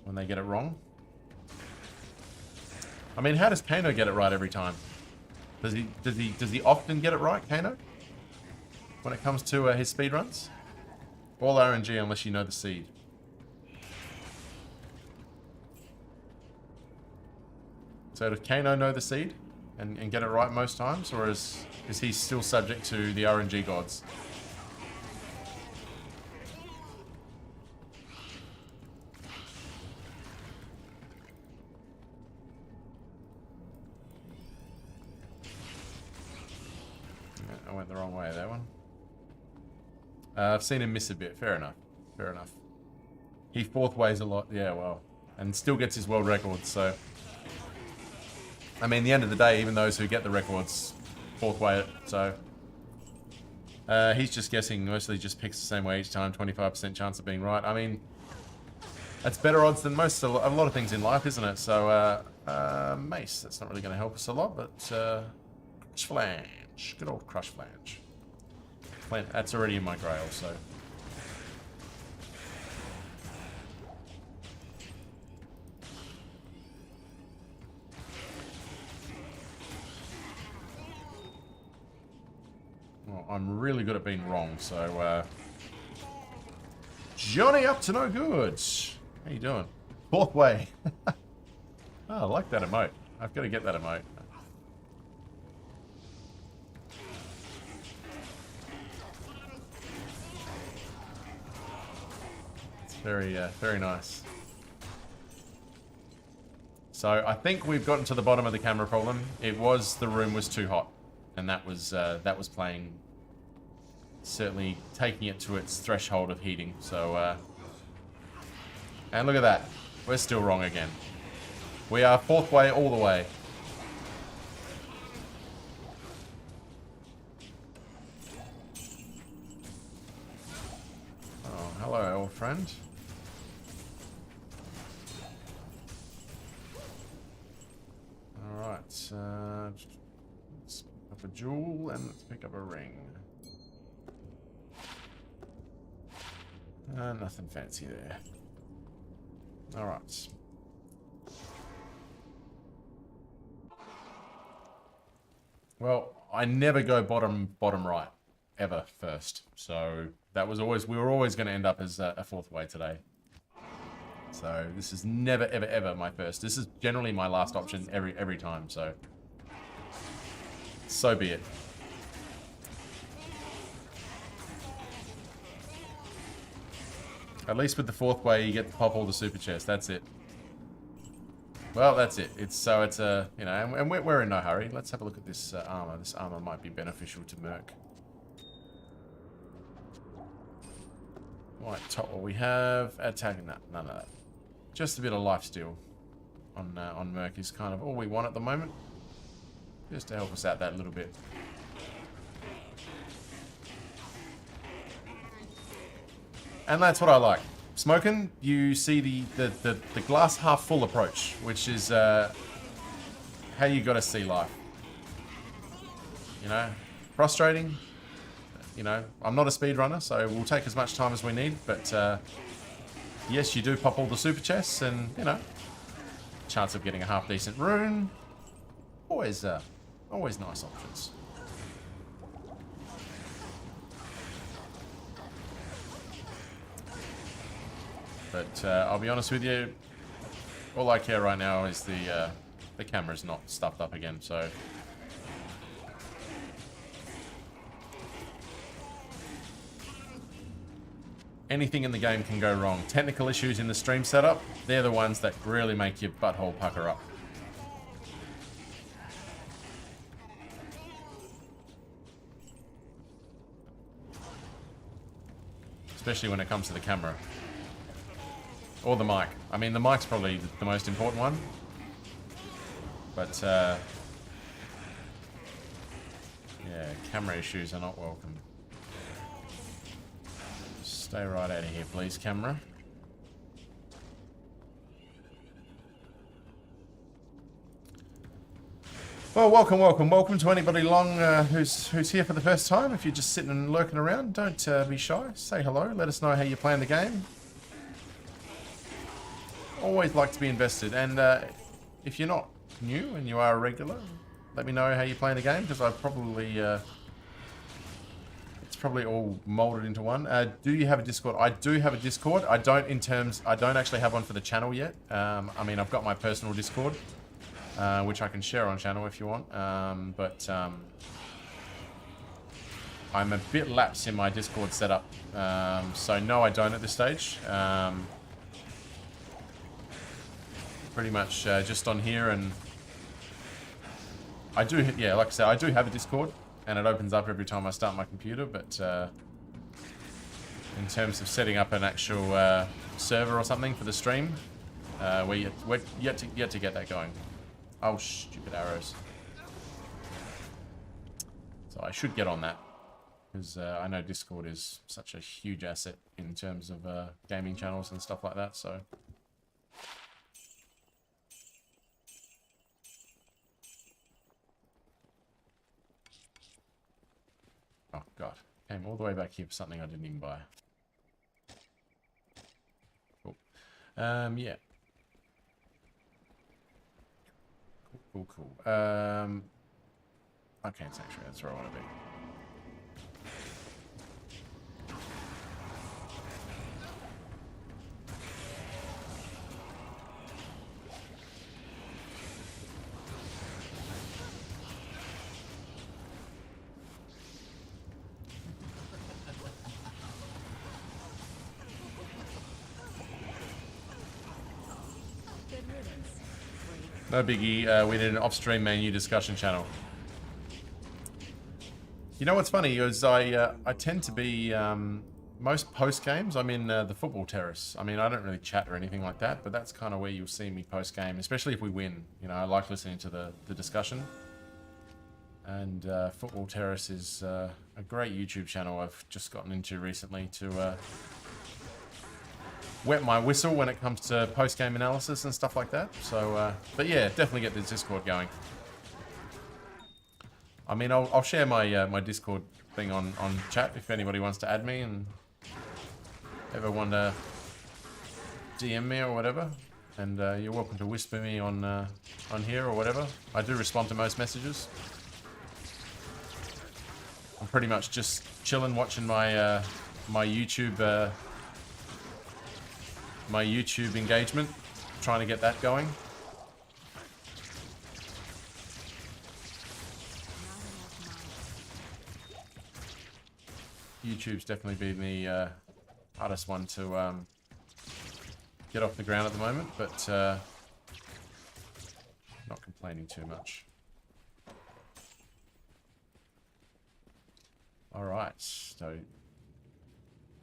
when they get it wrong. I mean, how does Kano get it right every time? Does he often get it right, Kano? When it comes to his speedruns? All RNG unless you know the seed. So does Kano know the seed and get it right most times, or is he still subject to the RNG gods? I went the wrong way, that one. I've seen him miss a bit. Fair enough. Fair enough. He fourth ways a lot. Yeah, well. And still gets his world records, so... I mean, at the end of the day, even those who get the records fourth way it, so... he's just guessing, mostly just picks the same way each time, 25% chance of being right. I mean, that's better odds than a lot of things in life, isn't it? So, Mace, that's not really going to help us a lot, but, Crush Flange. Good old Crush Flange. That's already in my grail, so... Well, I'm really good at being wrong, so, Johnny up to no good! How you doing? Fourth way! Oh, I like that emote. I've got to get that emote. Very nice. So I think we've gotten to the bottom of the camera problem. It was the room was too hot, and that was playing, certainly taking it to its threshold of heating. So, and look at that, we're still wrong again. We are fourth way all the way. Oh, hello. friend. Alright, let's pick up a jewel and let's pick up a ring. Nothing fancy there. Alright. Well, I never go bottom right, ever first. So that was always, we were always going to end up as a fourth way today. So this is never, ever, ever my first. This is generally my last option every time. So be it. At least with the fourth way, you get to pop all the super chests. That's it. Well, that's it. It's a, you know, and we're in no hurry. Let's have a look at this armor. This armor might be beneficial to Merc. Right, top what we have. Attacking that. None of that. Just a bit of lifesteal on Merc is kind of all we want at the moment. Just to help us out that little bit. And that's what I like. Smoking, you see the glass half full approach, which is how you got to see life. You know, frustrating. You know, I'm not a speedrunner, so we'll take as much time as we need. But yes, you do pop all the super chests, and you know, chance of getting a half decent rune. Always nice options. But I'll be honest with you, all I care right now is the camera's not stuffed up again, so. Anything in the game can go wrong. Technical issues in the stream setup, they're the ones that really make your butthole pucker up. Especially when it comes to the camera. Or the mic. I mean, the mic's probably the most important one. But, yeah, camera issues are not welcome. Stay right out of here, please, camera. Well, welcome to anybody long who's here for the first time. If you're just sitting and lurking around, don't be shy. Say hello. Let us know how you're playing the game. Always like to be invested, and if you're not new and you are a regular, let me know how you're playing the game, because I probably it's probably all molded into one. Do you have a Discord? I do have a Discord. I don't actually have one for the channel yet. I mean, I've got my personal Discord, which I can share on channel if you want, but I'm a bit lapsed in my Discord setup, so no, I don't at this stage. Pretty much just on here, and I do, yeah, like I said, I do have a Discord, and it opens up every time I start my computer, but in terms of setting up an actual server or something for the stream, we're yet to get that going. Oh, stupid arrows. So I should get on that, because I know Discord is such a huge asset in terms of gaming channels and stuff like that, so... Oh, God. Came all the way back here for something I didn't even buy. Cool. Yeah. Cool. Okay, it's actually, that's where I want to be. No biggie, we did an off-stream menu discussion channel. You know what's funny is I tend to be, most post-games, I'm in the football terrace. I mean, I don't really chat or anything like that, but that's kind of where you'll see me post-game, especially if we win. You know, I like listening to the discussion. And Football Terrace is a great YouTube channel I've just gotten into recently to wet my whistle when it comes to post-game analysis and stuff like that. So, but yeah, definitely get this Discord going. I mean, I'll share my my Discord thing on chat if anybody wants to add me and ever want to DM me or whatever. And you're welcome to whisper me on here or whatever. I do respond to most messages. I'm pretty much just chilling, watching my my YouTube engagement, trying to get that going. YouTube's definitely been the hardest one to get off the ground at the moment, but not complaining too much. Alright, so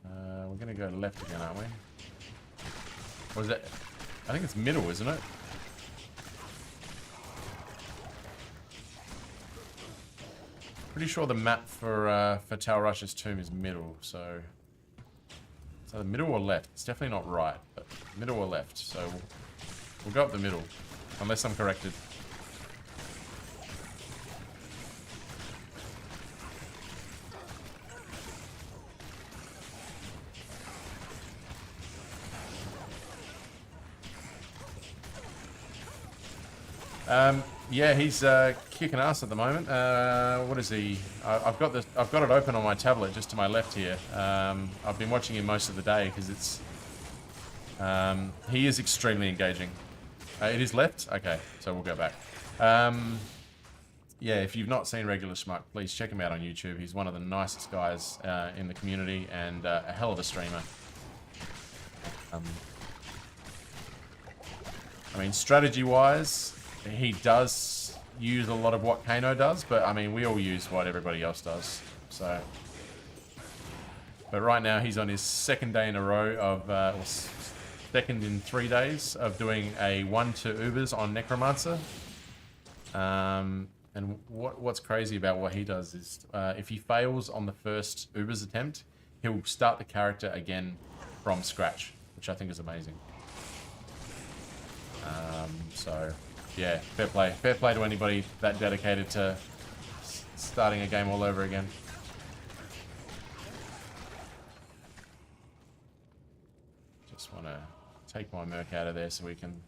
we're going to go left again, aren't we? Or is it? I think it's middle, isn't it? Pretty sure the map for Tal Rush's tomb is middle, so the middle or left? It's definitely not right, but middle or left. So we'll go up the middle, unless I'm corrected. Yeah, he's kicking ass at the moment. What is he? I've got it open on my tablet just to my left here. I've been watching him most of the day because it's he is extremely engaging. It is left? Okay, so we'll go back. Yeah, if you've not seen Regular Schmuck, please check him out on YouTube. He's one of the nicest guys in the community and a hell of a streamer. I mean, strategy-wise, he does use a lot of what Kano does, but I mean, we all use what everybody else does. So, but right now he's on his second day in a row of, or second in 3 days of doing a 1-2 Ubers on Necromancer. And what's crazy about what he does is, if he fails on the first Ubers attempt, he'll start the character again from scratch, which I think is amazing. So. Yeah, fair play. Fair play to anybody that dedicated to starting a game all over again. Just want to take my Merc out of there so we can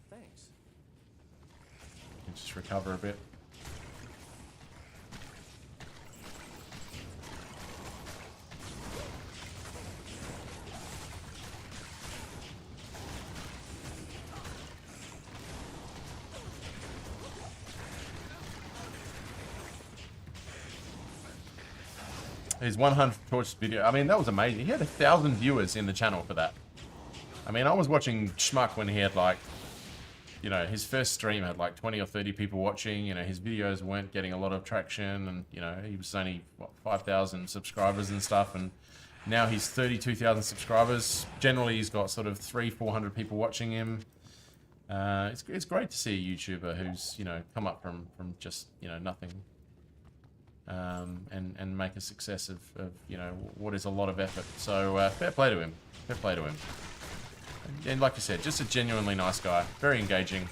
just recover a bit. His 100 torch video, I mean, that was amazing. He had 1,000 viewers in the channel for that. I mean, I was watching Schmuck when he had like, you know, his first stream had like 20 or 30 people watching. You know, his videos weren't getting a lot of traction, and you know, he was only what, 5,000 subscribers and stuff, and now he's 32,000 subscribers. Generally, he's got sort of 300-400 people watching him. It's great to see a YouTuber who's, you know, come up from just, you know, nothing. And make a success of, you know, what is a lot of effort. So fair play to him. Fair play to him. And like you said, just a genuinely nice guy. Very engaging.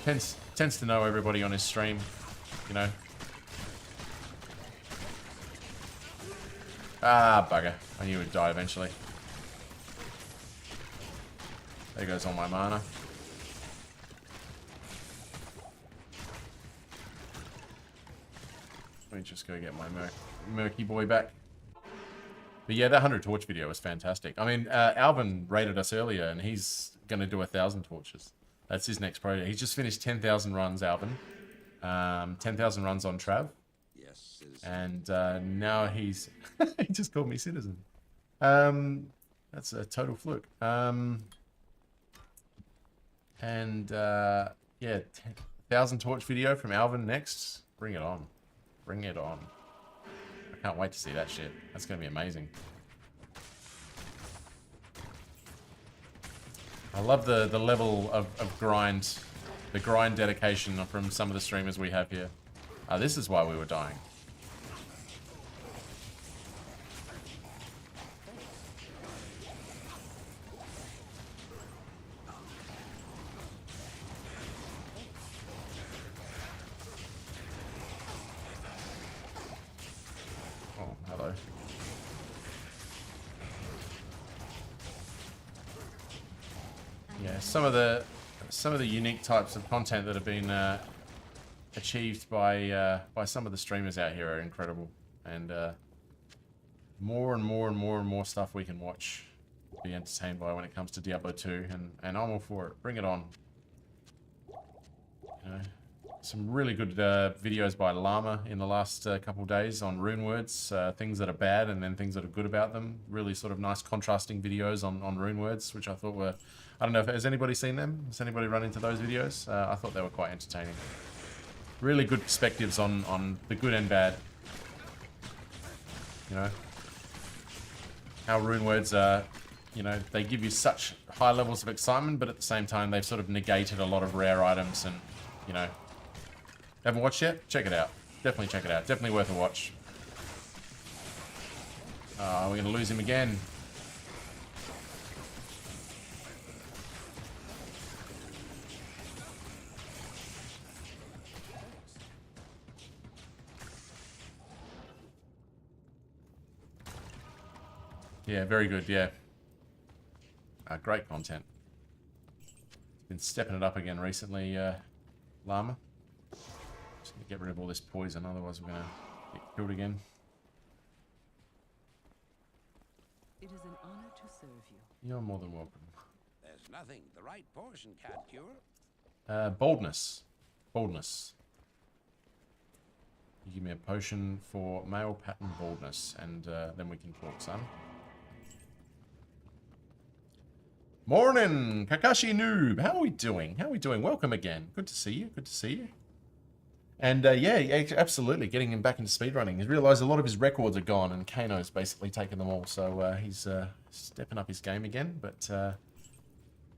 Tends to know everybody on his stream, you know. Ah, bugger. I knew he'd die eventually. There goes all my mana. Let me just go get my Murky boy back. But yeah, that 100 torch video was fantastic. I mean, Alvin rated us earlier, and he's going to do 1,000 torches. That's his next project. He's just finished 10,000 runs, Alvin. 10,000 runs on Trav. Yes, and now he's... he just called me Citizen. That's a total fluke. Yeah, 1,000 torch video from Alvin next. Bring it on. Bring it on. I can't wait to see that shit. That's going to be amazing. I love the level of grind, the grind dedication from some of the streamers we have here. This is why we were dying. Yeah, some of the unique types of content that have been achieved by some of the streamers out here are incredible, and more and more and more and more stuff we can watch, be entertained by when it comes to Diablo 2, and I'm all for it. Bring it on. You know, some really good videos by Llama in the last couple of days on rune words, things that are bad and then things that are good about them. Really sort of nice contrasting videos on rune words, which I thought were, I don't know, has anybody seen them? Has anybody run into those videos? I thought they were quite entertaining. Really good perspectives on the good and bad. You know, how rune words are, you know, they give you such high levels of excitement, but at the same time they've sort of negated a lot of rare items, and, you know, haven't watched yet? Check it out. Definitely check it out. Definitely worth a watch. We're going to lose him again. Yeah, very good, yeah. Great content. Been stepping it up again recently, Llama. Just gonna get rid of all this poison, otherwise we're gonna get killed again. It is an honor to serve you. You're more than welcome. There's nothing the right portion can't cure. Boldness. Boldness. You give me a potion for male pattern baldness, and then we can talk, son. Morning, Kakashi Noob. How are we doing? How are we doing? Welcome again. Good to see you. Good to see you. And yeah, absolutely, getting him back into speedrunning. He's realised a lot of his records are gone, and Kano's basically taken them all. So he's stepping up his game again. But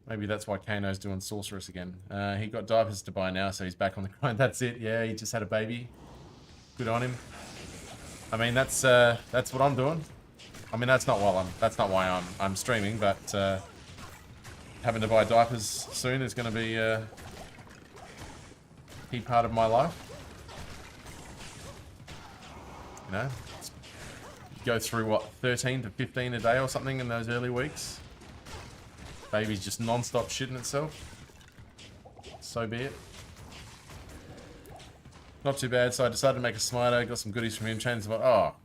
maybe that's why Kano's doing Sorceress again. He got diapers to buy now, so he's back on the grind. That's it. Yeah, he just had a baby. Good on him. I mean, that's what I'm doing. I mean, that's not why I'm streaming, but having to buy diapers soon is going to be a key part of my life. You know, you go through what, 13 to 15 a day or something in those early weeks. Baby's just non-stop shitting itself. So be it. Not too bad. So I decided to make a smiter. Got some goodies from him. Changed about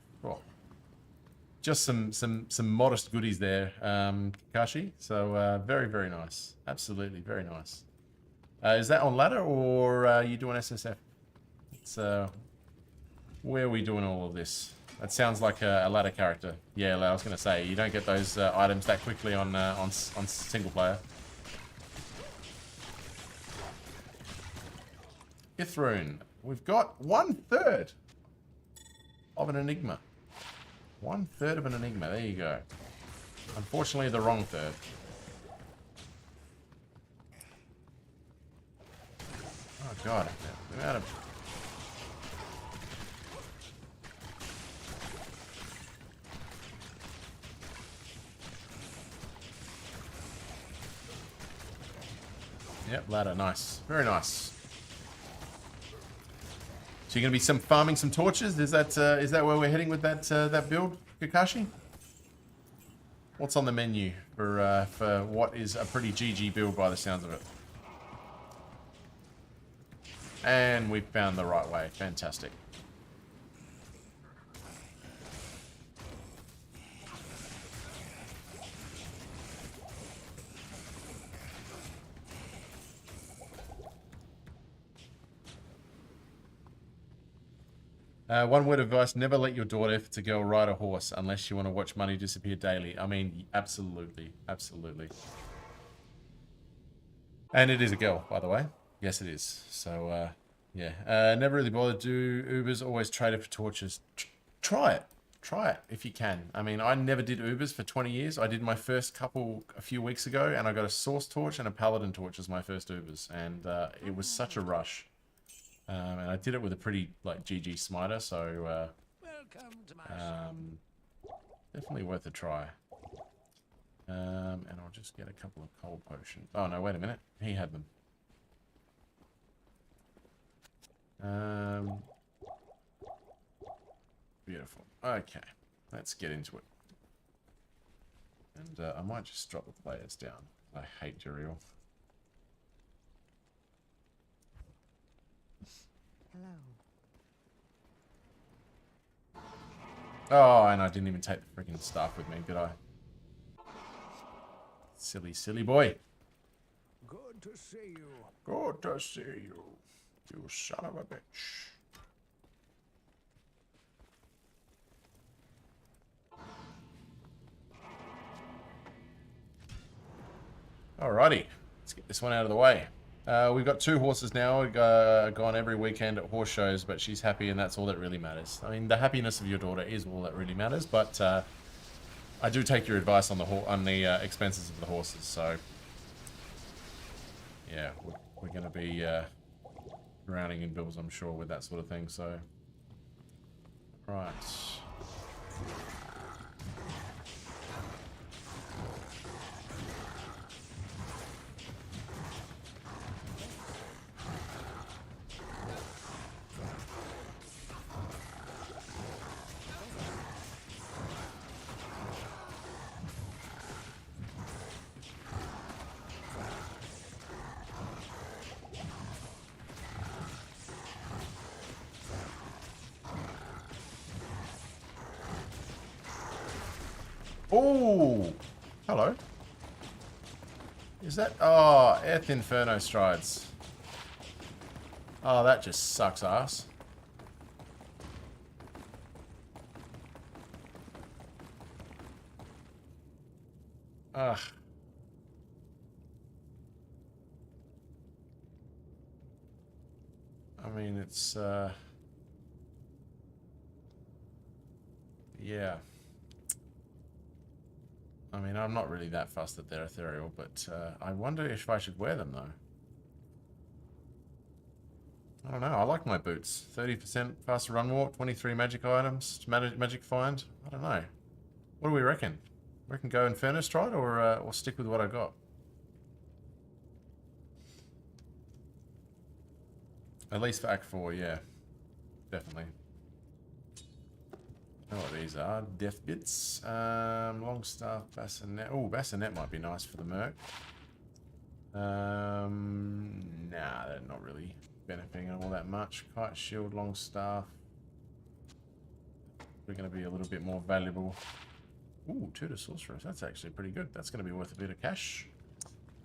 just some modest goodies there, Kakashi. So very, very nice. Absolutely very nice. Is that on ladder, or are you doing SSF? It's where are we doing all of this? That sounds like a ladder character. Yeah, I was gonna say you don't get those items that quickly on single player. Ithrune. We've got 1/3 of an enigma. 1/3 of an enigma. There you go. Unfortunately, the wrong third. Oh god, the amount of... Yep, ladder, nice. Very nice. So you're going to be farming some torches? Is that where we're heading with that build, Kakashi? What's on the menu for what is a pretty GG build by the sounds of it? And we found the right way. Fantastic. One word of advice, never let your daughter, if it's a girl, ride a horse unless you want to watch money disappear daily. I mean, absolutely. Absolutely. And it is a girl, by the way. Yes, it is. So, yeah. Never really bothered to do Ubers, always traded for torches. Try it. Try it if you can. I mean, I never did Ubers for 20 years. I did my first couple a few weeks ago, and I got a Source torch and a Paladin torch as my first Ubers. And it was such a rush. And I did it with a pretty, like, GG smiter, so, Welcome to my definitely worth a try. And I'll just get a couple of cold potions. Oh, no, wait a minute. He had them. Beautiful. Okay, let's get into it. And I might just drop the players down. I hate Jerial. Hello. Oh, and I didn't even take the freaking staff with me, did I? Silly, silly boy. Good to see you. Good to see you, you son of a bitch. Alrighty, let's get this one out of the way. We've got 2 horses now. We've gone every weekend at horse shows, but she's happy, and that's all that really matters. I mean, the happiness of your daughter is all that really matters, but I do take your advice on the expenses of the horses. So yeah, we're going to be drowning in bills, I'm sure, with that sort of thing. So right. Oh, hello. Is that... Oh, Earth Inferno Strides. Oh, that just sucks ass. Ugh. I mean, it's... yeah. I mean, I'm not really that fussed that they're ethereal, but I wonder if I should wear them, though. I don't know. I like my boots. 30% faster run walk, 23 magic items, magic find. I don't know. What do we reckon? Reckon go Inferno Stride or stick with what I got? At least for Act 4, yeah. Definitely. I know what these are. Death Bits. Longstaff, Bassinet. Oh, Bassinet might be nice for the Merc. Nah, they're not really benefiting all that much. Kite Shield, Longstaff. They're going to be a little bit more valuable. Ooh, Tutor Sorceress. That's actually pretty good. That's going to be worth a bit of cash.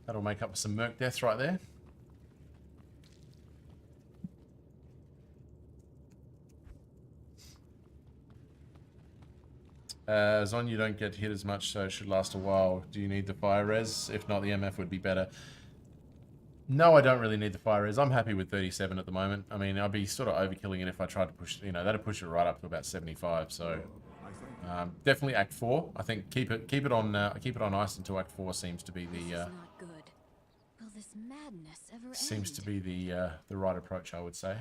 That'll make up for some Merc deaths right there. Zon, you don't get hit as much, so it should last a while. Do you need the fire res? If not, the MF would be better. No, I don't really need the fire res. I'm happy with 37 at the moment. I mean, I'd be sort of overkilling it if I tried to push, you know, that'd push it right up to about 75. So definitely Act 4. I think keep it on ice until Act 4 seems to be the This is not good. Will this madness ever seems end? to be the right approach, I would say.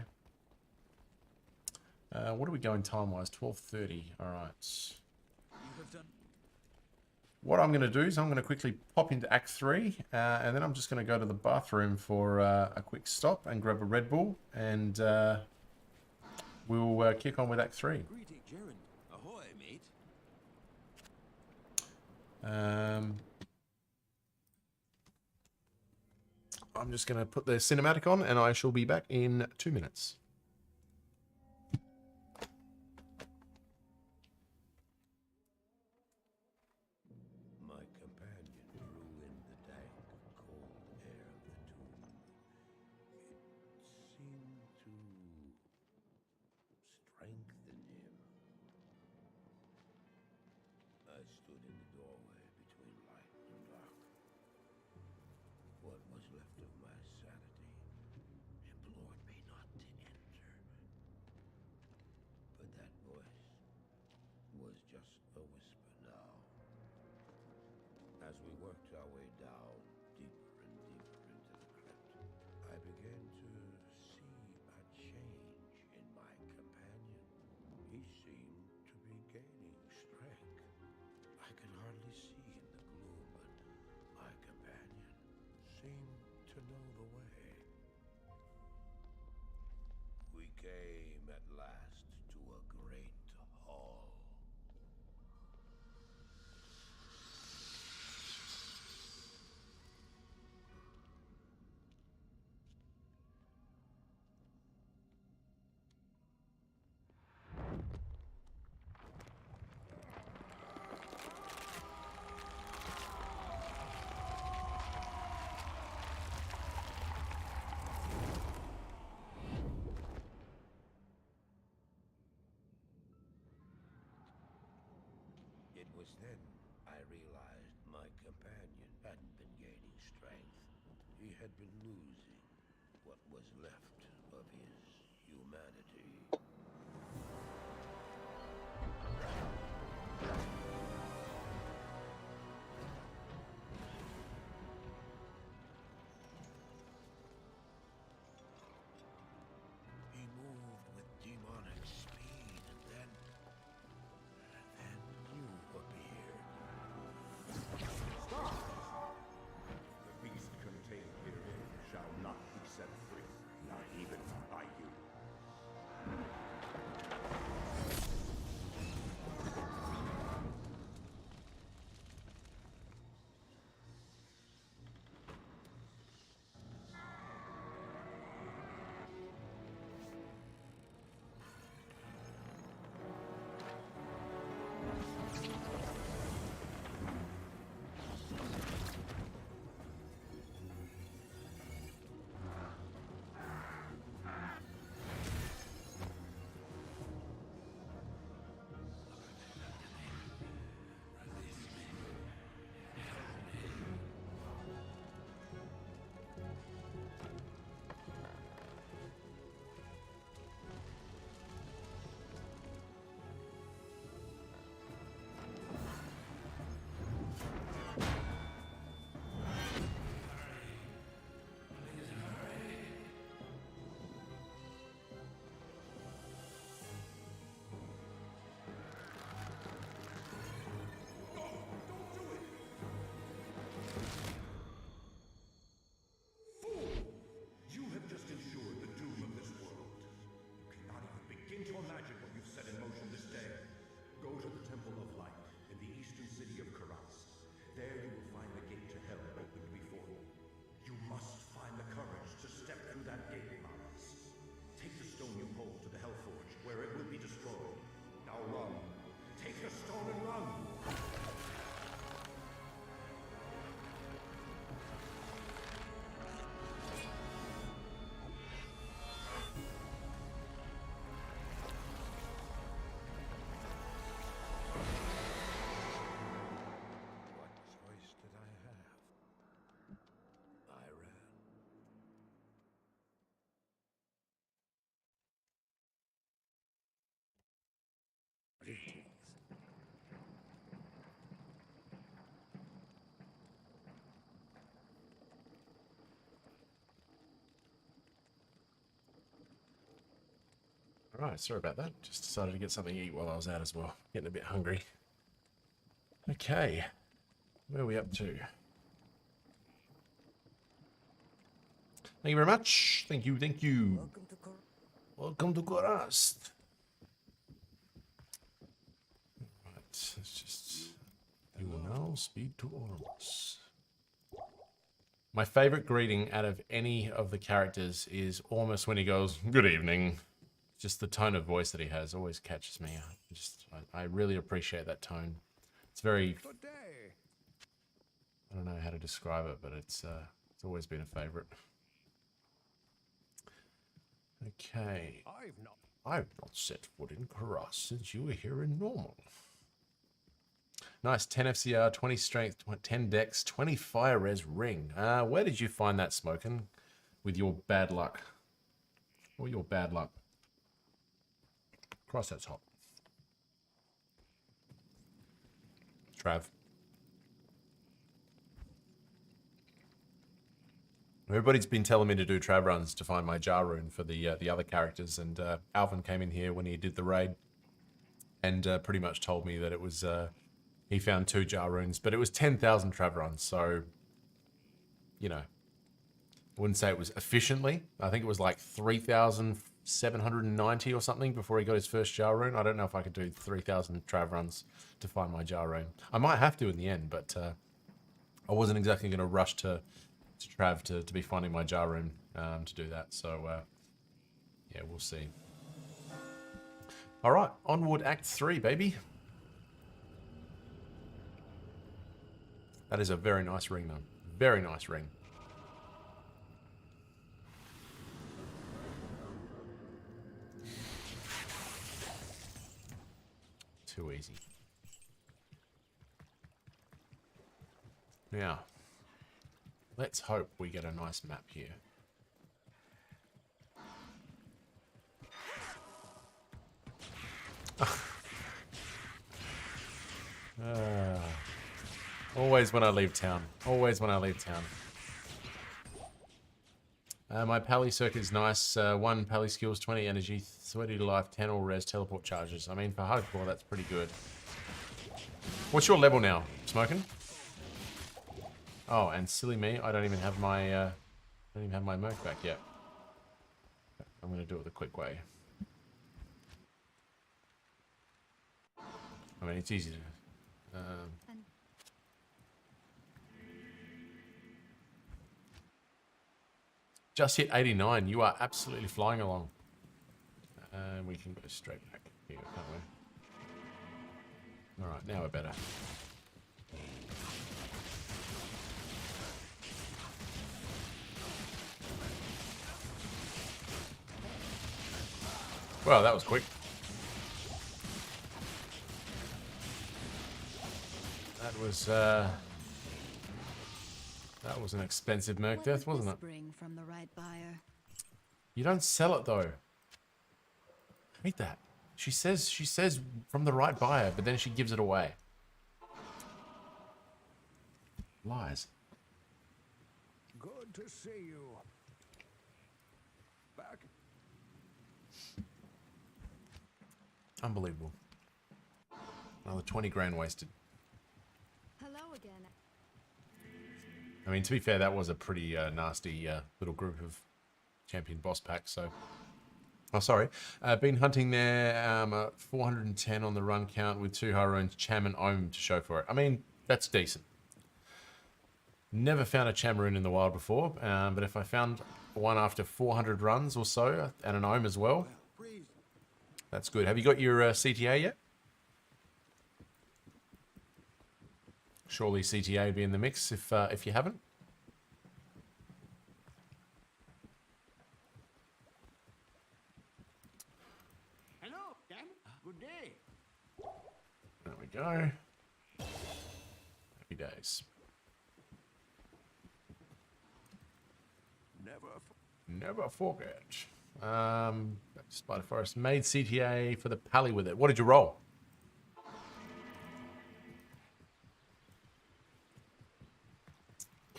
What are we going time-wise? 12:30. All right. What I'm going to do is I'm going to quickly pop into Act 3, and then I'm just going to go to the bathroom for a quick stop and grab a Red Bull, and we'll kick on with Act 3. Greeting, Jaren. Ahoy, mate. I'm just going to put the cinematic on, and I shall be back in 2 minutes. My companion drew in the dank, cold air of the tomb. It seemed to strengthen him. I stood in the doorway between light and dark. What was left of my sanity implored me not to enter. But that voice was just a whisper now. As we worked our way down, deeper and deeper into the crypt, I began to see a change in my companion. He seemed to be gaining strength. I could hardly see in the gloom, but my companion seemed to know the way. We came at last to a great hall. It was then I realized my companion hadn't been gaining strength. He had been losing what was left of his humanity. He moved with demonic speed, and then you appeared. Stop! The beast contained herein shall not be set free, not even by you. You have just ensured the doom of this world. You cannot even begin to imagine what you've set in motion this day. Go to the Temple of Light in the eastern city of Karas. There you will find the gate to hell opened before you. You must find the courage to step through that gate, Maras. Take the stone you hold to the Hellforge, where it will be destroyed. Now run. Take the stone and run! What choice did I have? I ran. Greetings. Alright, sorry about that. Just decided to get something to eat while I was out as well. Getting a bit hungry. Okay. Where are we up to? Thank you very much. Thank you, thank you. Welcome to Welcome to Korast. Right, let's just... You will now speak to Ormus. My favorite greeting out of any of the characters is Ormus when he goes, "Good evening." Just the tone of voice that he has always catches me. I really appreciate that tone. It's very... Good day. I don't know how to describe it, but it's always been a favorite. Okay. I've not set foot in Karas since you were here in normal. Nice, 10 FCR, 20 strength, 10 dex, 20 fire res ring. Where did you find that, Smokin'? With your bad luck. Or your bad luck. Cross that's hot. Trav. Everybody's been telling me to do Trav runs to find my jar rune for the other characters, and Alvin came in here when he did the raid and pretty much told me that it was he found 2 jar runes, but it was 10,000 Trav runs, so you know, I wouldn't say it was efficiently. I think it was like 3,790 or something before he got his first jar rune. I don't know if I could do 3,000 Trav runs to find my jar rune. I might have to in the end, but I wasn't exactly going to rush to Trav to be finding my jar rune to do that. So yeah, we'll see. All right, onward, Act 3, baby. That is a very nice ring, though. Very nice ring. Too easy. Now, let's hope we get a nice map here. Always when I leave town. Always when I leave town. My pally circuit is nice. 1 pally skills, 20 energy, 30 to life, 10 all res, teleport charges. I mean, for hardcore, that's pretty good. What's your level now, Smoking? Oh, and silly me, I don't even have my merc back yet. I'm gonna do it the quick way. I mean, it's easy to. Just hit 89. You are absolutely flying along. And we can go straight back here, can't we? Alright, now we're better. Well, that was quick. That was an expensive merc death, wasn't it? Bring from the right buyer. You don't sell it though. I hate that. She says from the right buyer, but then she gives it away. Lies. Good to see you. Back. Unbelievable. Another 20 grand wasted. Hello again. I mean, to be fair, that was a pretty nasty little group of champion boss packs, so... Oh, sorry. Been hunting there, 410 on the run count with 2 high runes, Cham and Ohm to show for it. I mean, that's decent. Never found a Cham rune in the wild before, but if I found one after 400 runs or so, and an Ohm as well, that's good. Have you got your CTA yet? Surely CTA be in the mix if you haven't. Hello, Cam. Good day. There we go. Happy days. Never forget. Spider Forest made CTA for the pally with it. What did you roll?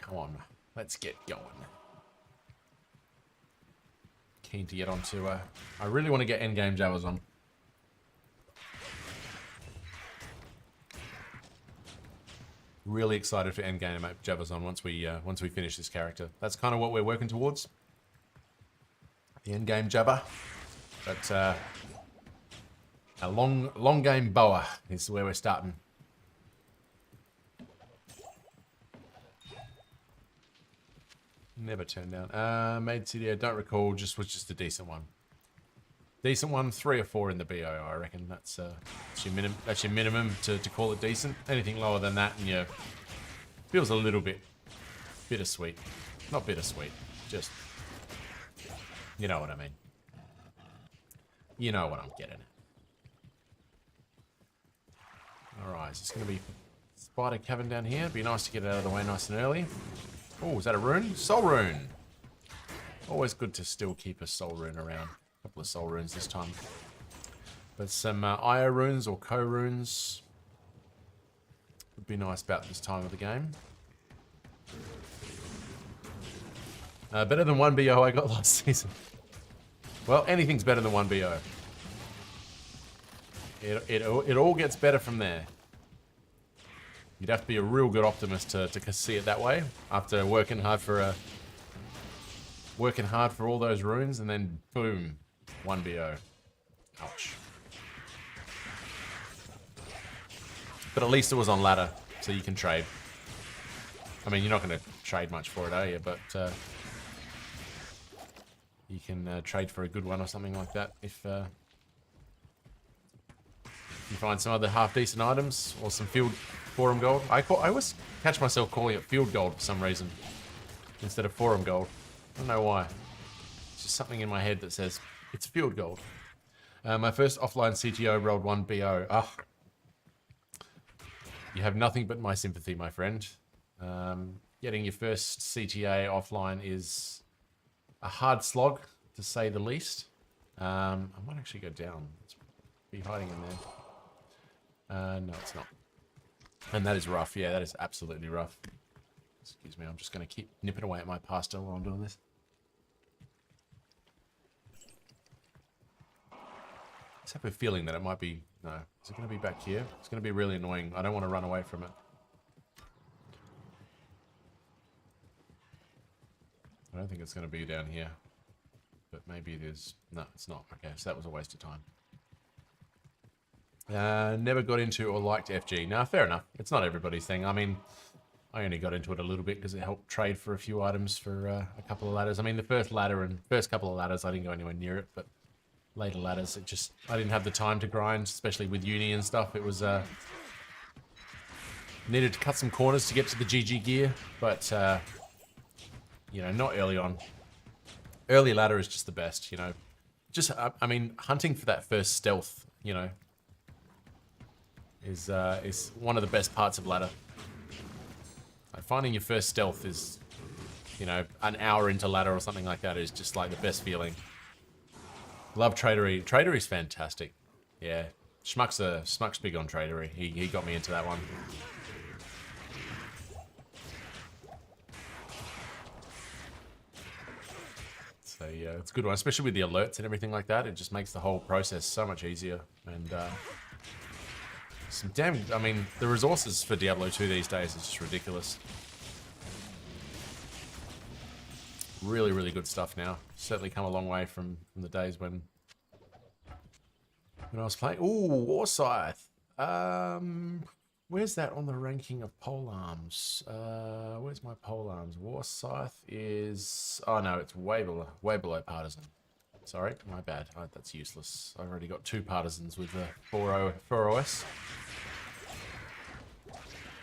Come on, let's get going. Keen to get onto. I really want to get endgame Bowazon. Really excited for endgame Bowazon once we finish this character. That's kind of what we're working towards. The endgame Jabba, but a long game Boa is where we're starting. Never turned down. Made CDO, don't recall. Was just a decent one. Decent one, 3 or 4 in the BO. I reckon that's your minimum. That's your minimum to call it decent. Anything lower than that, and yeah, feels a little bit bittersweet. Not bittersweet, just you know what I mean. You know what I'm getting at. All right, is this going to be Spider Cavern down here? It'd be nice to get it out of the way nice and early. Oh, is that a rune? Soul rune. Always good to still keep a soul rune around. A couple of soul runes this time. But some IO runes or co runes would be nice about this time of the game. Better than 1 BO I got last season. Well, anything's better than 1 BO. It all gets better from there. You'd have to be a real good optimist to see it that way. After working hard for all those runes, and then boom, 1 BO. Ouch. But at least it was on ladder, so you can trade. I mean, you're not going to trade much for it, are you? But you can trade for a good one or something like that if you find some other half-decent items or some field forum gold. I always catch myself calling it field gold for some reason instead of forum gold. I don't know why. It's just something in my head that says it's field gold. My first offline CTO rolled 1 BO. Ah, you have nothing but my sympathy, my friend. Getting your first CTA offline is a hard slog, to say the least. I might actually go down. It's be hiding in there. No, it's not. And that is rough. Yeah, that is absolutely rough. Excuse me, I'm just going to keep nipping away at my pasta while I'm doing this. I just have a feeling that it might be... No. Is it going to be back here? It's going to be really annoying. I don't want to run away from it. I don't think it's going to be down here. But maybe it is. No, it's not. Okay, so that was a waste of time. Never got into or liked FG. Now, fair enough. It's not everybody's thing. I mean, I only got into it a little bit because it helped trade for a few items for a couple of ladders. I mean, the first couple of ladders, I didn't go anywhere near it, but later ladders, I didn't have the time to grind, especially with uni and stuff. It was, needed to cut some corners to get to the GG gear, but, you know, not early on. Early ladder is just the best, you know. Just, I mean, hunting for that first stealth, you know, is one of the best parts of ladder. Like, finding your first stealth is, you know, an hour into ladder or something like that is just like the best feeling. Love tradery. Tradery's fantastic. Yeah, Schmuck's big on tradery. He got me into that one. So yeah, it's a good one, especially with the alerts and everything like that. It just makes the whole process so much easier. And some damn, I mean, the resources for Diablo 2 these days is just ridiculous. Really, really good stuff now. Certainly come a long way from the days when I was playing. Ooh, War Scythe. Where's that on the ranking of polearms? Where's my polearms? War Scythe is... Oh no, it's way below Partisan. Sorry, my bad. Oh, that's useless. I've already got 2 Partisans with the 4OS.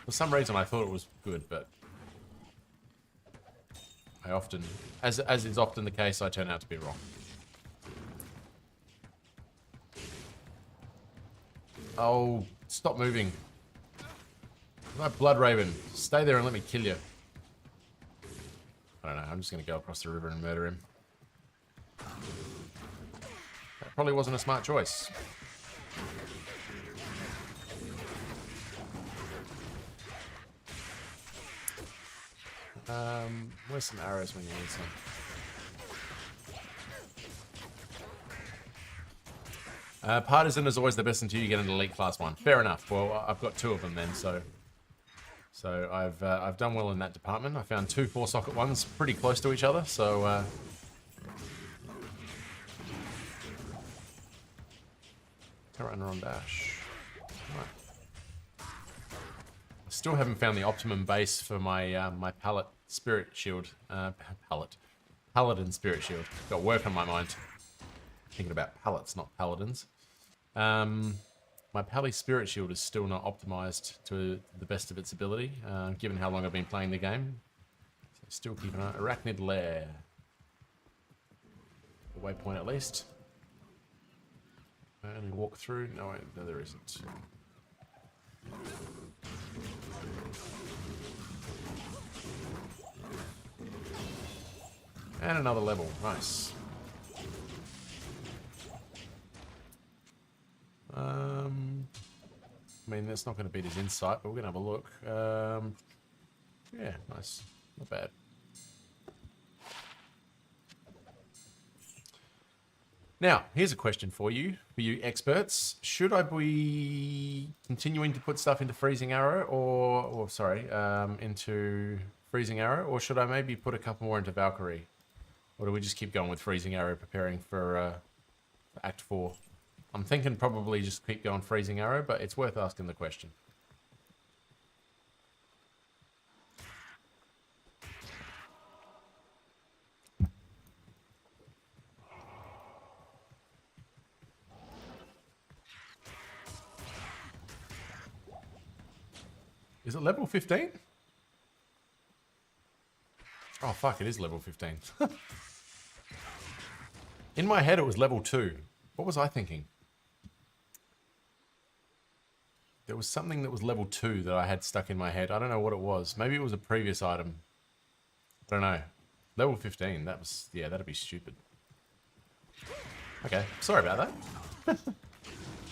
For some reason I thought it was good, but... I often, as is often the case, I turn out to be wrong. Oh, stop moving. My Blood Raven, stay there and let me kill you. I don't know, I'm just going to go across the river and murder him. That probably wasn't a smart choice. Where's some arrows when you need some? Partisan is always the best until you get an elite class one. Fair enough. Well, I've got 2 of them then, so I've done well in that department. I found 2 4-socket ones pretty close to each other, so current run dash. Right. I still haven't found the optimum base for my my pallet spirit shield. Paladin spirit shield. Got work on my mind. Thinking about pallets, not paladins. My Pally Spirit Shield is still not optimized to the best of its ability, given how long I've been playing the game. So still keep an eye. Arachnid Lair. A waypoint at least. I only walk through. No, no, there isn't. And another level. Nice. I mean, that's not going to beat his insight, but we're going to have a look. Yeah, nice. Not bad. Now, here's a question for you experts. Should I be continuing to put stuff into Freezing Arrow into Freezing Arrow, or should I maybe put a couple more into Valkyrie? Or do we just keep going with Freezing Arrow, preparing for Act 4? I'm thinking probably just keep going Freezing Arrow, but it's worth asking the question. Is it level 15? Oh fuck, it is level 15. In my head it was level 2. What was I thinking? There was something that was level 2 that I had stuck in my head. I don't know what it was. Maybe it was a previous item. I don't know. Level 15. That was... Yeah, that'd be stupid. Okay. Sorry about that.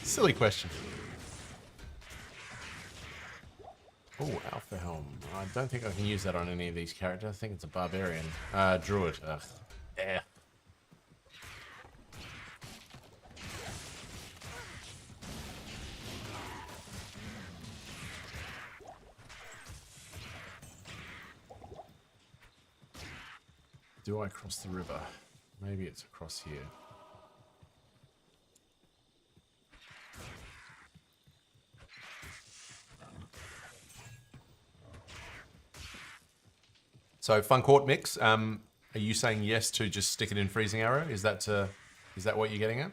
Silly question. Oh, Alpha Helm. I don't think I can use that on any of these characters. I think it's a barbarian. Druid. Ugh. Eh. Do I cross the river? Maybe it's across here. So, Fun Court Mix, are you saying yes to just stick it in Freezing Arrow? Is that what you're getting at?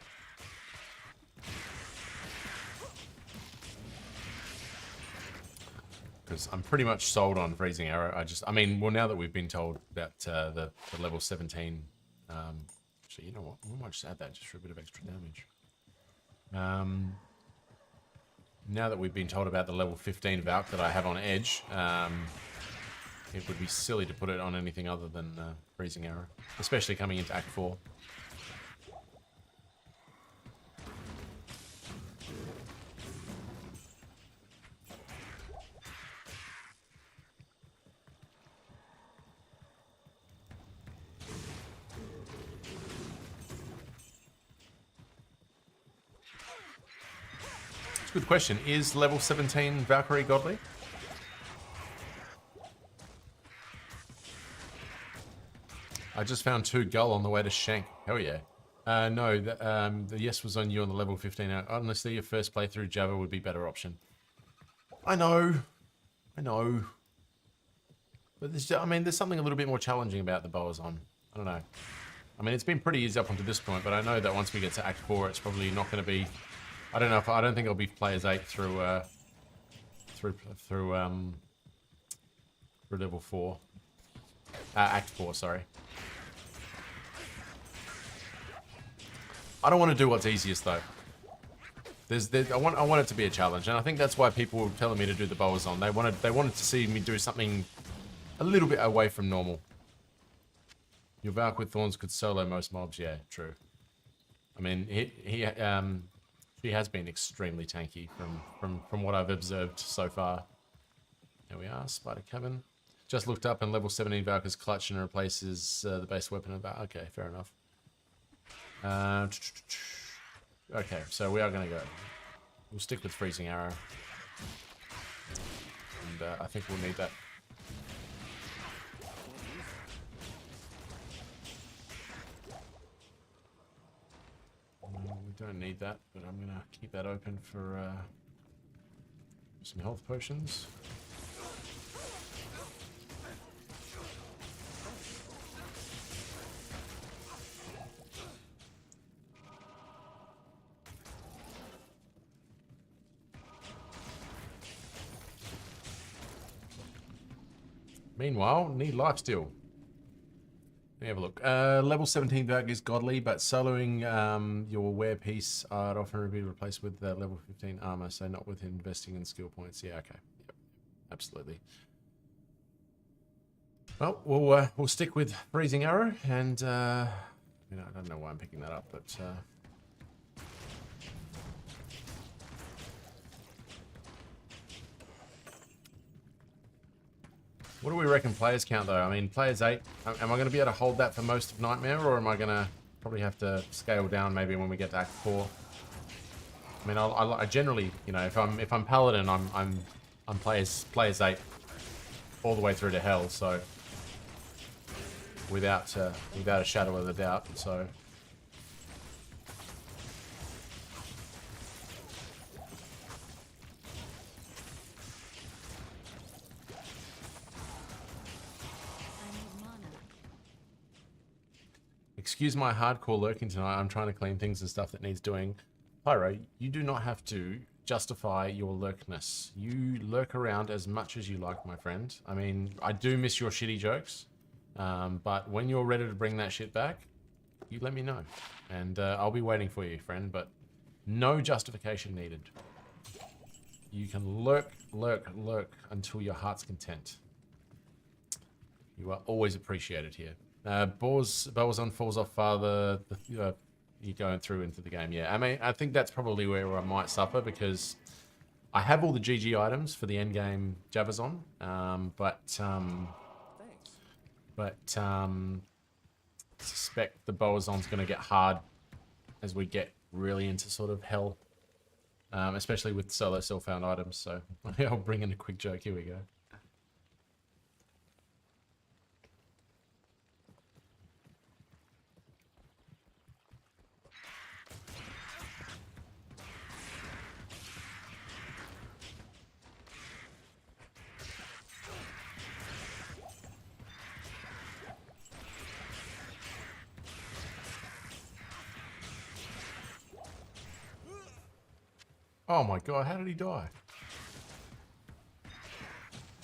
Because I'm pretty much sold on Freezing Arrow. I mean, well, now that we've been told about the level 17, actually, you know what? We might just add that just for a bit of extra damage. Now that we've been told about the level 15 Valk that I have on Edge, it would be silly to put it on anything other than Freezing Arrow, especially coming into Act 4. Good question. Is level 17 Valkyrie godly? I just found 2 Gull on the way to Shank. Hell yeah. No, the yes was on you on the level 15. Honestly, your first playthrough Java would be better option. I know. But there's something a little bit more challenging about the Bowazon. I don't know. I mean, it's been pretty easy up until this point, but I know that once we get to Act 4, it's probably not going to be... I don't know. I don't think I'll be players 8 through level 4. Act 4, sorry. I don't want to do what's easiest though. I want it to be a challenge, and I think that's why people were telling me to do the Bowazon. They wanted to see me do something a little bit away from normal. Your Valk with Thorns could solo most mobs. Yeah, true. I mean, she has been extremely tanky from what I've observed so far. There we are, Spider Cabin. Just looked up and level 17 Valk is clutch and replaces the base weapon of Valk. Okay, fair enough. Okay, so we are going to go. We'll stick with Freezing Arrow. And I think we'll need that. We don't need that, but I'm going to keep that open for some health potions. Meanwhile, need lifesteal. Let me have a look. Level 17 Valk is godly, but soloing your wear piece I'd often be replaced with level 15 armor, so not with investing in skill points. Yeah, okay. Yep. Absolutely. Well, we'll stick with Freezing Arrow, and I don't know why I'm picking that up, but what do we reckon players count though? I mean, players 8, am I going to be able to hold that for most of Nightmare, or am I going to probably have to scale down maybe when we get to Act 4? I mean, I generally, if I'm Paladin, I'm players 8 all the way through to Hell, so without a shadow of a doubt. So excuse my hardcore lurking tonight. I'm trying to clean things and stuff that needs doing. Pyro, you do not have to justify your lurkness. You lurk around as much as you like, my friend. I mean, I do miss your shitty jokes, but when you're ready to bring that shit back, you let me know. And I'll be waiting for you, friend, but no justification needed. You can lurk, lurk, lurk until your heart's content. You are always appreciated here. Bowazon falls off farther. You're going through into the game. Yeah, I mean, I think that's probably where I might suffer because I have all the GG items for the endgame Bowazon, but suspect the Bowazon's going to get hard as we get really into sort of hell, especially with solo self-found items. So I'll bring in a quick joke. Here we go. Oh my god, how did he die?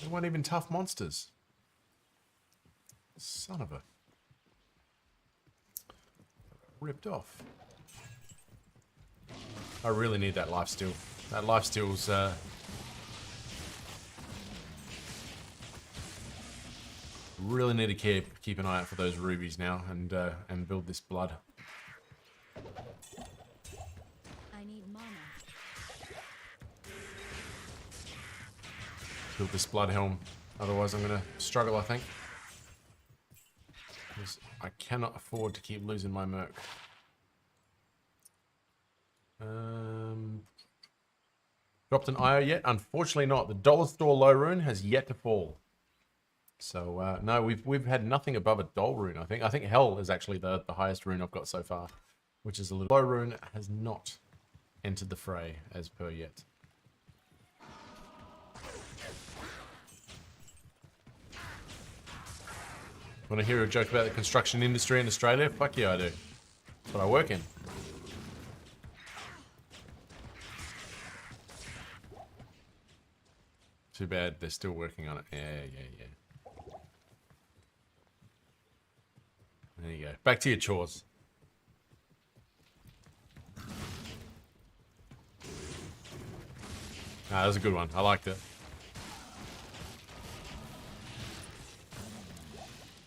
They weren't even tough monsters. Son of a... ripped off. I really need that lifesteal. That lifesteal's... really need to keep an eye out for those rubies now and build this blood. I need mana. Build this blood helm. Otherwise I'm gonna struggle, I think. Because I cannot afford to keep losing my merc. Dropped an IO yet? Unfortunately not. The dollar store low rune has yet to fall. So no, we've had nothing above a doll rune, I think. I think hell is actually the highest rune I've got so far, which is a little low rune has not entered the fray as per yet. Want to hear a joke about the construction industry in Australia? Fuck yeah, I do. That's what I work in. Too bad they're still working on it. Yeah. There you go. Back to your chores. That was a good one. I liked it.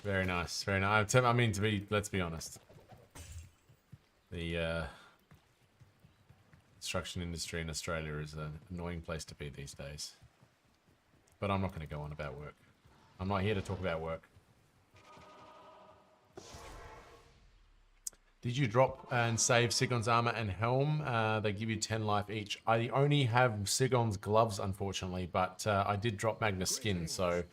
Very nice. Very nice. I mean, let's be honest. The construction industry in Australia is an annoying place to be these days. But I'm not going to go on about work. I'm not here to talk about work. Did you drop and save Sigon's armor and helm? They give you 10 life each. I only have Sigon's gloves, unfortunately, but I did drop Magnus skin, so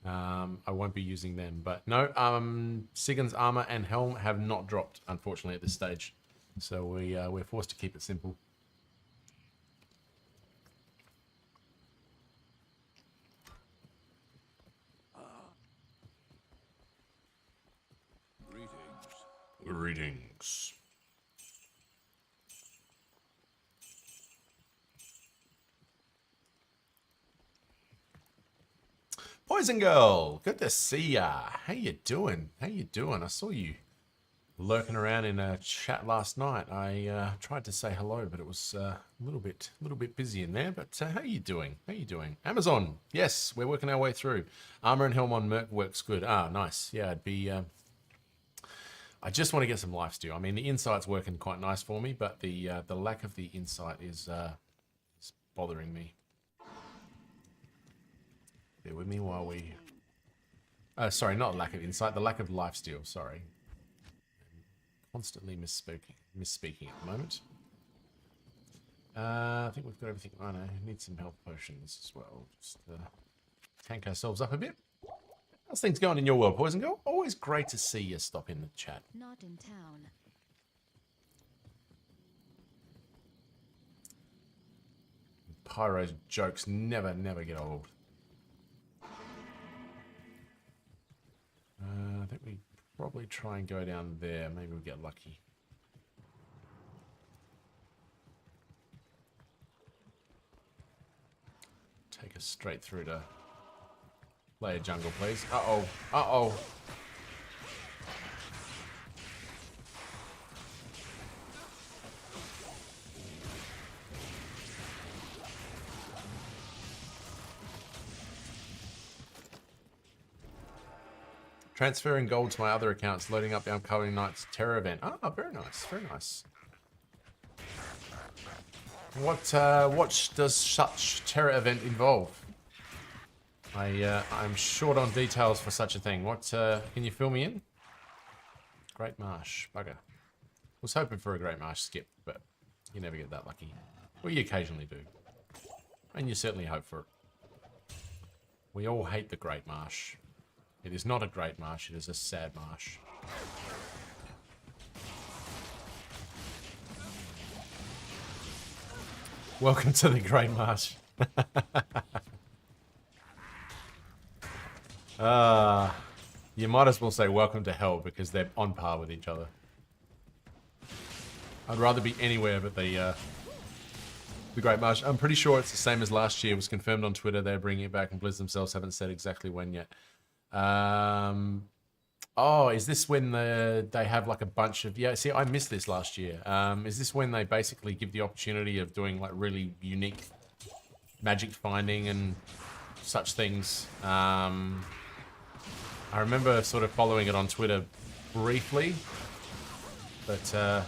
I won't be using them. But no, Sigon's armor and helm have not dropped, unfortunately, at this stage. So we're forced to keep it simple. Greetings. Poison Girl, good to see ya. How you doing? How you doing? I saw you lurking around in a chat last night. I tried to say hello, but it was a little bit busy in there. But how you doing? How you doing? Amazon, yes, we're working our way through. Armor and helm on Merc works good. Ah, nice. Yeah, it'd be. I just want to get some lifesteal. I mean, the insight's working quite nice for me, but the lack of the insight is bothering me. Bear with me while we... sorry, not lack of insight, the lack of lifesteal, sorry. I'm constantly misspeaking at the moment. I think we've got everything. I know, need some health potions as well. Just tank ourselves up a bit. How's things going in your world, Poison Girl? Always great to see you stop in the chat. Not in town. Pyro's jokes never get old. I think we probably try and go down there. Maybe we'll get lucky. Take us straight through to play a jungle, please. Uh-oh. Uh-oh. Transferring gold to my other accounts, loading up the upcoming night's terror event. Ah, very nice, very nice. What does such terror event involve? I'm short on details for such a thing. What can you fill me in? Great Marsh, bugger. Was hoping for a Great Marsh skip, but you never get that lucky. Well, you occasionally do, and you certainly hope for it. We all hate the Great Marsh. It is not a great marsh, it is a sad marsh. Welcome to the Great Marsh. You might as well say welcome to hell because they're on par with each other. I'd rather be anywhere but the Great Marsh. I'm pretty sure it's the same as last year. It was confirmed on Twitter. They're bringing it back, and Blizz themselves haven't said exactly when yet. Oh, is this when they have like a bunch of... Yeah, see, I missed this last year. Is this when they basically give the opportunity of doing like really unique magic finding and such things? I remember sort of following it on Twitter briefly, but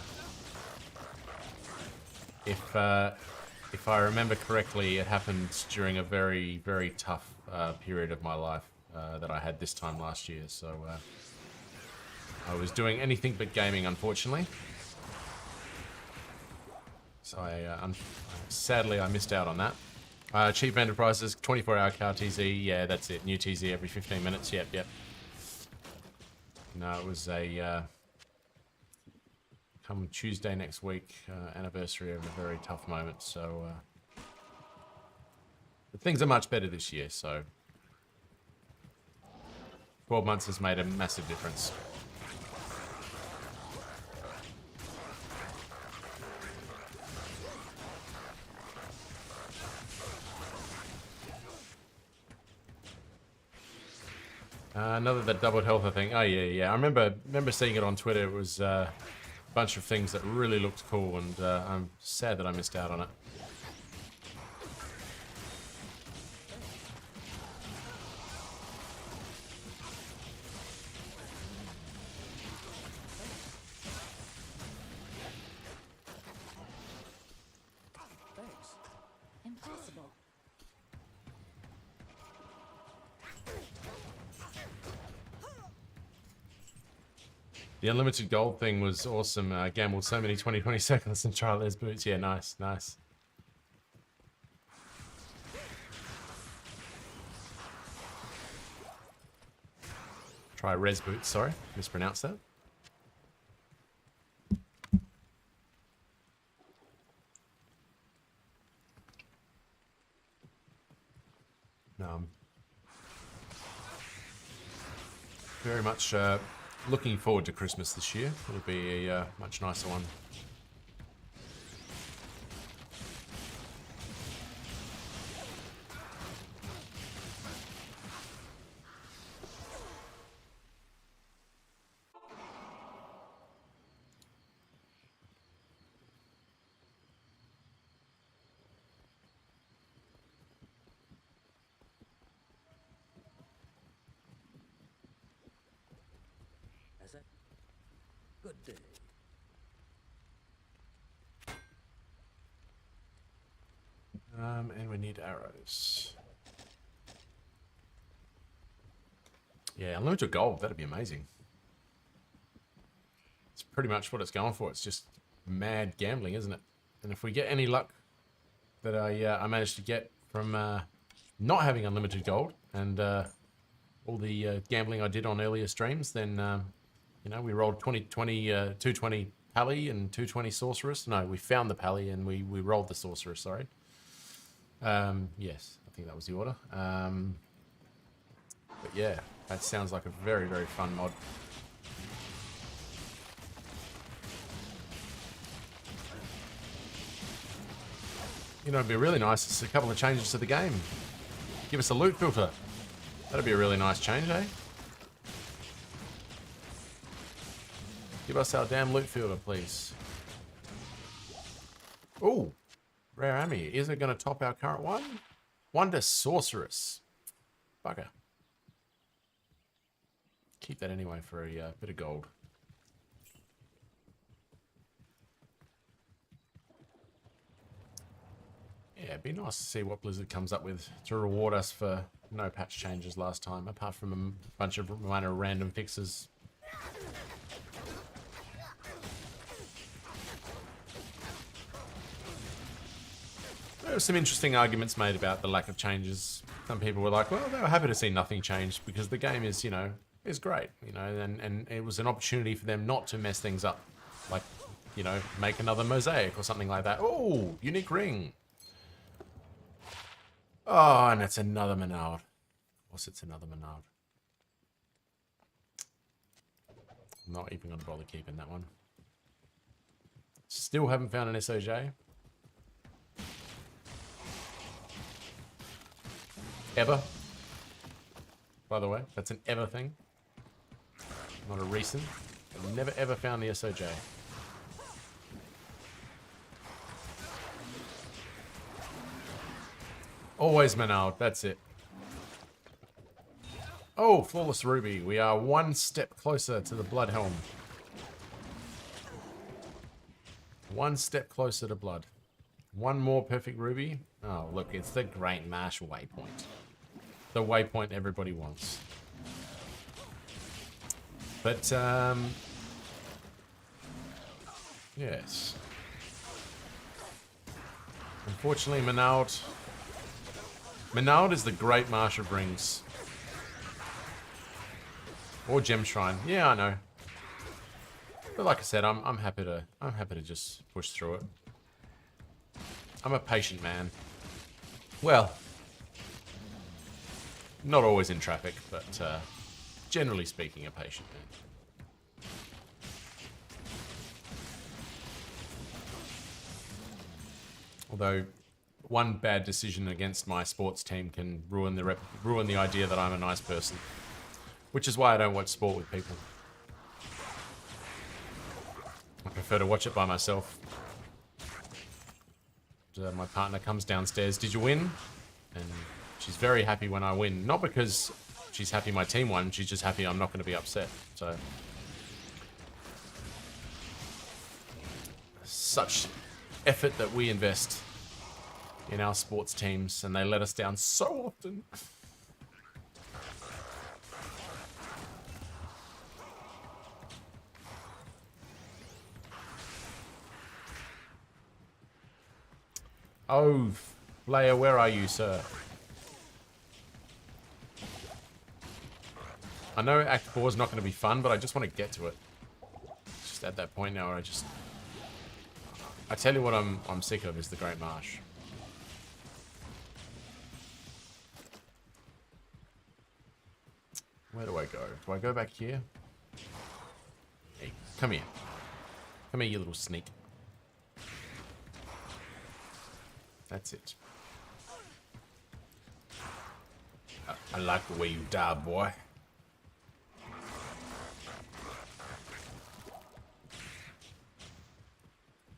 if I remember correctly, it happened during a very, very tough period of my life that I had this time last year, so I was doing anything but gaming, unfortunately. So sadly, I missed out on that. Cheap Enterprises, 24-hour car TZ, yeah, that's it. New TZ every 15 minutes, yep. No, it was a... come Tuesday next week, anniversary of a very tough moment, so... but things are much better this year, so... 12 months has made a massive difference. Another that doubled health, I think. Oh yeah. I remember seeing it on Twitter. It was a bunch of things that really looked cool, and I'm sad that I missed out on it. Impossible. The unlimited gold thing was awesome. Gambled so many 2020 seconds and try Les boots. Yeah, nice. Try res boots, sorry. Mispronounced that. No, I'm very much looking forward to Christmas this year. It'll be a much nicer one. As a good day. And we need arrows. Yeah, unlimited gold, that'd be amazing. It's pretty much what it's going for. It's just mad gambling, isn't it? And if we get any luck that I managed to get from not having unlimited gold and all the gambling I did on earlier streams, then you know, we rolled 220 Pally and 220 Sorceress. No, we found the Pally and we rolled the Sorceress, sorry. Yes, I think that was the order. But yeah, that sounds like a very, very fun mod. You know, it'd be really nice. It's a couple of changes to the game. Give us a loot filter. That'd be a really nice change, eh? Give us our damn loot filter, please. Ooh, rare Ami. Is it going to top our current one? Wonder Sorceress. Bugger. keep that anyway for a bit of gold. Yeah, it'd be nice to see what Blizzard comes up with to reward us for no patch changes last time, apart from a bunch of minor random fixes. There were some interesting arguments made about the lack of changes. Some people were like, well, they were happy to see nothing changed because the game is, you know, is great, you know, and it was an opportunity for them not to mess things up. Like, you know, make another mosaic or something like that. Oh, unique ring. Oh, and it's another Menard. Of course it's another Menard. I'm not even going to bother keeping that one. Still haven't found an SOJ. Ever. By the way, that's an ever thing. Not a recent. I've never ever found the SOJ. Always Menard, that's it. Oh, Flawless Ruby. We are one step closer to the Blood Helm. One step closer to blood. One more perfect ruby. Oh, look, it's the Great Marsh waypoint. The waypoint everybody wants. But, yes. Unfortunately, Menard is the Great Marsh of Rings. Or Gem Shrine. Yeah, I know. But like I said, I'm happy to just push through it. I'm a patient man. Well, not always in traffic, but generally speaking, a patient man. Although one bad decision against my sports team can ruin the idea that I'm a nice person, which is why I don't watch sport with people. I prefer to watch it by myself. My partner comes downstairs, did you win? And she's very happy when I win. Not because she's happy my team won, she's just happy I'm not going to be upset. So, such effort that we invest in our sports teams, and they let us down so often. Oh, Leia, where are you, sir? I know Act 4 is not going to be fun, but I just want to get to it. It's just at that point now where I tell you what I'm sick of is the Great Marsh. Where do I go? Do I go back here? Hey, come here. Come here, you little sneak. That's it. I like the way you die, boy.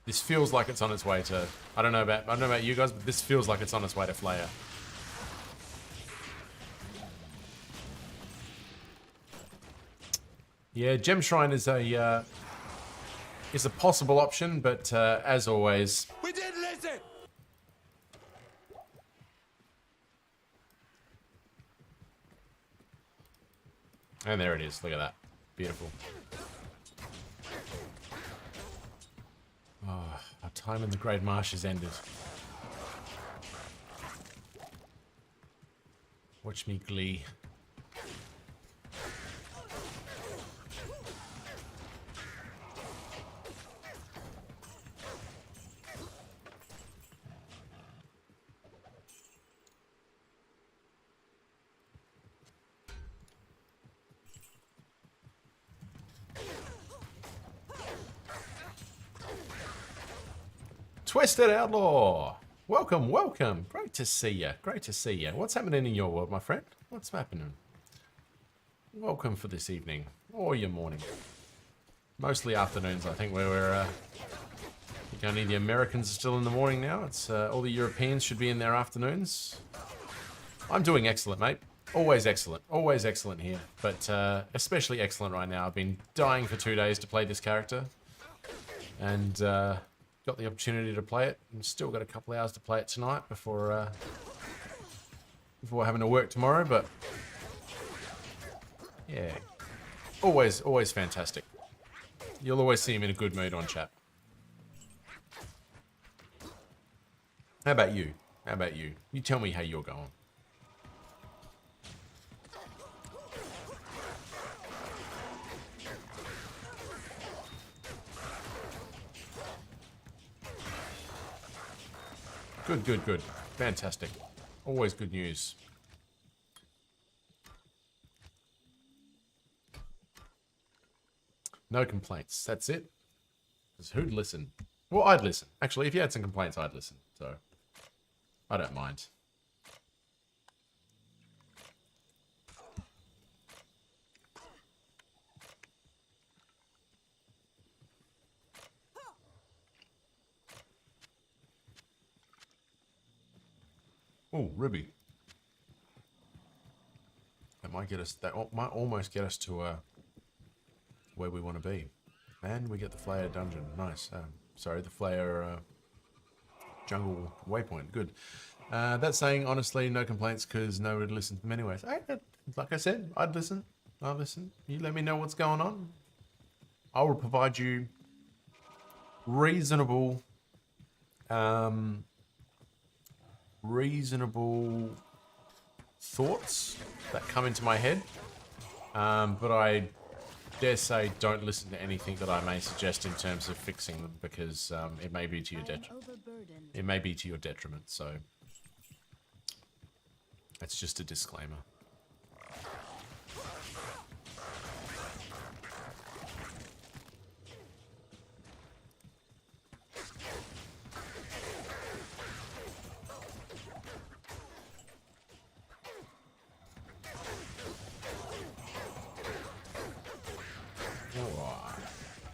This feels like it's on its way to... I don't know about you guys, but this feels like it's on its way to Flaya. Yeah, Gem Shrine is a possible option, but as always... We didn't listen! And there it is. Look at that. Beautiful. Oh, our time in the Great Marsh has ended. Watch me glee. Twisted Outlaw! Welcome, welcome! Great to see you, great to see you. What's happening in your world, my friend? What's happening? Welcome for this evening, or your morning. Mostly afternoons, I think, where we're... I think only the Americans are still in the morning now. It's all the Europeans should be in their afternoons. I'm doing excellent, mate. Always excellent here, but especially excellent right now. I've been dying for 2 days to play this character, and got the opportunity to play it, and still got a couple of hours to play it tonight before having to work tomorrow. But yeah, always fantastic. You'll always see him in a good mood on chat. How about you? How about you? You tell me how you're going. Good. Fantastic. Always good news. No complaints. That's it. Because who'd listen? Well, I'd listen. Actually, if you had some complaints, I'd listen. So, I don't mind. Oh, Ruby. That might get us. That might almost get us to where we want to be. And we get the Flayer dungeon. Nice. Sorry, the Flayer jungle waypoint. Good. That's saying honestly, no complaints because no one would listen to them anyways. Like I said, I'd listen. I'll listen. You let me know what's going on. I will provide you reasonable thoughts that come into my head, but I dare say don't listen to anything that I may suggest in terms of fixing them, because it may be to your it may be to your detriment. So that's just a disclaimer.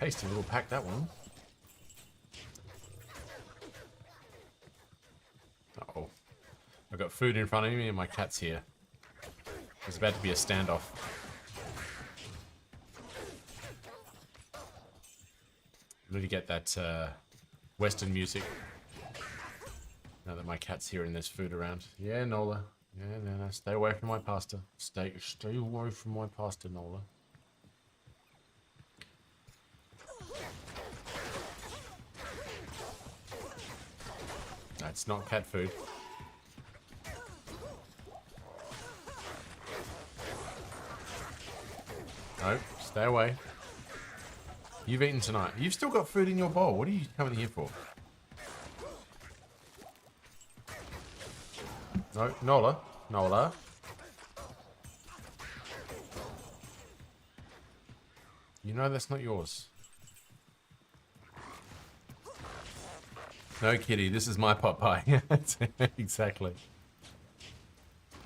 Tasty little pack, that one. Uh-oh. I've got food in front of me and my cat's here. There's about to be a standoff. I need to get that Western music. Now that my cat's here and there's food around. Yeah, Nola. Yeah, no. Stay away from my pasta. Stay away from my pasta, Nola. It's not cat food. No, stay away. You've eaten tonight. You've still got food in your bowl. What are you coming here for? No, Nola. You know that's not yours. No, kitty, this is my pot pie. Exactly.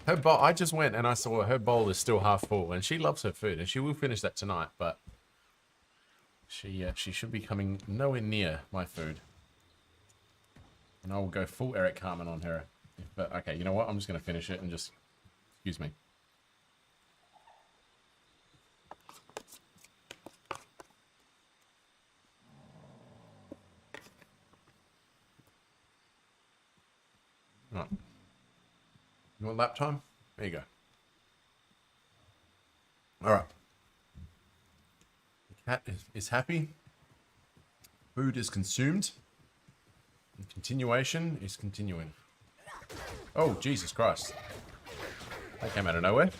Her bowl, I just went and I saw her bowl is still half full, and she loves her food, and she will finish that tonight, but she should be coming nowhere near my food. And I will go full Eric Carmen on her. But, okay, you know what? I'm just going to finish it and just... Excuse me. Right. You want lap time? There you go. Alright. The cat is happy. Food is consumed. And continuation is continuing. Oh, Jesus Christ. That came out of nowhere.